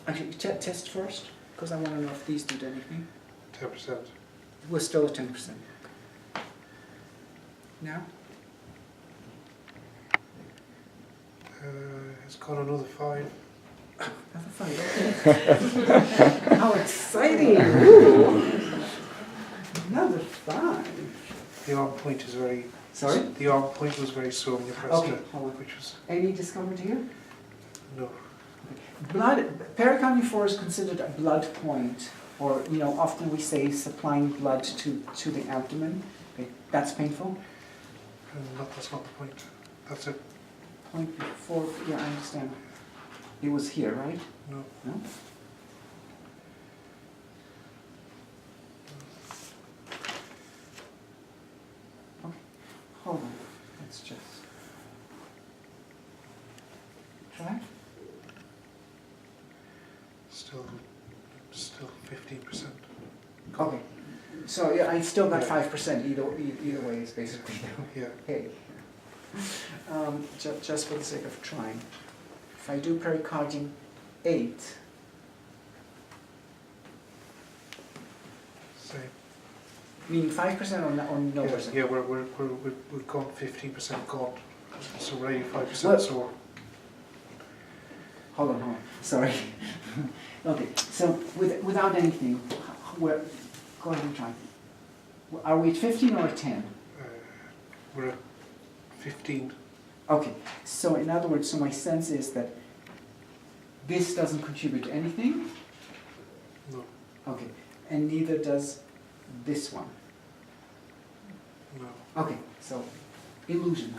A: Actually, test first, because I want to know if these did anything.
E: 10%.
A: We're still at 10%. Now?
E: It's got another 5.
A: Another 5, okay. How exciting! Ooh. Another 5.
E: The arm point is very...
A: Sorry?
E: The arm point was very sore when you pressed
A: Okay,
E: it,
A: hold on.
E: which was...
A: Any discomfort here?
E: No.
A: Blood, pericardium 4 is considered a blood point, or, you know, often we say supplying blood to the abdomen. Okay, that's painful.
E: That's not the point. That's it.
A: Point before, yeah, I understand. It was here, right?
E: No.
A: No? Okay, hold on. Let's just try.
E: Still 15%.
A: Okay. So yeah, I still got
E: Yeah.
A: 5% either way. Is basically
E: Yeah.
A: okay. Just for the sake of trying, if I do pericardium 8,
E: Same.
A: meaning 5% or no
E: Yeah,
A: percent?
E: yeah, we've gone 15% gone. So we're 85%
A: Well-
E: sore.
A: Hold on. Sorry. Okay. So without anything, we're go ahead and try. Are we at 15 or at 10?
E: We're at 15.
A: Okay. So in other words, so my sense is that this doesn't contribute to anything.
E: No.
A: Okay. And neither does this one.
E: No.
A: Okay, so illusion.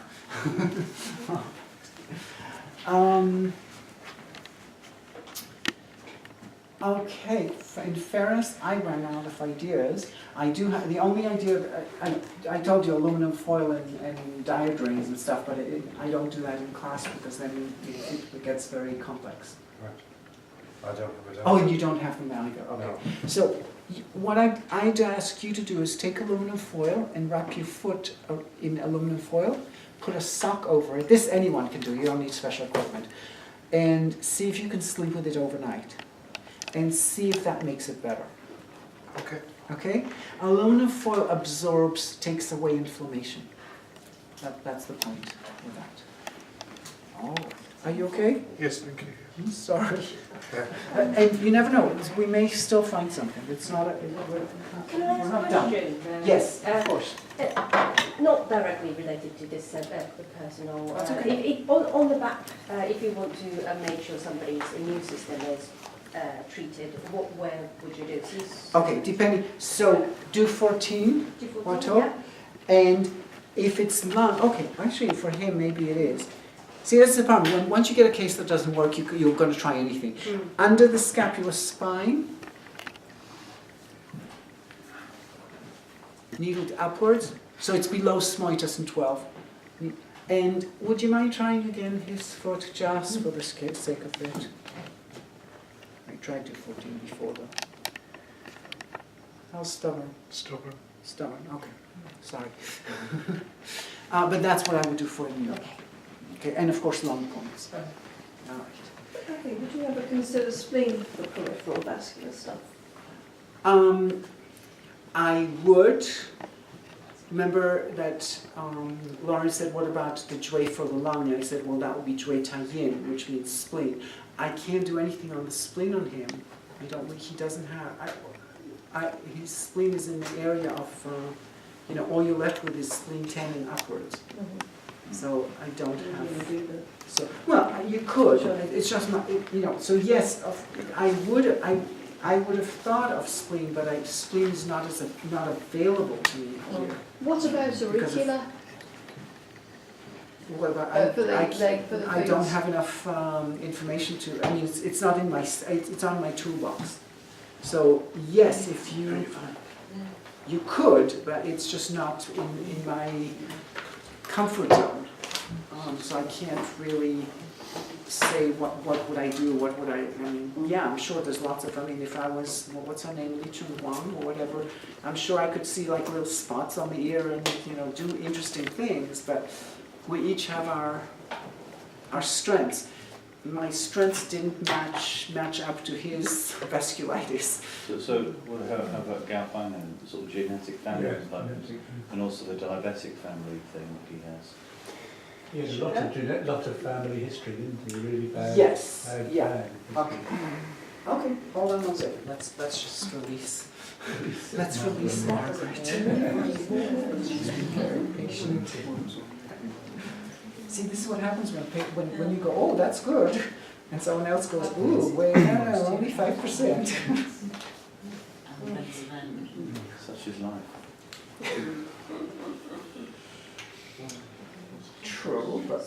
A: Okay, in fairness, I ran out of ideas. I do have, the only idea, I told you aluminum foil and diadrains and stuff, but I don't do that in class because then it gets very complex.
I: Right. I don't have a
A: Oh, and you don't have them either, okay.
I: No.
A: So, what I'd ask you to do is take aluminum foil and wrap your foot in aluminum foil, put a sock over it. This anyone can do, you don't need special equipment. And see if you can sleep with it overnight. And see if that makes it better.
E: Okay.
A: Okay? Aluminum foil absorbs, takes away inflammation. That's the point with that. Oh, are you okay?
E: Yes, thank you.
A: I'm sorry.
E: Yeah.
A: And you never know, we may still find something. It's not
J: Can I
A: we're
J: ask
A: not
J: a
A: done.
J: question?
A: Yes, of course.
J: Not directly related to this the person or
A: That's okay.
J: on the back, if you want to make sure somebody's immune system is treated, where would you do?
A: Okay, depending, so do 14, Otto,
J: Yeah.
A: and if it's lung, okay, actually for him maybe it is. See, that's the problem, once you get a case that doesn't work, you're going to try anything. Under the scapular spine, needled upwards, so it's below smoitus and 12. And would you mind trying again his foot just for the sake of it? I tried to 14 before though. How stubborn?
E: Stubborn.
A: Stubborn, okay. Sorry. But that's what I would do for you. Okay, and of course lung points. All right.
F: Okay, would you ever consider spleen for peripheral vascular stuff?
A: I would. Remember that Lauren said, what about the Jue for the lung? And I said, well, that would be Jue Taiyin, which means spleen. I can't do anything on the spleen on him. I don't. He doesn't have. His spleen is in the area of, you know, all you're left with is spleen 10 and upwards. So I don't have. So well, you could. It's just not. You know. So yes, I would. I would have thought of spleen, but spleen is not available to me here.
B: What about auricular?
A: Well, but
B: For the leg, for the
A: I don't
B: feet.
A: have enough information to. I mean, it's not in my. It's on my toolbox. So yes, if you could, but it's just not in my comfort zone. So I can't really say what would I do, what would I mean, yeah, I'm sure there's lots of, I mean, if I was, well, what's her name, Li Chun Wang or whatever, I'm sure I could see like little spots on the ear and, you know, do interesting things, but we each have our strengths. My strengths didn't match up to his vasculitis.
D: So what, how about Gaofan and sort of genetic family
I: Yeah.
D: and also the diabetic family thing that he has?
K: Yeah, a lot of family history, didn't he? Really bad.
A: Yes,
K: bad,
A: yeah.
K: bad.
A: Okay. Okay, hold on one second. Let's just release. Let's release Margaret. She's being very patient. See, this is what happens when you go, oh, that's good, and someone else goes, ooh, wait, no, only 5%.
D: Such is life.
A: True, but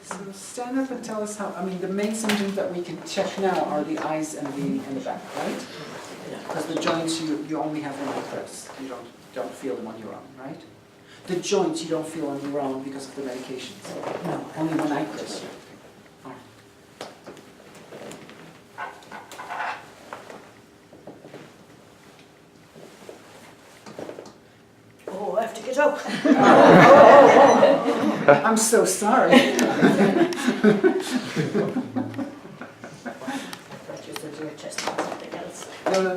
A: so stand up and tell us how. I mean, the main symptoms that we can check now are the eyes and the back, right? Because the joints you only have when you press. You don't feel them on your own, right? The joints you don't feel on your own because of the medications. No, only when I press.
C: Oh, I have to get up.
A: I'm so sorry.
C: I thought you said you were testing something else.
A: No.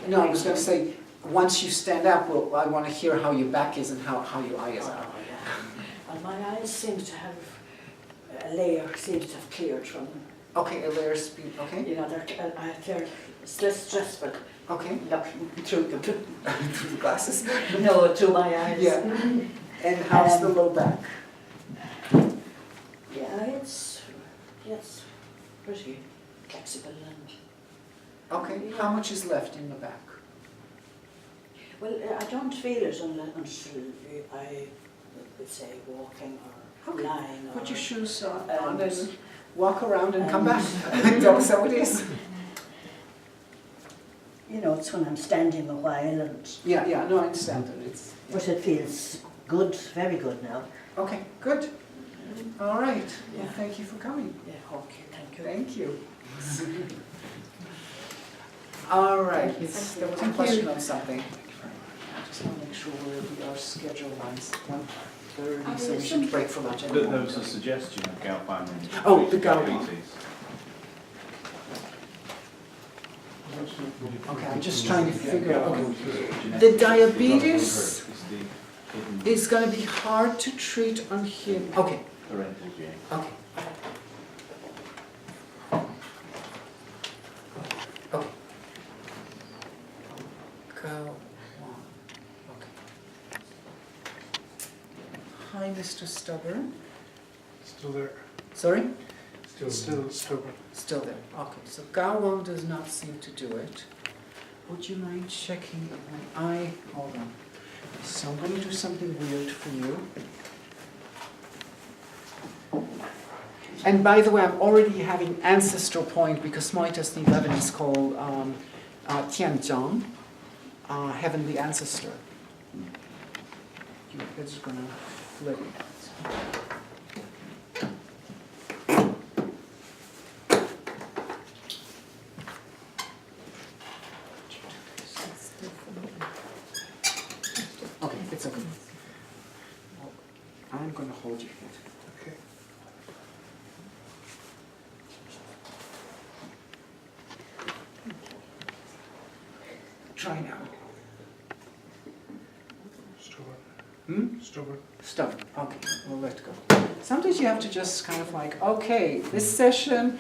A: No, I was going to say, once you stand up, well, I want to hear how your back is and how your eyes are.
C: Oh, yeah. And my eyes seem to have a layer, seems to have cleared from them.
A: Okay, a layer speed, okay?
C: You know, they're it's less stressful.
A: Okay.
C: Looking through them.
A: Through the glasses?
C: No, through my eyes.
A: Yeah. And how's the low back?
C: Yeah, it's pretty flexible and.
A: Okay, how much is left in the back?
C: Well, I don't feel it until I would say walking or
A: Okay.
C: lying.
A: Put
C: or,
A: your shoes on and walk around and come back. Tell us how it is.
C: You know, it's when I'm standing a while and.
A: Yeah, no, I understand that.
C: But it feels good, very good now.
A: Okay, good. All right.
C: Yeah.
A: Well, thank you for coming.
C: Yeah, okay, thank you.
A: Thank you. All right. There was a question on something. I just want to make sure we are schedule-wise. 1:30, so we should break for lunch.
D: There was a suggestion of galbanum.
A: Oh, the galbanum. Okay, I'm just trying to figure out. Okay. The diabetes is going to be hard to treat on him. Okay.
D: Parental gene.
A: Okay. Okay. Go on. Okay. Hi, Mr. Stubborn.
E: Still there.
A: Sorry?
E: Still stubborn.
A: Still there. Okay, so Gao does not seem to do it. Would you mind checking my eye? Hold on. So I'm going to do something weird for you. And by the way, I'm already having ancestral point because my test 11 is called Tianzhang, heavenly ancestor. You're just going to flip it. Okay, it's okay. I'm going to hold your head.
E: Okay.
A: Try now.
E: Stubborn. Stubborn.
A: Stubborn. Okay, we'll let go. Sometimes you have to just kind of like, okay, this session,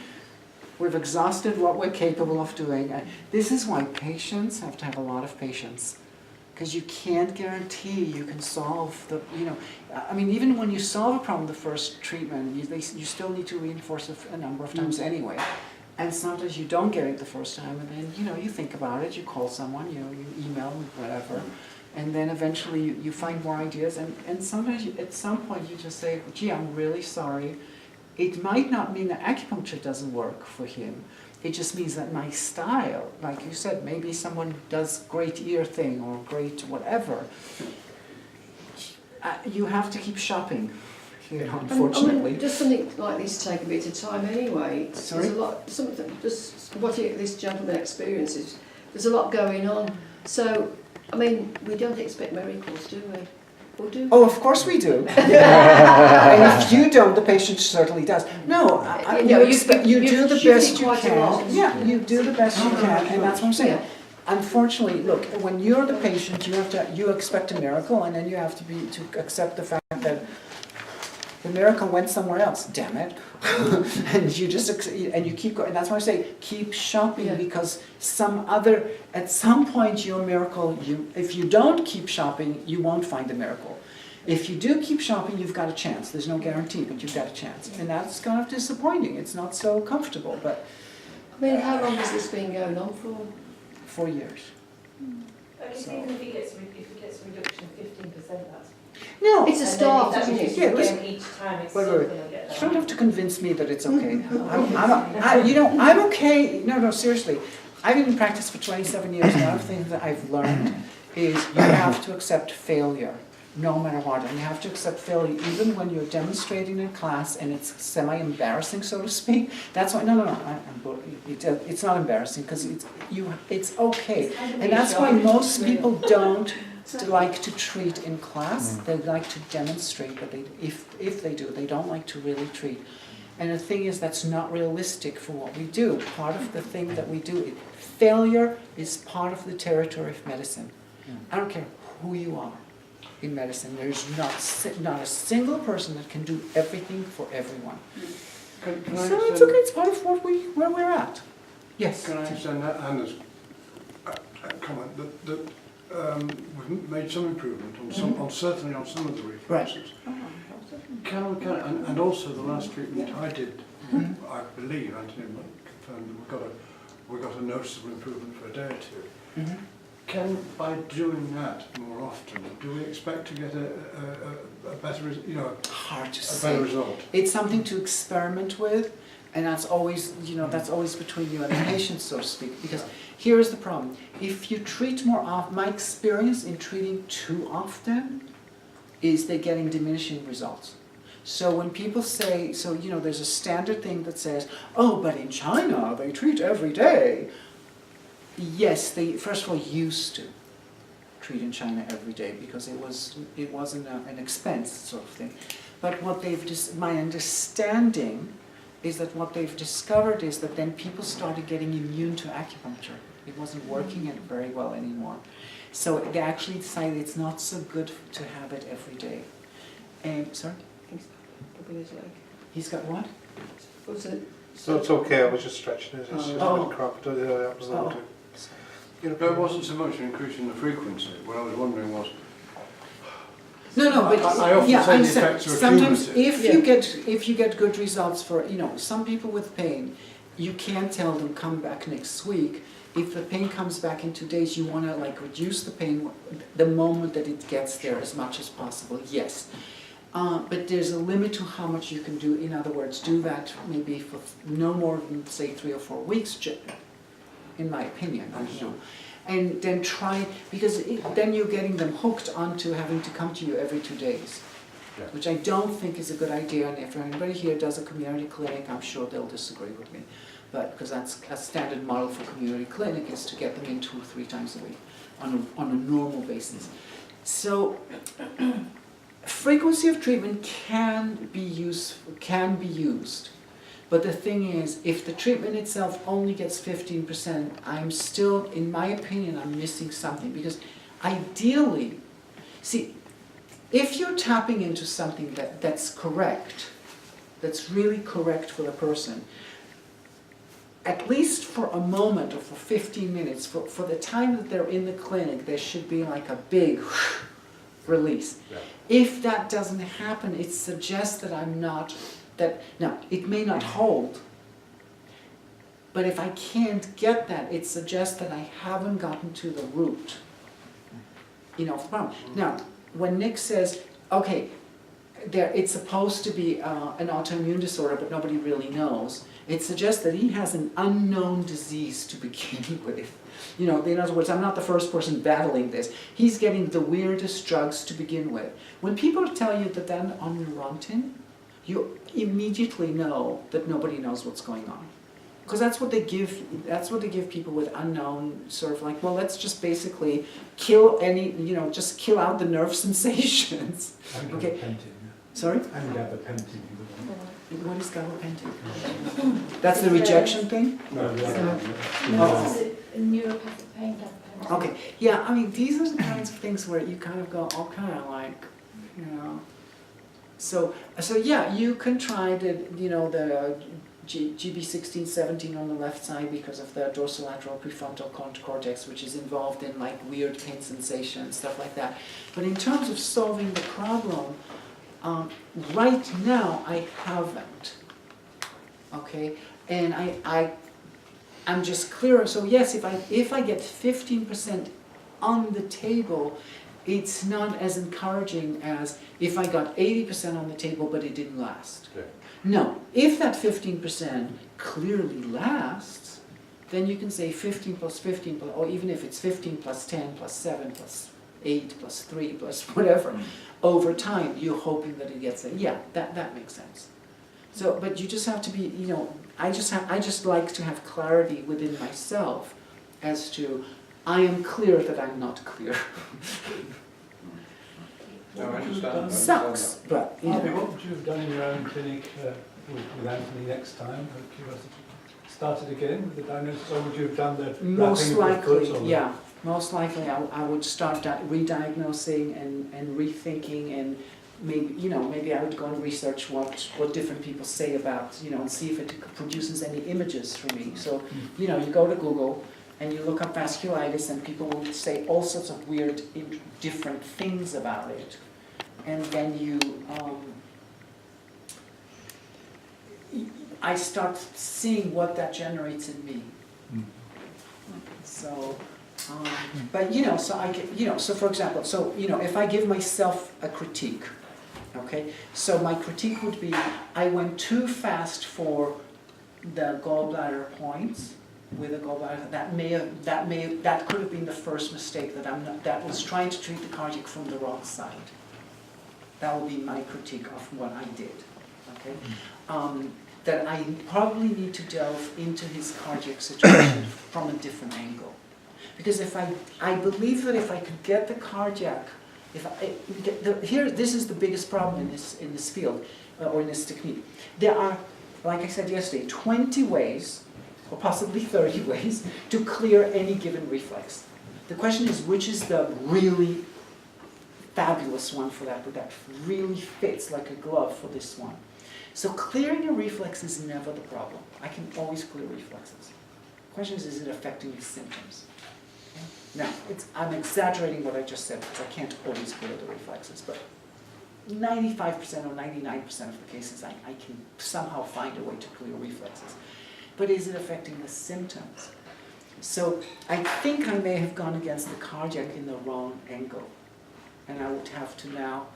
A: we've exhausted what we're capable of doing. This is why patients have to have a lot of patience. Because you can't guarantee you can solve the, I mean, even when you solve a problem the first treatment, you still need to reinforce it a number of times anyway. And sometimes you don't get it the first time, and then, you think about it, you call someone, you email, whatever, and then eventually you find more ideas, and sometimes at some point you just say, gee, I'm really sorry. It might not mean that acupuncture doesn't work for him. It just means that my style, like you said, maybe someone does great ear thing or great whatever. You have to keep shopping, unfortunately.
B: I mean, does something like this take a bit of time anyway?
A: Sorry?
B: There's a lot, this gentleman experiences, there's a lot going on. So, I mean, we don't expect miracles, do we? Or do
A: Oh, of course we do. And if you don't, the patient certainly does. No, you do the best you can. Yeah, you do the best you can, and that's what I'm saying. Unfortunately, look, when you're the patient, you expect a miracle, and then you have to accept the fact that the miracle went somewhere else. Damn it! And you keep going. And that's why I say keep shopping, because at some point your miracle. If you don't keep shopping, you won't find a miracle. If you do keep shopping, you've got a chance. There's no guarantee, but you've got a chance, and that's kind of disappointing. It's not so comfortable, but.
B: I mean, how long has this been going on for?
A: 4 years.
F: So. Even if he gets a reduction of 15%, that's...
B: No, it's a start, isn't it?
A: Yeah, listen.
F: Each time it's
A: wait.
F: going to get
A: You don't have to convince me that it's okay. I'm okay. No, seriously. I've been in practice for 27 years. One of the things that I've learned is you have to accept failure, no matter what. And you have to accept failure even when you're demonstrating in class and it's semi-embarrassing, so to speak. That's why, it's not embarrassing because it's okay. And that's why most people don't like to treat in class. They like to demonstrate, but if they do, they don't like to really treat. And the thing is, that's not realistic for what we do. Part of the thing that we do, failure is part of the territory of medicine. I don't care who you are in medicine. There's not a single person that can do everything for everyone. So it's okay. It's part of where we're at. Yes.
I: Can I extend that Anna's comment that we've made some improvement on certainly on some of the reflexes.
A: Right.
I: And also the last treatment I did, I believe Anthony confirmed that we got a noticeable improvement for a day or two. By doing that more often, do we expect to get a better,
A: hard to
I: a
A: say.
I: better result?
A: It's something to experiment with, and that's always, that's always between you and the patient, so to speak. Because here is the problem: if you treat more often, my experience in treating too often is they're getting diminishing results. So when people say, there's a standard thing that says, oh, but in China they treat every day. Yes, they first of all used to treat in China every day because it wasn't an expense sort of thing. But what my understanding is that what they've discovered is that then people started getting immune to acupuncture. It wasn't working very well anymore. So they actually decided it's not so good to have it every day. Sorry?
B: He's probably his leg.
A: He's got what?
B: Was it?
E: So it's okay, I was just stretching it. It's just a bit cramped. That was all.
I: There wasn't so much an increase in the frequency. What I was wondering was...
A: No, but
I: I often say the effects are
A: sometimes
I: cumulative.
A: if you get good results for, some people with pain, you can't tell them come back next week. If the pain comes back in 2 days, you want to reduce the pain the moment that it gets there as much as possible, yes. But there's a limit to how much you can do. In other words, do that maybe for no more than, say, 3 or 4 weeks, in my opinion. And then try, because then you're getting them hooked onto having to come to you every 2 days, which I don't think is a good idea. And if anybody here does a community clinic, I'm sure they'll disagree with me. But because that's a standard model for community clinic is to get them in 2 or 3 times a week on a normal basis. So frequency of treatment can be used. But the thing is, if the treatment itself only gets 15%, I'm still, in my opinion, I'm missing something. Because ideally, see, if you're tapping into something that's correct, that's really correct for the person, at least for a moment or for 15 minutes, for the time that they're in the clinic, there should be like a big release. Yeah. If that doesn't happen, it suggests that now, it may not hold, but if I can't get that, it suggests that I haven't gotten to the root, of the problem. Now, when Nick says, okay, it's supposed to be an autoimmune disorder, but nobody really knows, it suggests that he has an unknown disease to begin with. In other words, I'm not the first person battling this. He's getting the weirdest drugs to begin with. When people tell you that they're on Neurontin, you immediately know that nobody knows what's going on. because that's what they give. That's what they give people with unknown sort of like. Well, let's just basically kill any, just kill out the nerve sensations. Okay. Sorry.
K: And gabapentin.
A: What is gabapentin? That's the rejection thing.
K: No,
H: No, this is a neuropathic pain gabapentin.
A: Okay. Yeah. I mean, these are the kinds of things where you kind of go, kind of like, So yeah, you can try the GB16, 17 on the left side because of the dorsolateral prefrontal cortex, which is involved in like weird pain sensation and stuff like that. But in terms of solving the problem, right now I haven't. Okay, and I'm just clear. So yes, if I get 15% on the table, it's not as encouraging as if I got 80% on the table but it didn't last.
I: Okay.
A: No, if that 15% clearly lasts, then you can say 15 plus 15 plus, or even if it's 15 plus 10 plus 7 plus 8 plus 3 plus whatever, over time you're hoping that it gets there. Yeah, that makes sense. So, but you just have to be, I just like to have clarity within myself as to, I am clear that I'm not clear.
I: No, I understand.
A: Sucks, but
K: What would you have done in your own clinic with Anthony next time? Out of curiosity? Started again with the diagnosis, or would you have done the
A: most
K: wrapping of the foot,
A: likely, yeah. Most likely, I would start re-diagnosing and rethinking, and maybe I would go and research what different people say about, and see if it produces any images for me. So, you go to Google and you look up vasculitis, and people will say all sorts of weird, different things about it, and then I start seeing what that generates in me. So. But so I get, so for example, if I give myself a critique, okay, so my critique would be I went too fast for the gallbladder points with a gallbladder. That could have been the first mistake that was trying to treat the cardiac from the wrong side. That would be my critique of what I did, okay. That I probably need to delve into his cardiac situation from a different angle. Because I believe that if I could get the cardiac, this is the biggest problem in this field, or in this technique. There are, like I said yesterday, 20 ways, or possibly 30 ways, to clear any given reflex. The question is, which is the really fabulous one for that really fits like a glove for this one. So clearing a reflex is never the problem. I can always clear reflexes. The question is it affecting the symptoms? Now, I'm exaggerating what I just said because I can't always clear the reflexes, but 95% or 99% of the cases I can somehow find a way to clear reflexes. But is it affecting the symptoms? So I think I may have gone against the cardiac in the wrong angle, and I would have to now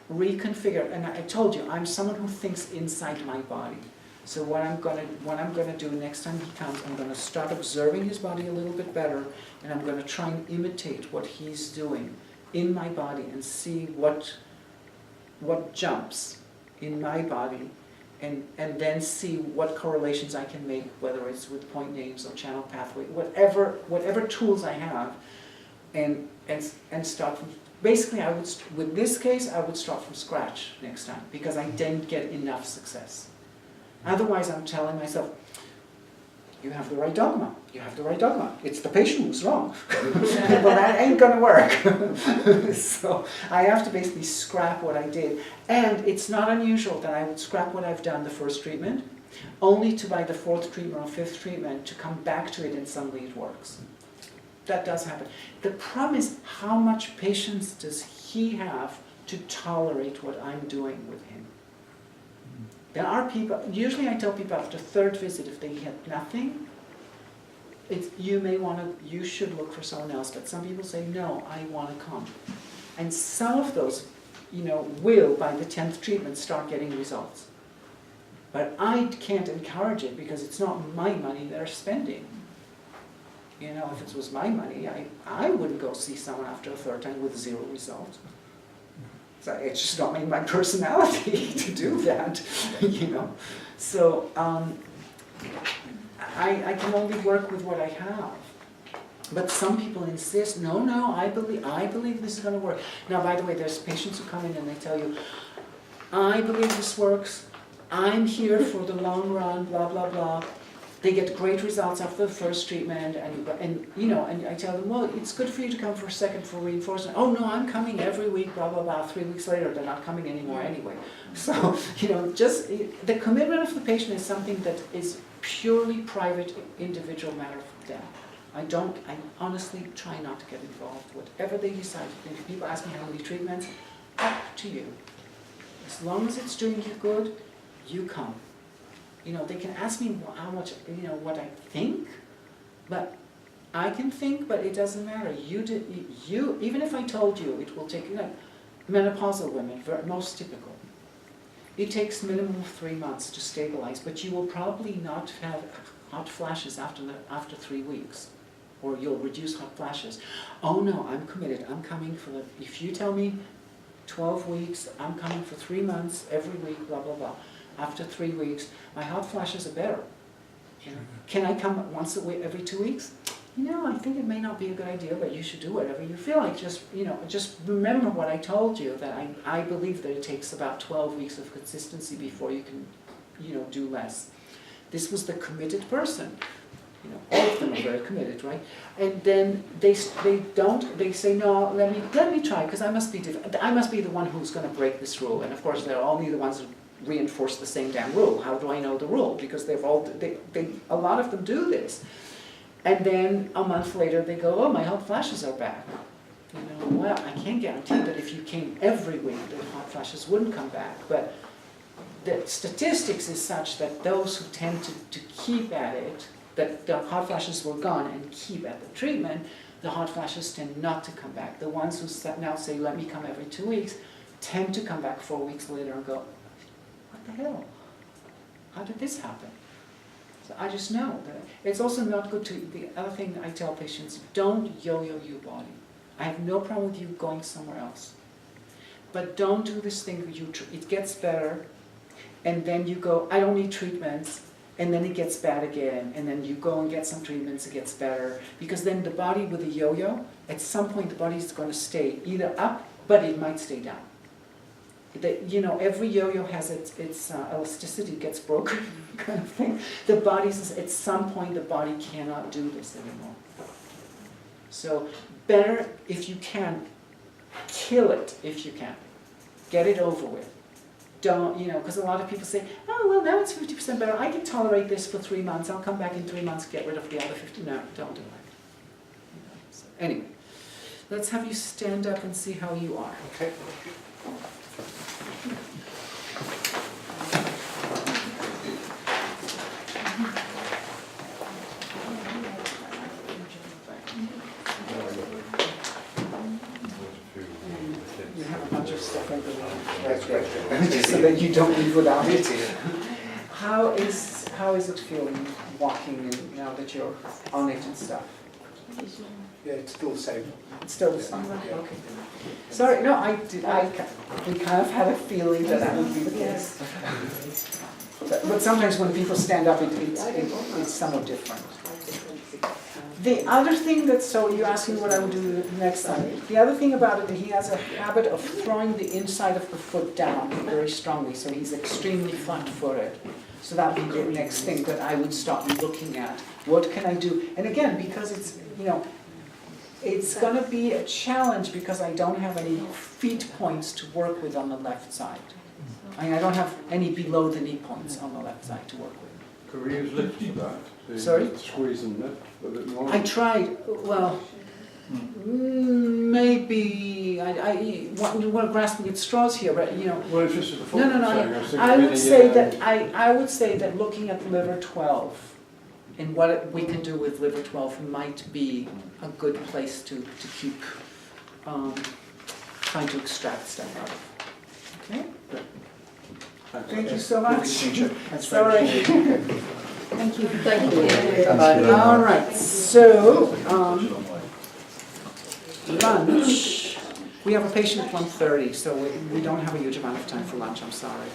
A: reconfigure. And I told you, I'm someone who thinks inside my body. So what I'm gonna do next time he comes, I'm gonna start observing his body a little bit better, and I'm gonna try and imitate what he's doing in my body and see what jumps in my body, and then see what correlations I can make, whether it's with point names or channel pathway, whatever tools I have, and start from. Basically, with this case, I would start from scratch next time because I didn't get enough success. Otherwise, I'm telling myself, you have the right dogma. You have the right dogma. It's the patient who's wrong. Well, that ain't going to work. So I have to basically scrap what I did. And it's not unusual that I would scrap what I've done the first treatment, only to by the fourth treatment or fifth treatment to come back to it and suddenly it works. That does happen. The problem is, how much patience does he have to tolerate what I'm doing with him? There are people, usually I tell people after third visit, if they get nothing, you should look for someone else. But some people say, no, I want to come. And some of those, will, by the 10th treatment, start getting results. But I can't encourage it because it's not my money they're spending. If it was my money, I wouldn't go see someone after a third time with 0 results. So it's just not in my personality to do that, So, I can only work with what I have. But some people insist, no, I believe this is going to work. Now, by the way, there's patients who come in and they tell you, I believe this works, I'm here for the long run, blah, blah, blah. They get great results after the first treatment, and I tell them, well, it's good for you to come for a second for reinforcement. Oh no, I'm coming every week, blah, blah, blah. 3 weeks later, they're not coming anymore anyway. So, just the commitment of the patient is something that is purely private, individual matter for them. I honestly try not to get involved. Whatever they decide. If people ask me how many treatments, up to you. As long as it's doing you good, you come. They can ask me how much, what I think, but I can think, but it doesn't matter. Even if I told you it will take, menopausal women, most typical. It takes minimum of 3 months to stabilize, but you will probably not have hot flashes after 3 weeks, or you'll reduce hot flashes. Oh no, I'm committed. I'm coming for if you tell me 12 weeks, I'm coming for 3 months, every week, blah, blah, blah. After 3 weeks, my hot flashes are better. Can I come once a week, every 2 weeks? I think it may not be a good idea, but you should do whatever you feel like. Just remember what I told you, that I believe that it takes about 12 weeks of consistency before you can, do less. This was the committed person. All of them are very committed, right? And then they say, no, let me try, because I must be different. I must be the one who's going to break this rule. And of course, they're only the ones who reinforce the same damn rule. How do I know the rule? Because a lot of them do this. And then a month later they go, oh, my hot flashes are back. Well, I can't guarantee that if you came every week, the hot flashes wouldn't come back. But the statistics is such that those who tend to keep at it, that the hot flashes were gone and keep at the treatment, the hot flashes tend not to come back. The ones who now say, let me come every 2 weeks, tend to come back 4 weeks later and go, what the hell? How did this happen? So I just know that it's also not good to, the other thing I tell patients, don't yo-yo your body. I have no problem with you going somewhere else. But don't do this thing where it gets better, and then you go, I don't need treatments, and then it gets bad again, and then you go and get some treatments, it gets better. Because then the body with a yo-yo, at some point the body is going to stay either up, but it might stay down. Every yo-yo has its elasticity gets broken, kind of thing. The body's, at some point, the body cannot do this anymore. So better, if you can, kill it if you can. Get it over with. Don't, because a lot of people say, oh, well, now it's 50% better. I can tolerate this for 3 months. I'll come back in 3 months, get rid of the other 50. No, don't do that. So anyway, let's have you stand up and see how you are. Okay. You have a bunch of stuff over there, just so that you don't leave without it. How is it feeling walking in now that you're on it and stuff?
E: Yeah, it's still the same.
A: It's still the same. Okay. Sorry, no, we kind of had a feeling that would be the case. But sometimes when people stand up, it's somewhat different. The other thing so you're asking what I would do next time. The other thing about it, that he has a habit of throwing the inside of the foot down very strongly, so he's extremely flat-footed. So that would be the next thing that I would start looking at. What can I do? And again, because it's, it's going to be a challenge because I don't have any feet points to work with on the left side. I don't have any below the knee points on the left side to work with.
I: Could we use lift for that?
A: Sorry?
I: Squeeze and lift a bit more?
A: I tried, well, maybe, we're grasping at straws here, but
I: Well, it's just a foot.
A: No, I would say that looking at liver 12 and what we can do with liver 12 might be a good place to keep trying to extract stuff out of. Okay? Thank you so much. Sorry. Thank you.
B: Thank you.
A: All right, so lunch. We have a patient at 1:30, so we don't have a huge amount of time for lunch, I'm sorry.